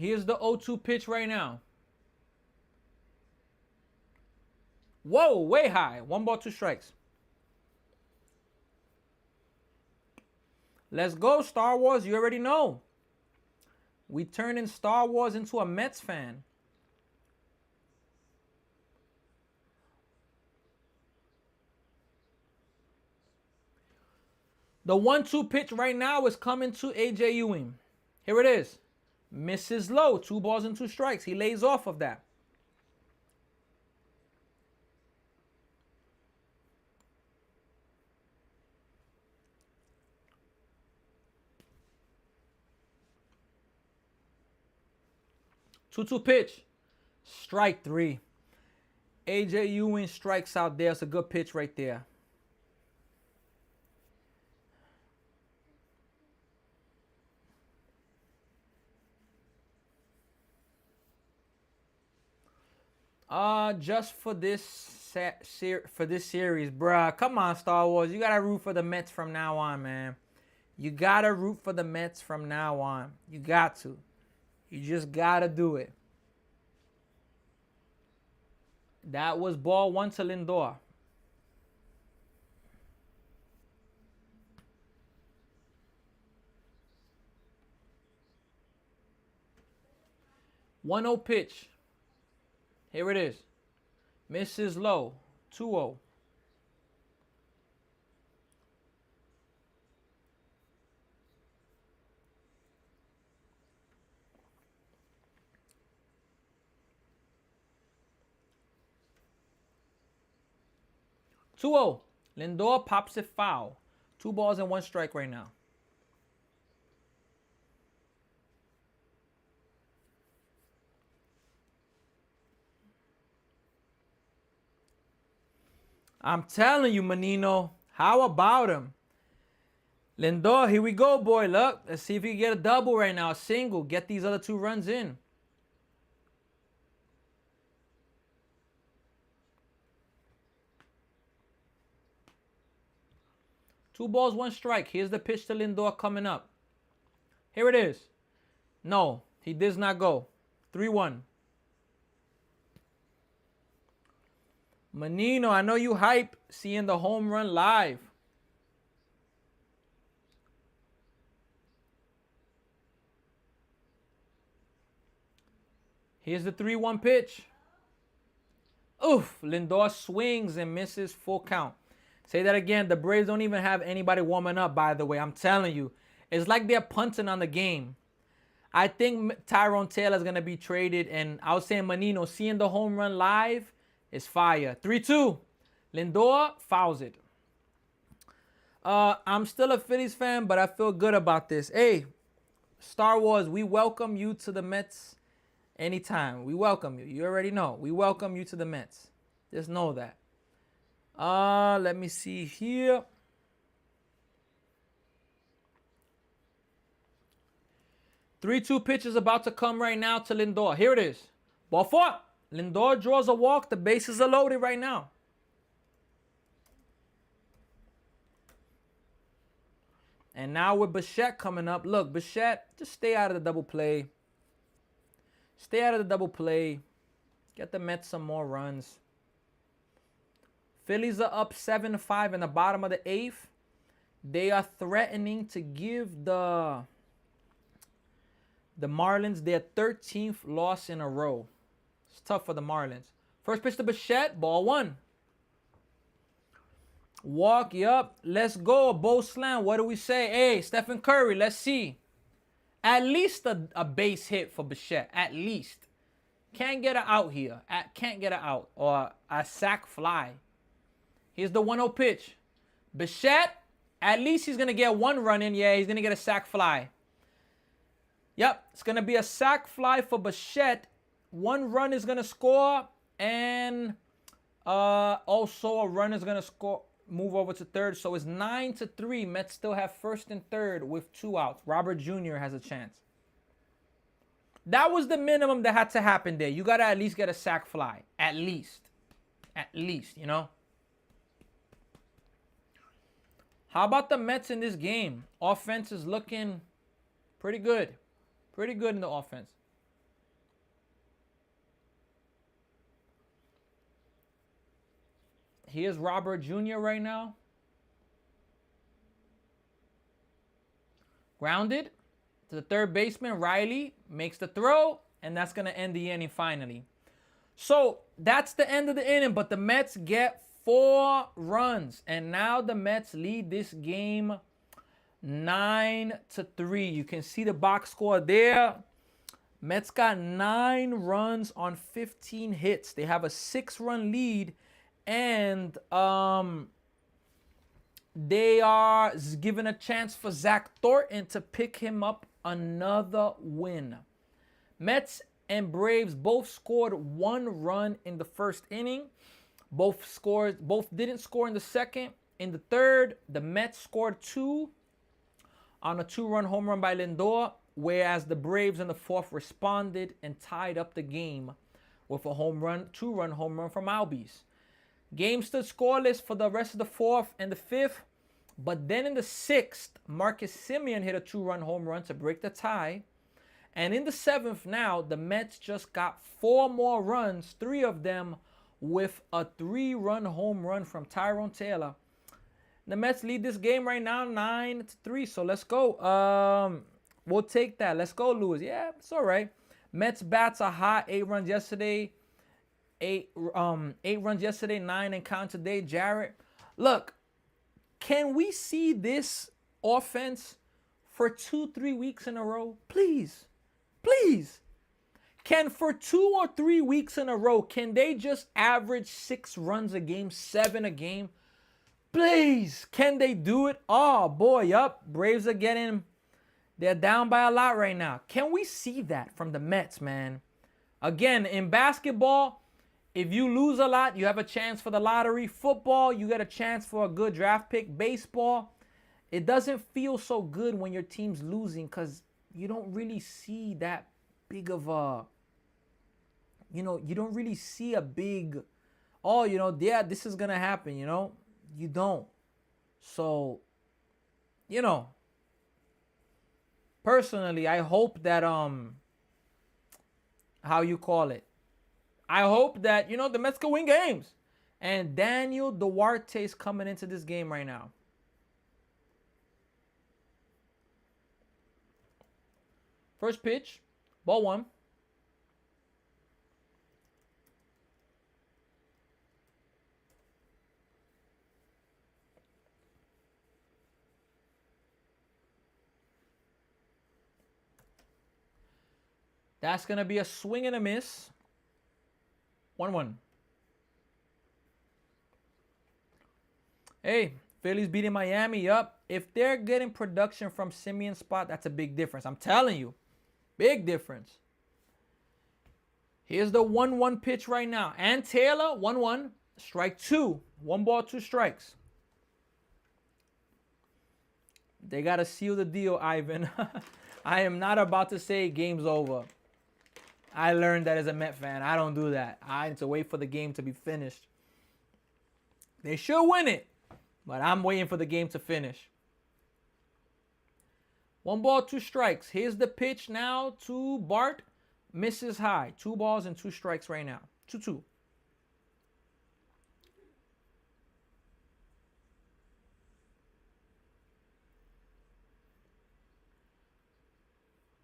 Speaker 1: Here's the 0-2 pitch right now. Whoa, way high. 1 ball, 2 strikes. Let's go, Star Wars. You already know. We turning Star Wars into a Mets fan. The 1-2 pitch right now is coming to AJ Ewing. Here it is. Misses low. 2 balls and 2 strikes. He lays off of that. Two pitch. Strike 3. AJ Ewing strikes out there. It's a good pitch right there. Just for this series, bruh. Come on, Star Wars. You gotta root for the Mets from now on, man. You gotta root for the Mets from now on. You got to. You just gotta do it. That was ball 1 to Lindor. One 0 pitch. Here it is. Misses low. 2-0. Lindor pops it foul. 2 balls and 1 strike right now. I'm telling you, Menino. How about him? Lindor, here we go, boy. Look, let's see if you can get a double right now. A single. Get these other 2 runs in. 2 balls, 1 strike. Here's the pitch to Lindor coming up. Here it is. No, he does not go. 3-1. Menino, I know you hype seeing the home run live. Here's the 3-1 pitch. Oof, Lindor swings and misses, full count. Say that again. The Braves don't even have anybody warming up, by the way. I'm telling you. It's like they're punting on the game. I think Tyrone Taylor is going to be traded. And I was saying, Menino, seeing the home run live is fire. 3-2. Lindor fouls it. I'm still a Phillies fan, but I feel good about this. Hey, Star Wars, we welcome you to the Mets anytime. We welcome you. You already know. We welcome you to the Mets. Just know that. Let me see here. 3-2 pitch is about to come right now to Lindor. Here it is. Ball 4. Lindor draws a walk. The bases are loaded right now. And now with Bichette coming up. Look, Bichette, just stay out of the double play. Stay out of the double play. Get the Mets some more runs. Phillies are up 7-5 in the bottom of the 8th. They are threatening to give the Marlins their 13th loss in a row. It's tough for the Marlins. First pitch to Bichette, ball 1. Walk, yup. Let's go. A bow slam. What do we say? Hey, Stephen Curry, let's see. At least a base hit for Bichette. At least. Can't get her out here. Can't get her out. Or a sac fly. Here's the 1-0 pitch. Bichette, at least he's going to get 1 run in. Yeah, he's going to get a sac fly. Yep, it's going to be a sac fly for Bichette. 1 run is going to score. And also a run is going to score. Move over to third. So it's 9-3. Mets still have first and third with 2 outs. Robert Jr. has a chance. That was the minimum that had to happen there. You got to at least get a sac fly. At least. At least, you know. How about the Mets in this game? Offense is looking pretty good. Pretty good in the offense. Here's Robert Jr. right now. Grounded to the third baseman. Riley makes the throw, and that's going to end the inning finally. So that's the end of the inning, but the Mets get 4 runs, and now the Mets lead this game 9-3. You can see the box score there. Mets got 9 runs on 15 hits. They have a 6-run lead. And they are given a chance for Zach Thornton to pick him up another win. Mets and Braves both scored 1 run in the first inning. Both didn't score in the second. In the third, the Mets scored 2 on a 2-run home run by Lindor, whereas the Braves in the fourth responded and tied up the game with a 2-run home run from Albies. Game stood scoreless for the rest of the 4th and the 5th. But then in the 6th, Marcus Semien hit a 2-run home run to break the tie. And in the 7th now, the Mets just got 4 more runs, 3 of them with a 3-run home run from Tyrone Taylor. The Mets lead this game right now 9-3. So let's go. We'll take that. Let's go, Lewis. Yeah, it's all right. Mets bats are hot. 8 runs yesterday. 8 runs yesterday, 9 and count today. Jarrett, look, can we see this offense for 2-3 weeks in a row? Please. Please. Can for 2 or 3 weeks in a row, can they just average 6 runs a game, 7 a game? Please. Can they do it? Oh, boy, yup. Braves are they're down by a lot right now. Can we see that from the Mets, man? Again, in basketball, if you lose a lot, you have a chance for the lottery. Football, you get a chance for a good draft pick. Baseball, it doesn't feel so good when your team's losing because you don't really see that big of a, you don't really see a big, yeah, this is going to happen, You don't. So you know, personally, I hope that how you call it? I hope that, the Mets can win games. And Daniel Duarte is coming into this game right now. First pitch, ball one. That's going to be a swing and a miss. 1-1. Hey, Phillies beating Miami up. If they're getting production from Simeon's spot, that's a big difference. I'm telling you. Big difference. Here's the 1-1 pitch right now. And Taylor, 1-1. Strike two. 1 ball, 2 strikes. They got to seal the deal, Ivan. I am not about to say game's over. I learned that as a Met fan. I don't do that. I need to wait for the game to be finished. They should win it, but I'm waiting for the game to finish. 1 ball, 2 strikes. Here's the pitch now to Bart. Misses high. 2 balls and 2 strikes right now. 2-2.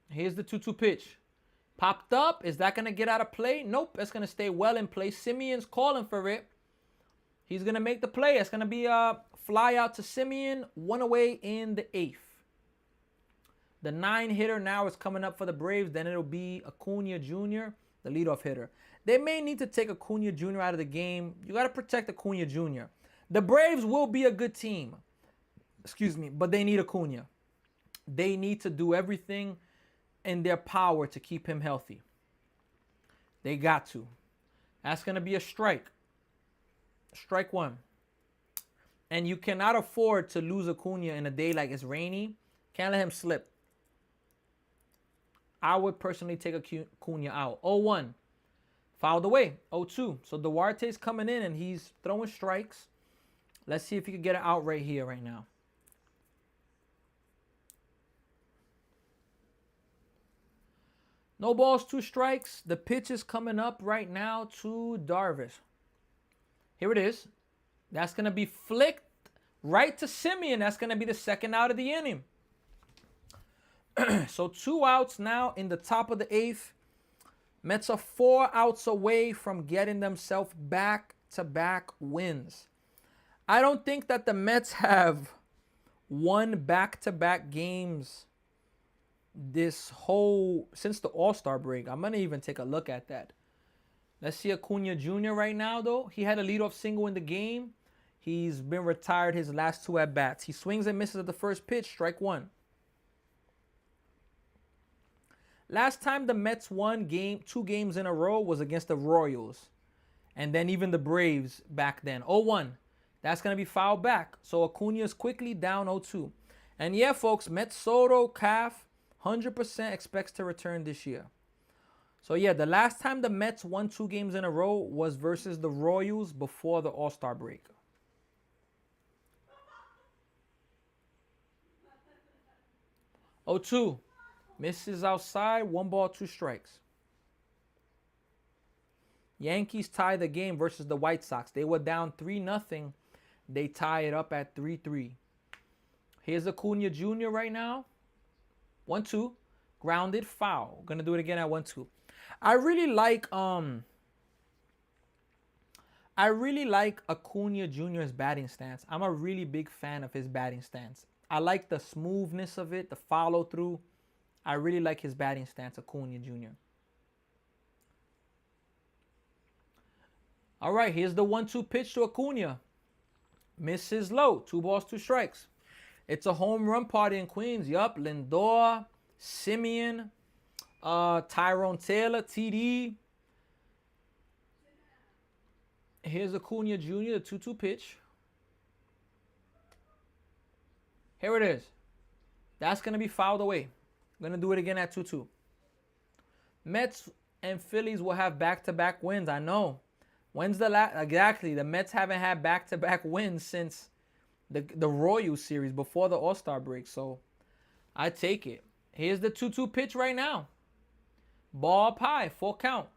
Speaker 1: Here's the 2-2 pitch. Popped up. Is that going to get out of play? Nope. It's going to stay well in play. Simeon's calling for it. He's going to make the play. It's going to be a fly out to Simeon. 1 away in the 8th. The 9-hitter now is coming up for the Braves. Then it'll be Acuna Jr., the leadoff hitter. They may need to take Acuna Jr. out of the game. You got to protect Acuna Jr. The Braves will be a good team. Excuse me. But they need Acuna. They need to do everything in their power to keep him healthy. They got to. That's going to be a strike. Strike 1. And you cannot afford to lose Acuna in a day like it's rainy. Can't let him slip. I would personally take Acuna out. 0-1. Fouled away. 0-2. So Duarte's coming in and he's throwing strikes. Let's see if he can get it out right here, right now. No balls, 2 strikes. The pitch is coming up right now to Darvish. Here it is. That's going to be flicked right to Simeon. That's going to be the 2nd out of the inning. So 2 outs now in the top of the 8th. Mets are 4 outs away from getting themselves back-to-back wins. I don't think that the Mets have won back-to-back games since the All-Star break. I'm going to even take a look at that. Let's see Acuna Jr. right now, though. He had a leadoff single in the game. He's been retired his last 2 at-bats. He swings and misses at the first pitch, strike 1. Last time the Mets won 2 games in a row was against the Royals. And then even the Braves back then. 0-1. That's going to be fouled back. So Acuna is quickly down 0-2. And yeah, folks, Mets Soto, calf, 100% expects to return this year. So yeah, the last time the Mets won 2 games in a row was versus the Royals before the All-Star break. Oh, 2. Misses outside. 1 ball, 2 strikes. Yankees tie the game versus the White Sox. They were down 3-0. They tie it up at 3-3. Here's Acuna Jr. right now. 1-2. Grounded, foul. Gonna do it again at 1-2. I really like Acuna Jr.'s batting stance. I'm a really big fan of his batting stance. I like the smoothness of it, the follow through. I really like his batting stance, Acuna Jr. All right, here's the 1-2 pitch to Acuna. Misses low. 2 balls, 2 strikes. It's a home run party in Queens. Yup, Lindor, Simeon, Tyrone Taylor, TD. Here's Acuna Jr., the 2-2 pitch. Here it is. That's going to be fouled away. I'm going to do it again at 2-2. Mets and Phillies will have back-to-back wins. I know. When's the last? Exactly. The Mets haven't had back-to-back wins since the Royal Series before the All-Star break. So I take it. Here's the 2-2 pitch right now. Ball up high, full count.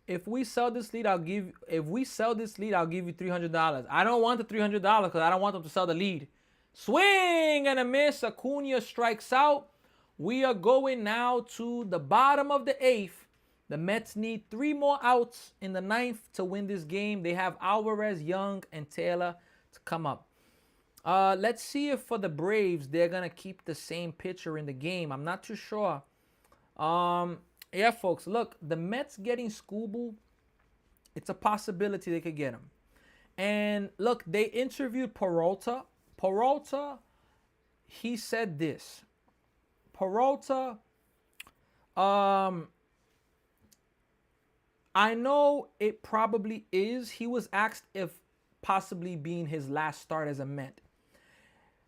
Speaker 1: If we sell this lead, I'll give you $300. I don't want the $300 because I don't want them to sell the lead. Swing and a miss. Acuna strikes out. We are going now to the bottom of the 8th. The Mets need 3 more outs in the 9th to win this game. They have Alvarez, Young, and Taylor to come up. Let's see if for the Braves, they're going to keep the same pitcher in the game. I'm not too sure. Yeah, folks, look, the Mets getting Skubal, it's a possibility they could get him. And look, they interviewed Peralta. Peralta, he said this. Peralta, I know it probably is. He was asked if possibly being his last start as a Met.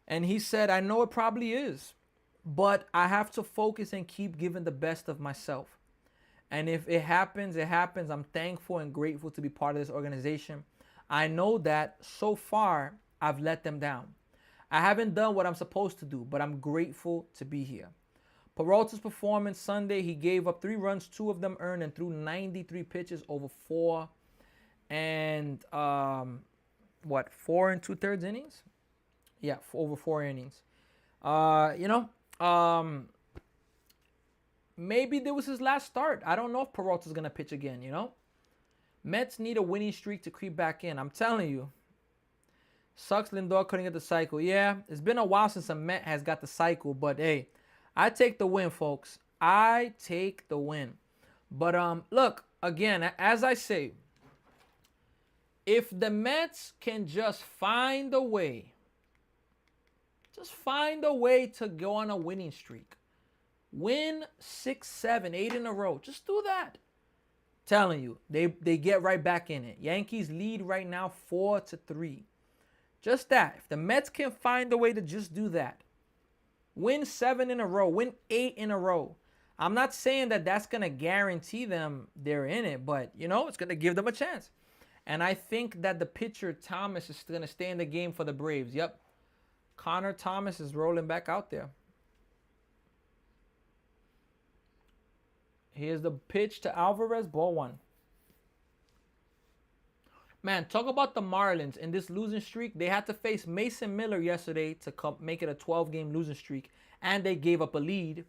Speaker 1: And he said, I know it probably is, but I have to focus and keep giving the best of myself. And if it happens, it happens. I'm thankful and grateful to be part of this organization. I know that so far, I've let them down. I haven't done what I'm supposed to do, but I'm grateful to be here. Peralta's performance Sunday, he gave up 3 runs, 2 of them earned, and threw 93 pitches over 4 and 4 2/3 innings? Yeah, over 4 innings. Maybe this was his last start. I don't know if Peralta's going to pitch again, Mets need a winning streak to creep back in. I'm telling you. Sucks Lindor couldn't get the cycle. Yeah, it's been a while since a Met has got the cycle, but hey, I take the win, folks. I take the win. But look, again, as I say, if the Mets can just find a way to go on a winning streak, win 6, 7, 8 in a row, just do that. Telling you, they get right back in it. Yankees lead right now 4-3. Just that. If the Mets can find a way to just do that, win 7 in a row, win 8 in a row. I'm not saying that that's going to guarantee them they're in it, but, it's going to give them a chance. And I think that the pitcher, Thomas, is going to stay in the game for the Braves. Yep. Connor Thomas is rolling back out there. Here's the pitch to Alvarez, ball 1. Man, talk about the Marlins in this losing streak. They had to face Mason Miller yesterday to make it a 12-game losing streak, and they gave up a lead.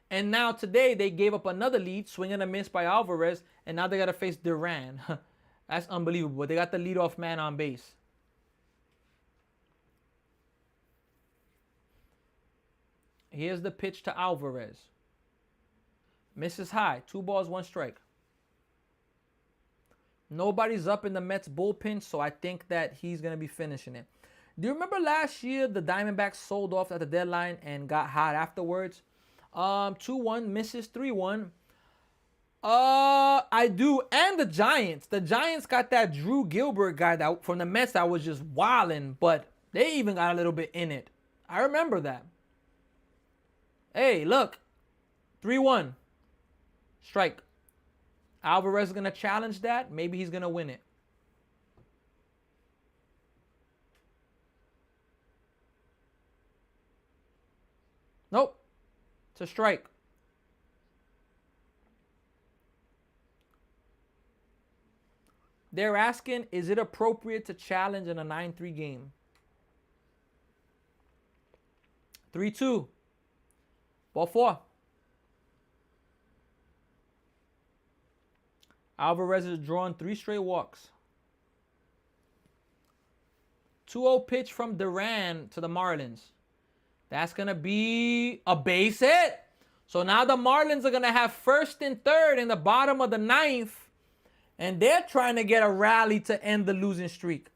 Speaker 1: And now today they gave up another lead, swing and a miss by Alvarez, and now they got to face Duran. That's unbelievable. They got the leadoff man on base. Here's the pitch to Alvarez. Misses high. 2 balls, 1 strike. Nobody's up in the Mets bullpen, so I think that he's going to be finishing it. Do you remember last year the Diamondbacks sold off at the deadline and got hot afterwards? 2-1, misses 3-1. I do. And the Giants. The Giants got that Drew Gilbert guy that from the Mets that was just wilding, but they even got a little bit in it. I remember that. Hey, look. 3-1. Strike. Alvarez is going to challenge that. Maybe he's going to win it. Nope. It's a strike. They're asking, is it appropriate to challenge in a 9-3 game? 3-2. Ball 4. Alvarez has drawn 3 straight walks. 2-0 pitch from Duran to the Marlins. That's going to be a base hit. So now the Marlins are going to have 1st and 3rd in the bottom of the 9th. And they're trying to get a rally to end the losing streak.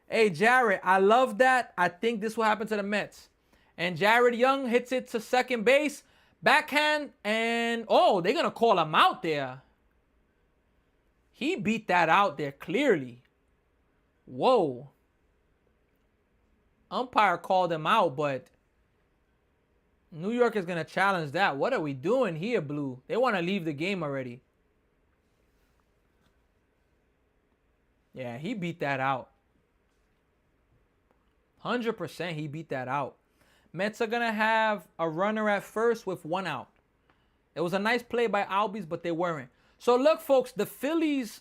Speaker 1: Hey, Jared, I love that. I think this will happen to the Mets. And Jared Young hits it to second base. Backhand. And, they're going to call him out there. He beat that out there clearly. Whoa. Umpire called him out, but New York is going to challenge that. What are we doing here, Blue? They want to leave the game already. Yeah, he beat that out. 100% he beat that out. Mets are going to have a runner at first with 1 out. It was a nice play by Albies, but they weren't. So look, folks, the Phillies,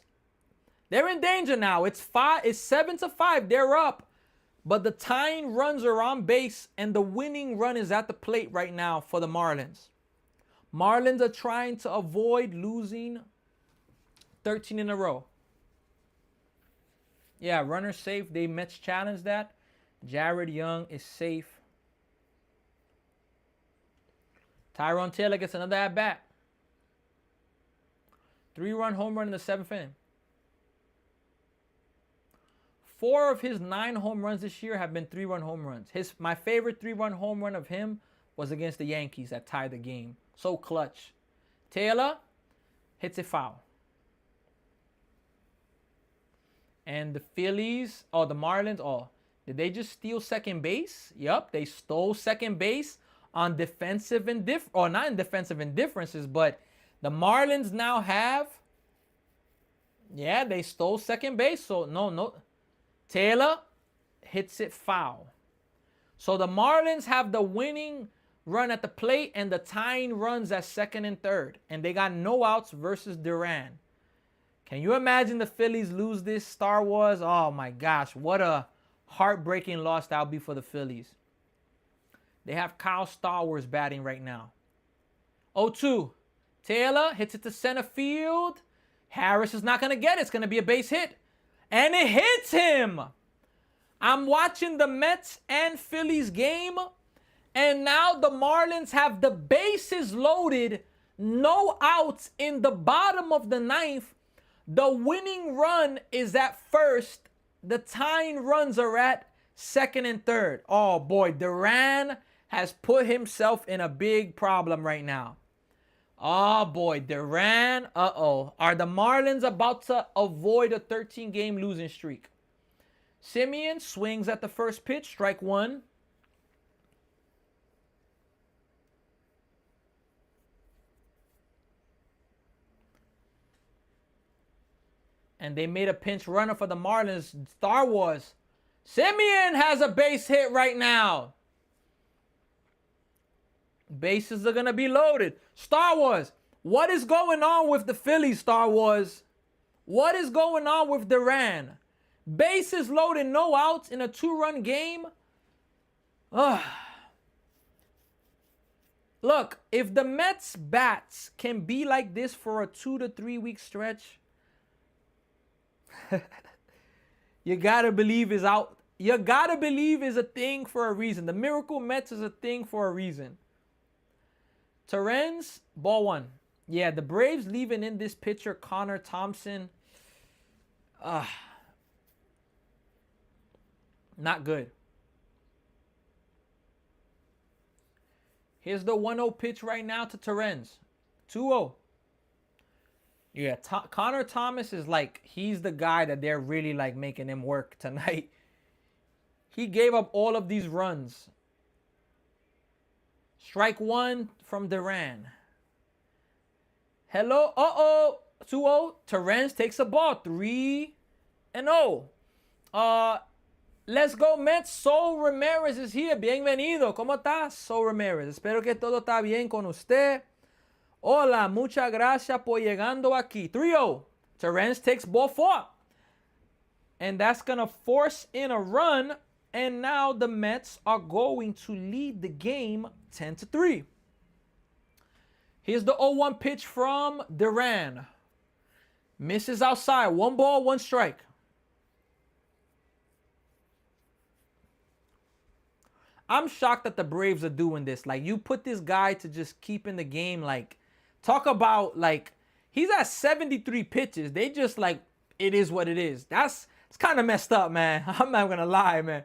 Speaker 1: they're in danger now. It's 7-5. They're up. But the tying runs are on base, and the winning run is at the plate right now for the Marlins. Marlins are trying to avoid losing 13 in a row. Yeah, runner safe. They Mets challenged that. Jared Young is safe. Tyrone Taylor gets another at-bat. 3-run home run in the 7th inning. 4 of his 9 home runs this year have been 3-run home runs. My favorite 3-run home run of him was against the Yankees that tied the game. So clutch. Taylor hits a foul. And the Phillies, the Marlins, did they just steal second base? Yup, they stole second base on defensive not in defensive indifferences, but the Marlins now have, they stole second base. So no. Taylor hits it foul. So the Marlins have the winning run at the plate and the tying runs at second and third. And they got no outs versus Duran. Can you imagine the Phillies lose this, Star Wars? Oh my gosh, what a heartbreaking loss that'll be for the Phillies. They have Kyle Star Wars batting right now. 0-2. Taylor hits it to center field. Harris is not going to get it. It's going to be a base hit. And it hits him. I'm watching the Mets and Phillies game. And now the Marlins have the bases loaded. No outs in the bottom of the 9th. The winning run is at first. The tying runs are at second and third. Oh boy, Duran has put himself in a big problem right now. Oh boy, Duran. Are the Marlins about to avoid a 13-game losing streak? Simeon swings at the first pitch, strike 1. And they made a pinch runner for the Marlins. Star Wars. Simeon has a base hit right now. Bases are going to be loaded. Star Wars. What is going on with the Phillies, Star Wars? What is going on with Duran? Bases loaded, no outs in a 2-run game. Look, if the Mets bats can be like this for a 2 to 3 week stretch, you gotta believe is out. You gotta believe is a thing for a reason. The Miracle Mets is a thing for a reason. Terrence, ball 1. Yeah, the Braves leaving in this pitcher, Connor Thompson. Not good. Here's the 1-0 pitch right now to Terrence. 2-0. Yeah, Connor Thomas is like, he's the guy that they're really like making him work tonight. He gave up all of these runs. Strike 1 from Duran. Hello. 2-0. Terrence takes a ball. 3-0. Let's go Mets. Saul Ramirez is here. Bienvenido. ¿Cómo estás, Saul Ramirez? Espero que todo está bien con usted. Hola, muchas gracias por llegando aquí. 3-0. Terrence takes ball 4. And that's going to force in a run. And now the Mets are going to lead the game 10-3. Here's the 0-1 pitch from Duran. Misses outside. 1 ball, 1 strike. I'm shocked that the Braves are doing this. Like, you put this guy to just keep in the game. Like, talk about, like, he's at 73 pitches. They just, like, it is what it is. It's kind of messed up, man. I'm not going to lie, man.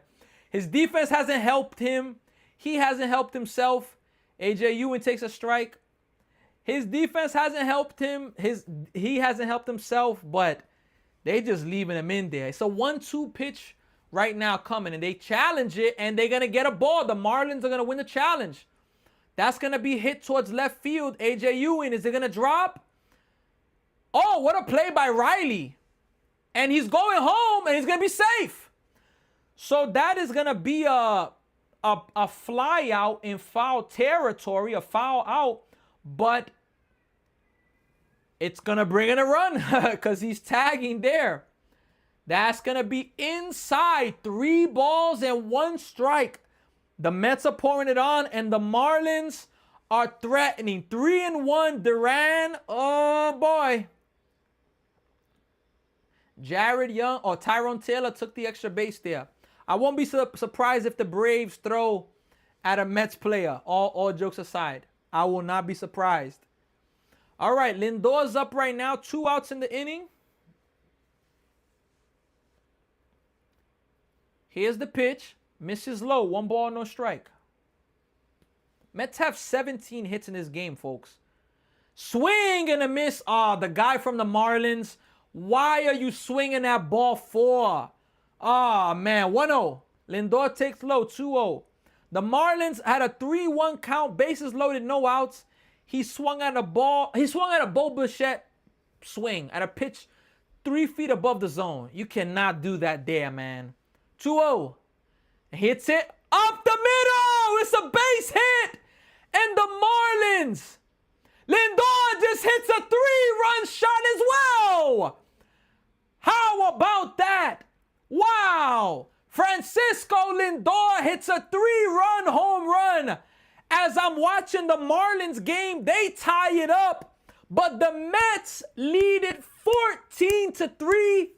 Speaker 1: His defense hasn't helped him. He hasn't helped himself. AJ Ewing takes a strike. His defense hasn't helped him. He hasn't helped himself, but they just leaving him in there. It's a 1-2 pitch right now coming, and they challenge it, and they're going to get a ball. The Marlins are going to win the challenge. That's going to be hit towards left field. AJ Ewing, is it going to drop? Oh, what a play by Riley. And he's going home and he's going to be safe. So that is going to be a fly out in foul territory, a foul out. But it's going to bring in a run because he's tagging there. That's going to be inside. 3 balls and 1 strike. The Mets are pouring it on, and the Marlins are threatening. 3-1, Duran. Oh, boy. Jared Young or Tyrone Taylor took the extra base there. I won't be surprised if the Braves throw at a Mets player, all jokes aside. I will not be surprised. All right, Lindor's up right now. 2 outs in the inning. Here's the pitch. Misses low. 1 ball, no strike. Mets have 17 hits in this game, folks. Swing and a miss. The guy from the Marlins. Why are you swinging that ball for? Man. 1-0. Lindor takes low. 2-0. The Marlins had a 3-1 count. Bases loaded. No outs. He swung at a ball. He swung at a Bo Bichette swing. At a pitch 3 feet above the zone. You cannot do that there, man. 2-0. Hits it up the middle. It's a base hit. And the Marlins. Lindor just hits a 3-run shot as well. How about that? Wow. Francisco Lindor hits a 3-run home run. As I'm watching the Marlins game, they tie it up. But the Mets lead it 14-3.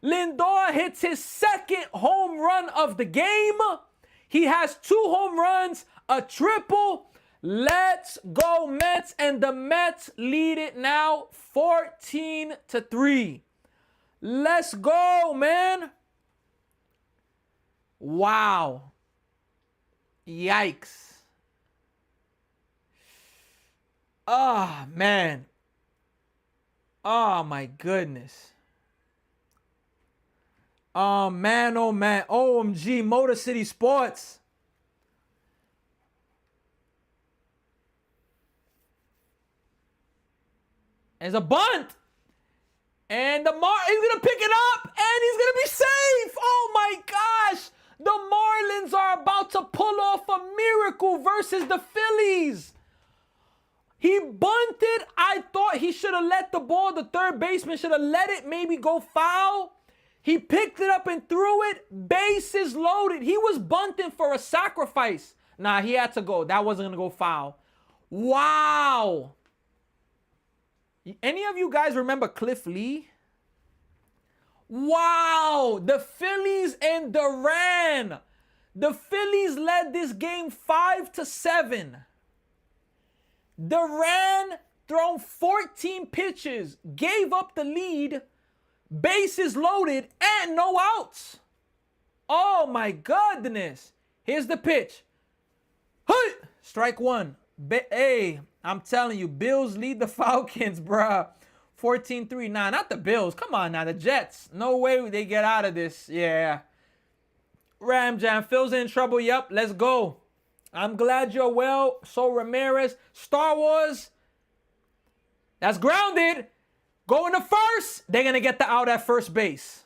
Speaker 1: Lindor hits his 2nd home run of the game. He has 2 home runs, a triple. Let's go Mets. And the Mets lead it now 14-3. Let's go, man. Wow. Yikes. Oh, man. Oh, my goodness. Oh, man. OMG, Motor City Sports. There's a bunt. And he's going to pick it up. And he's going to be safe. Oh, my gosh. The Marlins are about to pull off a miracle versus the Phillies. He bunted. I thought he should have let the ball. The third baseman should have let it maybe go foul. He picked it up and threw it. Bases loaded. He was bunting for a sacrifice. Nah, he had to go. That wasn't going to go foul. Wow. Any of you guys remember Cliff Lee? Wow. The Phillies and Duran. The Phillies led this game 5-7. Duran thrown 14 pitches, gave up the lead, bases loaded, and no outs. Oh my goodness. Here's the pitch. Hey! Strike 1. Hey, I'm telling you, Bills lead the Falcons, bruh. 14-3. Nah, not the Bills. Come on now, the Jets. No way they get out of this. Yeah. Ram Jam. Phil's in trouble. Yep, let's go. I'm glad you're well. So Ramirez. Star Wars. That's grounded. Going to first. They're going to get the out at first base.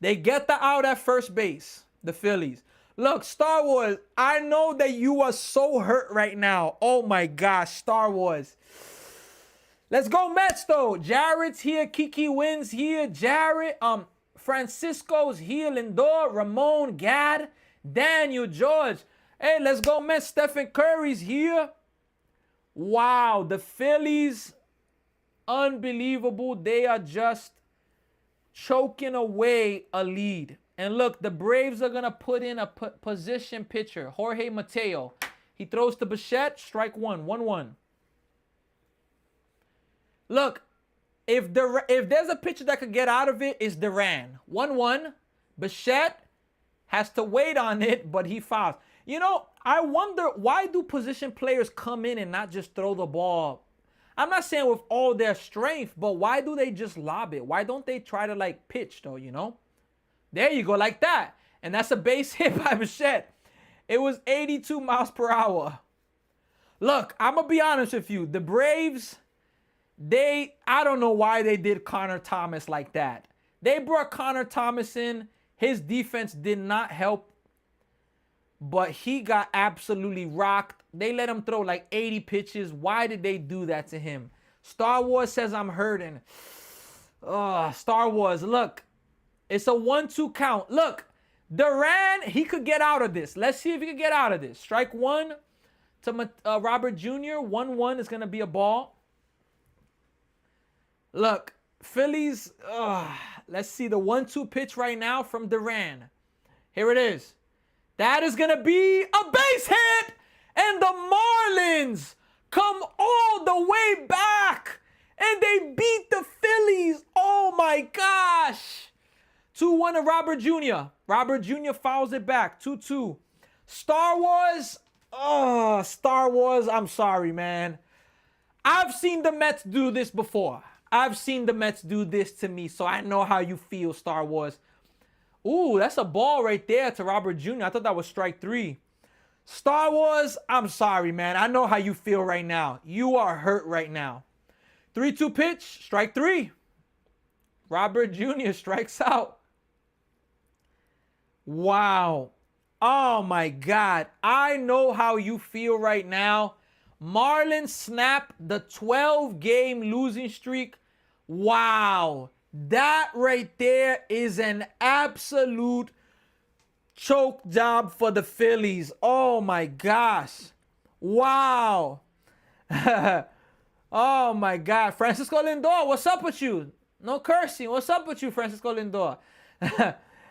Speaker 1: They get the out at first base. The Phillies. Look, Star Wars, I know that you are so hurt right now. Oh my gosh, Star Wars. Let's go Mets though. Jared's here. Kiki wins here. Jared. Francisco's here. Lindor. Ramon. Gad. Daniel. George. Hey, let's go Mets. Stephen Curry's here. Wow, the Phillies, unbelievable. They are just choking away a lead. And look, the Braves are going to put in a position pitcher, Jorge Mateo. He throws to Bichette, strike 1, 1-1. Look, if there's a pitcher that could get out of it, it's Duran. 1-1. Bichette has to wait on it, but he fouls. You know, I wonder, why do position players come in and not just throw the ball? I'm not saying with all their strength, but why do they just lob it? Why don't they try to, like, pitch, though, you know? There you go, like that. And that's a base hit by Bichette. It was 82 miles per hour. Look, I'm going to be honest with you. The Braves, I don't know why they did Connor Thomas like that. They brought Connor Thomas in. His defense did not help, but he got absolutely rocked. They let him throw like 80 pitches. Why did they do that to him? Star Wars says I'm hurting. Star Wars, look. It's a 1-2 count. Look, Duran, he could get out of this. Let's see if he can get out of this. Strike one to Robert Jr. 1-1 is going to be a ball. Look, Phillies, let's see the 1-2 pitch right now from Duran. Here it is. That is going to be a base hit. And the Marlins come all the way back. And they beat the Phillies. Oh, my gosh. 2-1 to Robert Jr. Robert Jr. fouls it back. 2-2. Star Wars. Star Wars. I'm sorry, man. I've seen the Mets do this before. I've seen the Mets do this to me, so I know how you feel, Star Wars. Ooh, that's a ball right there to Robert Jr. I thought that was strike three. Star Wars, I'm sorry, man. I know how you feel right now. You are hurt right now. 3-2 pitch, strike three. Robert Jr. strikes out. Wow. Oh, my God. I know how you feel right now. Marlins snap the 12-game losing streak. Wow. That right there is an absolute choke job for the Phillies. Oh, my gosh. Wow. Oh, my God. Francisco Lindor, what's up with you? No cursing. What's up with you, Francisco Lindor?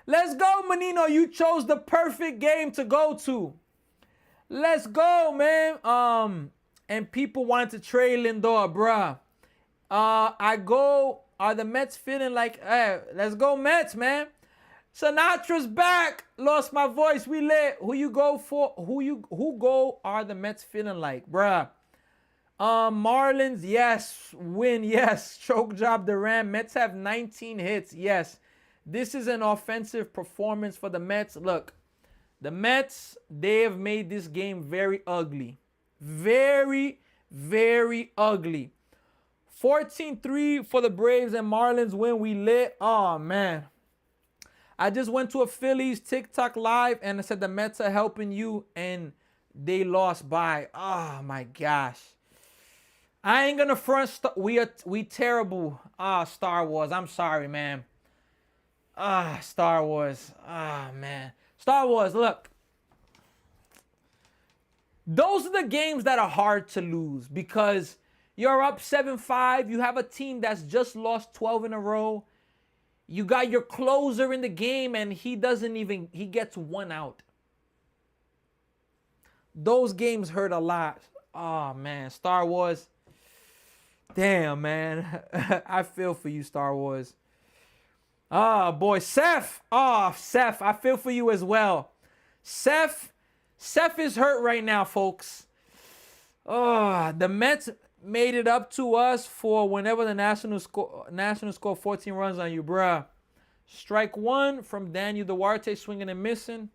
Speaker 1: Let's go, Menino. You chose the perfect game to go to. Let's go, man. And people wanted to trade Lindor, bruh. Are the Mets feeling like, hey, let's go Mets, man. Sinatra's back. Lost my voice. We lit. Who you go for? Who go are the Mets feeling like, bruh? Marlins, yes. Win, yes. Choke job Duran. Mets have 19 hits, yes. This is an offensive performance for the Mets. Look, the Mets, they have made this game very ugly. Very, very ugly. 14-3 for the Braves and Marlins win. We lit. Oh, man. I just went to a Phillies TikTok live and I said the Mets are helping you and they lost by. Oh, my gosh. I ain't going to front. We terrible. Star Wars. I'm sorry, man. Star Wars. Man. Star Wars, look. Those are the games that are hard to lose because you're up 7-5. You have a team that's just lost 12 in a row. You got your closer in the game and he gets one out. Those games hurt a lot. Oh, man. Star Wars. Damn, man. I feel for you, Star Wars. Oh, boy. Seth. Seth. I feel for you as well. Seth is hurt right now, folks. The Mets made it up to us for whenever the Nationals score 14 runs on you, bruh. Strike one from Daniel Duarte, swinging and missing.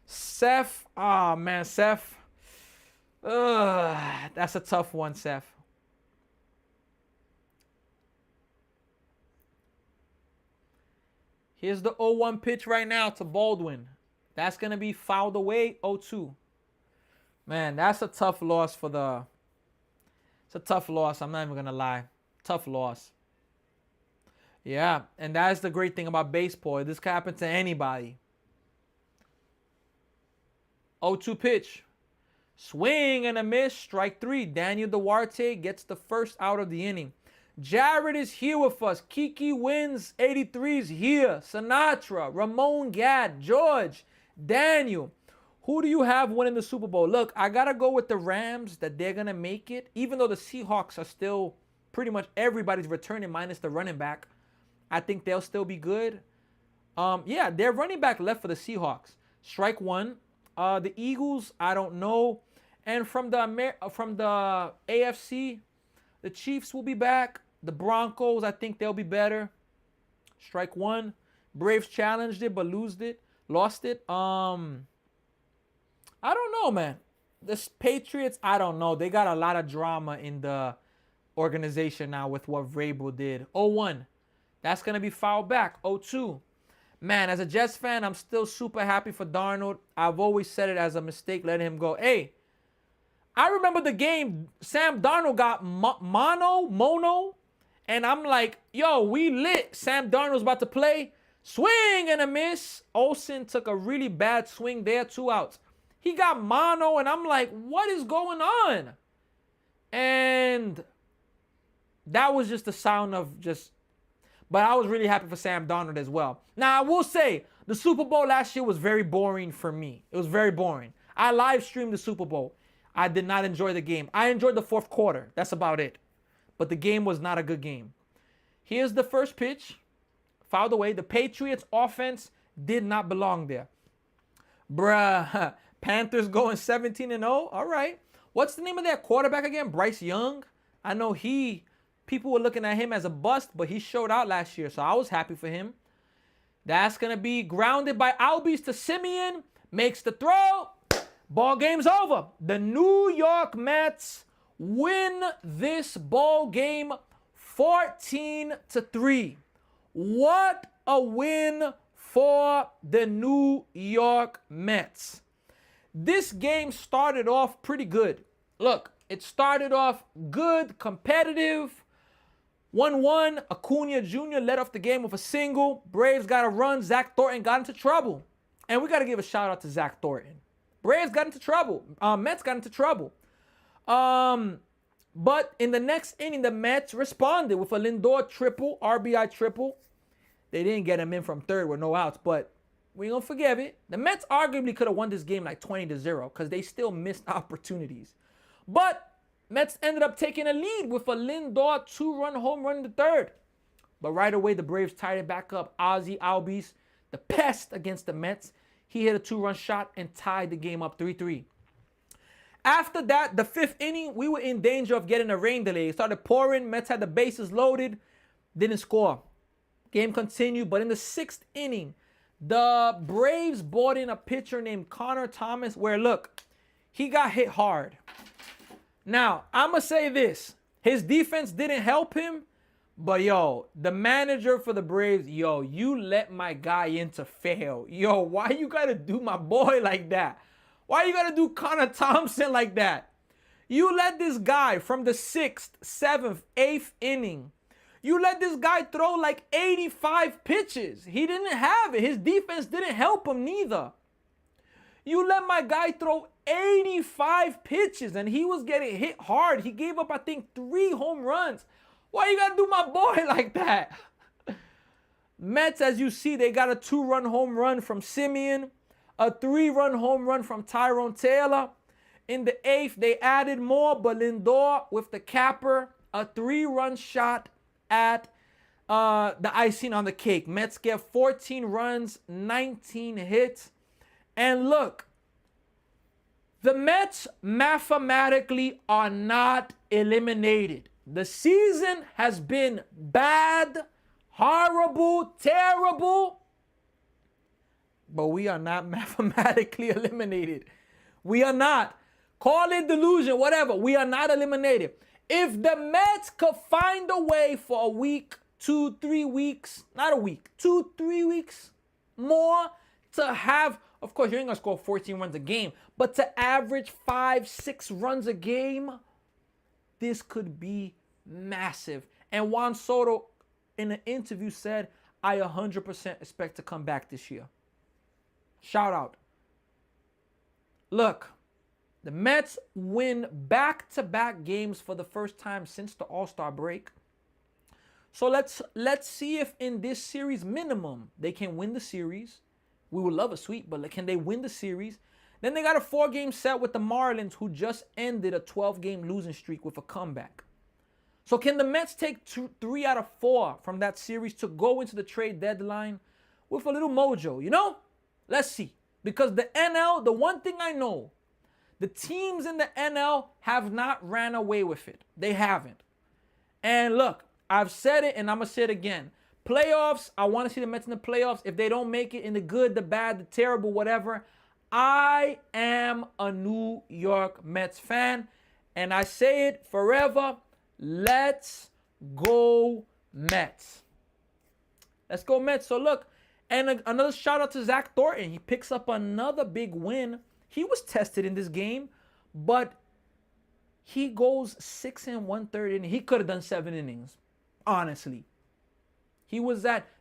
Speaker 1: Seth. Oh, man, Seth. That's a tough one, Seth. Here's the 0-1 pitch right now to Baldwin. That's going to be fouled away, 0-2. Man, that's a tough loss for the... It's a tough loss. I'm not even going to lie. Tough loss. Yeah, and that's the great thing about baseball. This can happen to anybody. 0-2 pitch. Swing and a miss. Strike three. Daniel Duarte gets the first out of the inning. Jared is here with us. Kiki wins. 83's here. Sinatra, Ramon Gad, George, Daniel. Who do you have winning the Super Bowl? Look, I got to go with the Rams that they're going to make it. Even though the Seahawks are still pretty much everybody's returning minus the running back. I think they'll still be good. Yeah, their running back left for the Seahawks. Strike one. The Eagles, I don't know. And from the AFC, the Chiefs will be back. The Broncos, I think they'll be better. Strike one. Braves challenged it but lost it. I don't know, man. The Patriots, I don't know. They got a lot of drama in the organization now with what Vrabel did. 0-1. That's going to be fouled back. 0-2. Man, as a Jets fan, I'm still super happy for Darnold. I've always said it as a mistake letting him go. Hey, I remember the game Sam Darnold got mono, and I'm like, yo, we lit. Sam Darnold's about to play. Swing and a miss. Olsen took a really bad swing there, 2 outs. He got mono, and I'm like, what is going on? And that was just the sound of just... But I was really happy for Sam Darnold as well. Now, I will say, the Super Bowl last year was very boring for me. It was very boring. I live streamed the Super Bowl. I did not enjoy the game. I enjoyed the fourth quarter. That's about it. But the game was not a good game. Here's the first pitch. Fouled away. The Patriots offense did not belong there. Bruh. Panthers going 17-0. All right. What's the name of that quarterback again? Bryce Young? I know people were looking at him as a bust, but he showed out last year, so I was happy for him. That's going to be grounded by Albies to Simeon. Makes the throw. Ball game's over. The New York Mets win this ball game 14-3. What a win for the New York Mets. This game started off pretty good. Look, it started off good, competitive. 1-1, Acuna Jr. led off the game with a single. Braves got a run. Zach Thornton got into trouble. And we got to give a shout out to Zach Thornton. Braves got into trouble. Mets got into trouble. But in the next inning, the Mets responded with a Lindor triple, RBI triple. They didn't get him in from third with no outs, but we ain't gonna forgive it. The Mets arguably could have won this game like 20-0 because they still missed opportunities. But Mets ended up taking a lead with a Lindor 2-run home run in the third. But right away, the Braves tied it back up. Ozzie Albies, the pest against the Mets. He hit a 2-run shot and tied the game up 3-3. After that, the fifth inning, we were in danger of getting a rain delay. It started pouring. Mets had the bases loaded. Didn't score. Game continued. But in the sixth inning, the Braves brought in a pitcher named Connor Thomas where, look, he got hit hard. Now, I'm going to say this. His defense didn't help him. But, yo, the manager for the Braves, yo, you let my guy into fail. Yo, why you got to do my boy like that? Why you got to do Connor Thompson like that? You let this guy from the 6th, 7th, 8th inning, you let this guy throw like 85 pitches. He didn't have it. His defense didn't help him neither. You let my guy throw 85 pitches and he was getting hit hard. He gave up, I think, 3 home runs. Why you gotta do my boy like that? Mets, as you see, they got a 2-run home run from Simeon, a 3-run home run from Tyrone Taylor. In the 8th, they added more, but Lindor with the capper, a 3-run shot at the icing on the cake. Mets get 14 runs, 19 hits. And look, the Mets mathematically are not eliminated. The season has been bad, horrible, terrible, but we are not mathematically eliminated. We are not. Call it delusion, whatever. We are not eliminated. If the Mets could find a way for a week, 2-3 weeks, not a week, 2-3 weeks more to have, of course, you ain't going to score 14 runs a game, but to average 5-6 runs a game, this could be massive. And Juan Soto, in an interview, said, I 100% expect to come back this year. Shout out. Look, the Mets win back-to-back games for the first time since the All-Star break. So let's see if in this series minimum they can win the series. We would love a sweep, but can they win the series? Then they got a 4-game set with the Marlins, who just ended a 12-game losing streak with a comeback. So can the Mets take 3 out of 4 from that series to go into the trade deadline with a little mojo, you know? Let's see. Because the NL, the one thing I know, the teams in the NL have not ran away with it. They haven't. And look, I've said it and I'm going to say it again. Playoffs, I want to see the Mets in the playoffs. If they don't make it in the good, the bad, the terrible, whatever, I am a New York Mets fan. And I say it forever. Let's go Mets. Let's go Mets. So look, and another shout out to Zach Thornton. He picks up another big win. He was tested in this game, but he goes 6 1/3 inning. He could have done 7 innings, honestly.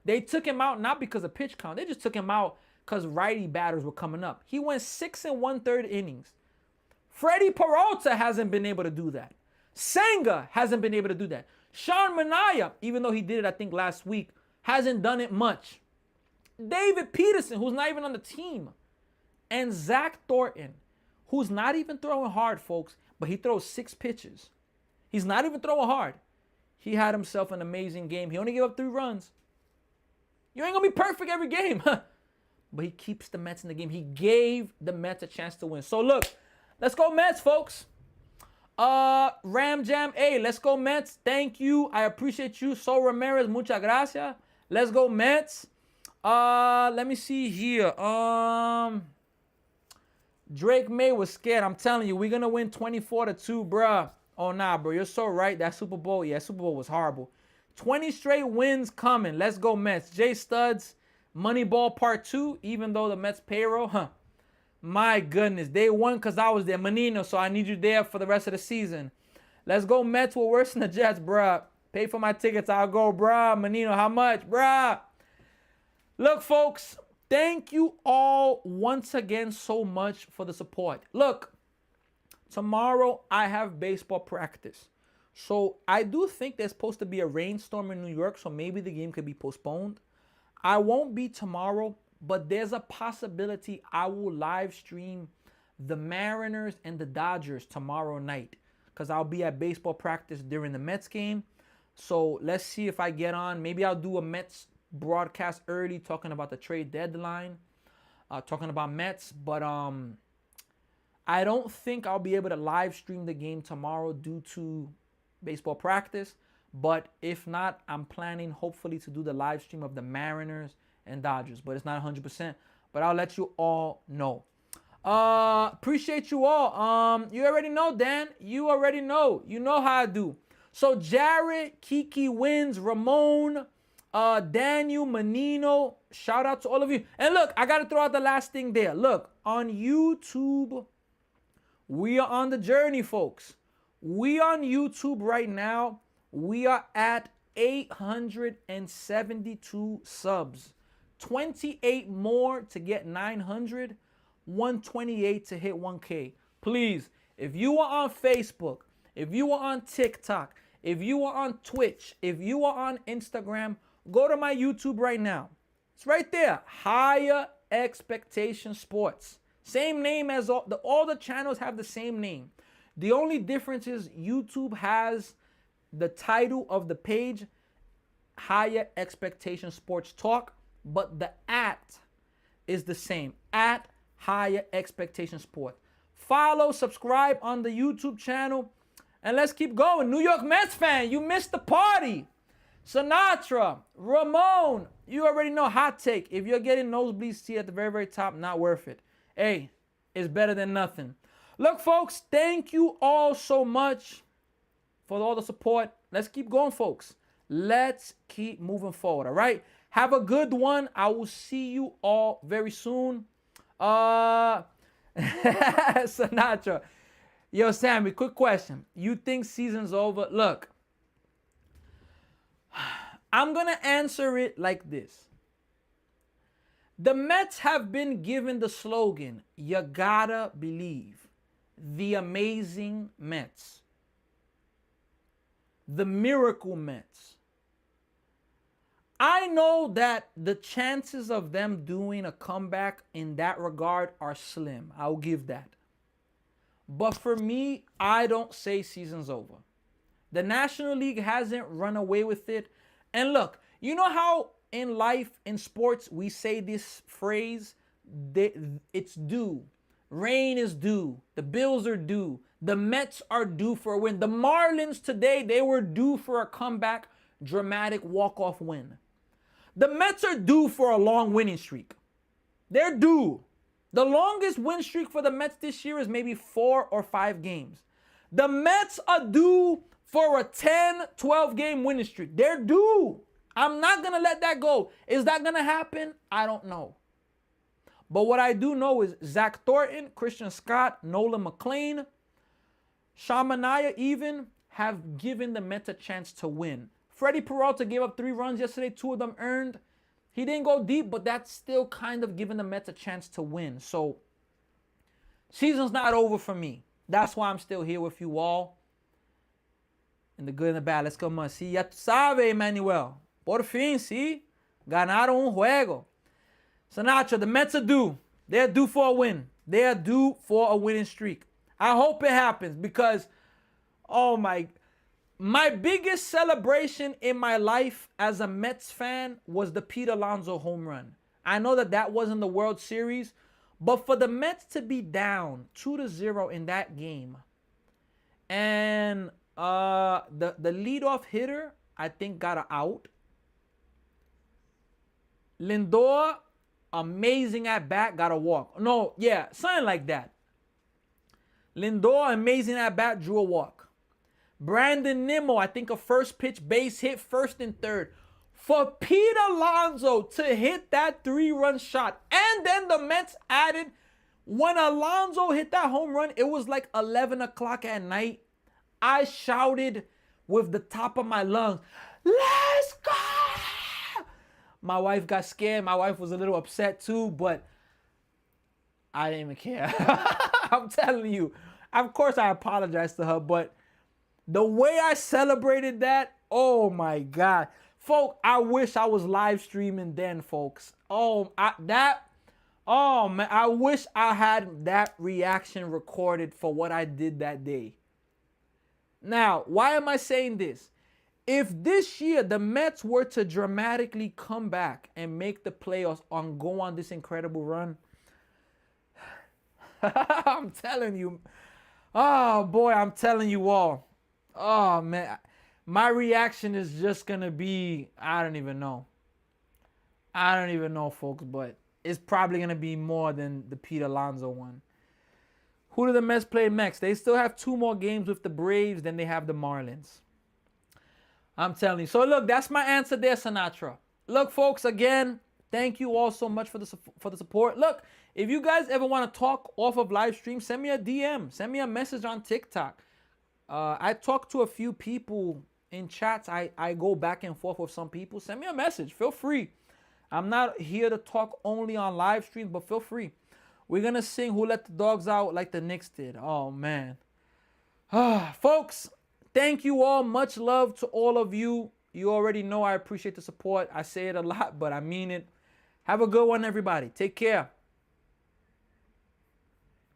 Speaker 1: They took him out not because of pitch count. They just took him out because righty batters were coming up. He went 6 1/3 innings. Freddie Peralta hasn't been able to do that. Senga hasn't been able to do that. Sean Manaea, even though he did it, I think, last week, hasn't done it much. David Peterson, who's not even on the team. And Zach Thornton, who's not even throwing hard, folks, but he throws 6 pitches. He's not even throwing hard. He had himself an amazing game. He only gave up 3 runs. You ain't going to be perfect every game. But he keeps the Mets in the game. He gave the Mets a chance to win. So look, let's go Mets, folks. Ram Jam, hey, let's go Mets. Thank you. I appreciate you. So Ramirez, muchas gracias. Let's go Mets. Let me see here. Drake May was scared. I'm telling you, we're going to win 24-2, bruh. Oh, nah, bro. You're so right. That Super Bowl, Super Bowl was horrible. 20 straight wins coming. Let's go Mets. Jay Studs, Moneyball Part 2, even though the Mets payroll, my goodness. They won because I was there. Menino, so I need you there for the rest of the season. Let's go Mets. We're worse than the Jets, bruh. Pay for my tickets. I'll go, bruh. Menino, how much, bruh? Look, folks, thank you all once again so much for the support. Look, tomorrow I have baseball practice. So I do think there's supposed to be a rainstorm in New York, so maybe the game could be postponed. I won't be tomorrow, but there's a possibility I will live stream the Mariners and the Dodgers tomorrow night because I'll be at baseball practice during the Mets game. So let's see if I get on. Maybe I'll do a Mets broadcast early talking about the trade deadline, talking about Mets. But I don't think I'll be able to live stream the game tomorrow due to baseball practice. But if not, I'm planning hopefully to do the live stream of the Mariners and Dodgers. But it's not 100%. But I'll let you all know. Appreciate you all. You already know, Dan. You already know. You know how I do. So Jared, Kiki Wins, Ramon, Daniel, Menino, shout out to all of you. And look, I got to throw out the last thing there. Look, on YouTube, we are on the journey, folks. We on YouTube right now. We are at 872 subs. 28 more to get 900. 128 to hit 1K. Please, if you are on Facebook, if you are on TikTok, if you are on Twitch, if you are on Instagram, go to my YouTube right now. It's right there. Higher Expectation Sports. Same name as all the channels have the same name. The only difference is YouTube has the title of the page, Higher Expectation Sports Talk, but the @ is the same. @Higher Expectation Sport. Follow, subscribe on the YouTube channel, and let's keep going. New York Mets fan, you missed the party. Sinatra, Ramon, you already know, hot take. If you're getting nosebleed seat at the very, very top, not worth it. Hey, it's better than nothing. Look, folks, thank you all so much for all the support. Let's keep going, folks. Let's keep moving forward, all right? Have a good one. I will see you all very soon. Sinatra. Yo, Sammy, quick question. You think season's over? Look, I'm going to answer it like this. The Mets have been given the slogan, you gotta believe. The amazing Mets. The miracle Mets. I know that the chances of them doing a comeback in that regard are slim. I'll give that. But for me, I don't say season's over. The National League hasn't run away with it. And look, you know how in life, in sports, we say this phrase, it's due. Rain is due. The Bills are due. The Mets are due for a win. The Marlins today, they were due for a comeback, dramatic walk-off win. The Mets are due for a long winning streak. They're due. The longest win streak for the Mets this year is maybe 4 or 5 games. The Mets are due for a 10, 12 game winning streak. They're due. I'm not going to let that go. Is that going to happen? I don't know. But what I do know is Zach Thornton, Christian Scott, Nolan McLean, Shamania even have given the Mets a chance to win. Freddie Peralta gave up 3 runs yesterday, 2 of them earned. He didn't go deep, but that's still kind of giving the Mets a chance to win. So, season's not over for me. That's why I'm still here with you all. In the good and the bad, let's go, man. Sí, ya tú sabes, Emmanuel. Por fin, sí. Ganaron un juego. Sinatra, the Mets are due. They're due for a win. They are due for a winning streak. I hope it happens because, oh my biggest celebration in my life as a Mets fan was the Pete Alonso home run. I know that wasn't the World Series, but for the Mets to be down 2-0 in that game, and the leadoff hitter, I think, got an out. Lindor, amazing at bat, got a walk. No, yeah, something like that. Lindor, amazing at bat, drew a walk. Brandon Nimmo, I think a first pitch base hit, first and third. For Pete Alonso to hit that 3-run shot, and then the Mets added, when Alonso hit that home run, it was like 11 o'clock at night. I shouted with the top of my lungs, "Let's go!" My wife got scared. My wife was a little upset too, but I didn't even care. I'm telling you. Of course, I apologize to her, but the way I celebrated that, oh my God. Folks, I wish I was live streaming then, folks. Man, I wish I had that reaction recorded for what I did that day. Now, why am I saying this? If this year the Mets were to dramatically come back and make the playoffs and go on this incredible run, I'm telling you, oh boy, I'm telling you all. Oh man, my reaction is just gonna be, I don't even know. I don't even know, folks, but it's probably gonna be more than the Pete Alonso one. Who do the Mets play next? They still have 2 more games with the Braves, then they have the Marlins. I'm telling you. So look, that's my answer there, Sinatra. Look, folks, again, thank you all so much for the support. Look, if you guys ever want to talk off of live stream, send me a DM. Send me a message on TikTok. I talk to a few people in chats. I go back and forth with some people. Send me a message. Feel free. I'm not here to talk only on live streams, but feel free. We're going to sing Who Let the Dogs Out like the Knicks did. Oh, man. Folks, thank you all. Much love to all of you. You already know I appreciate the support. I say it a lot, but I mean it. Have a good one, everybody. Take care.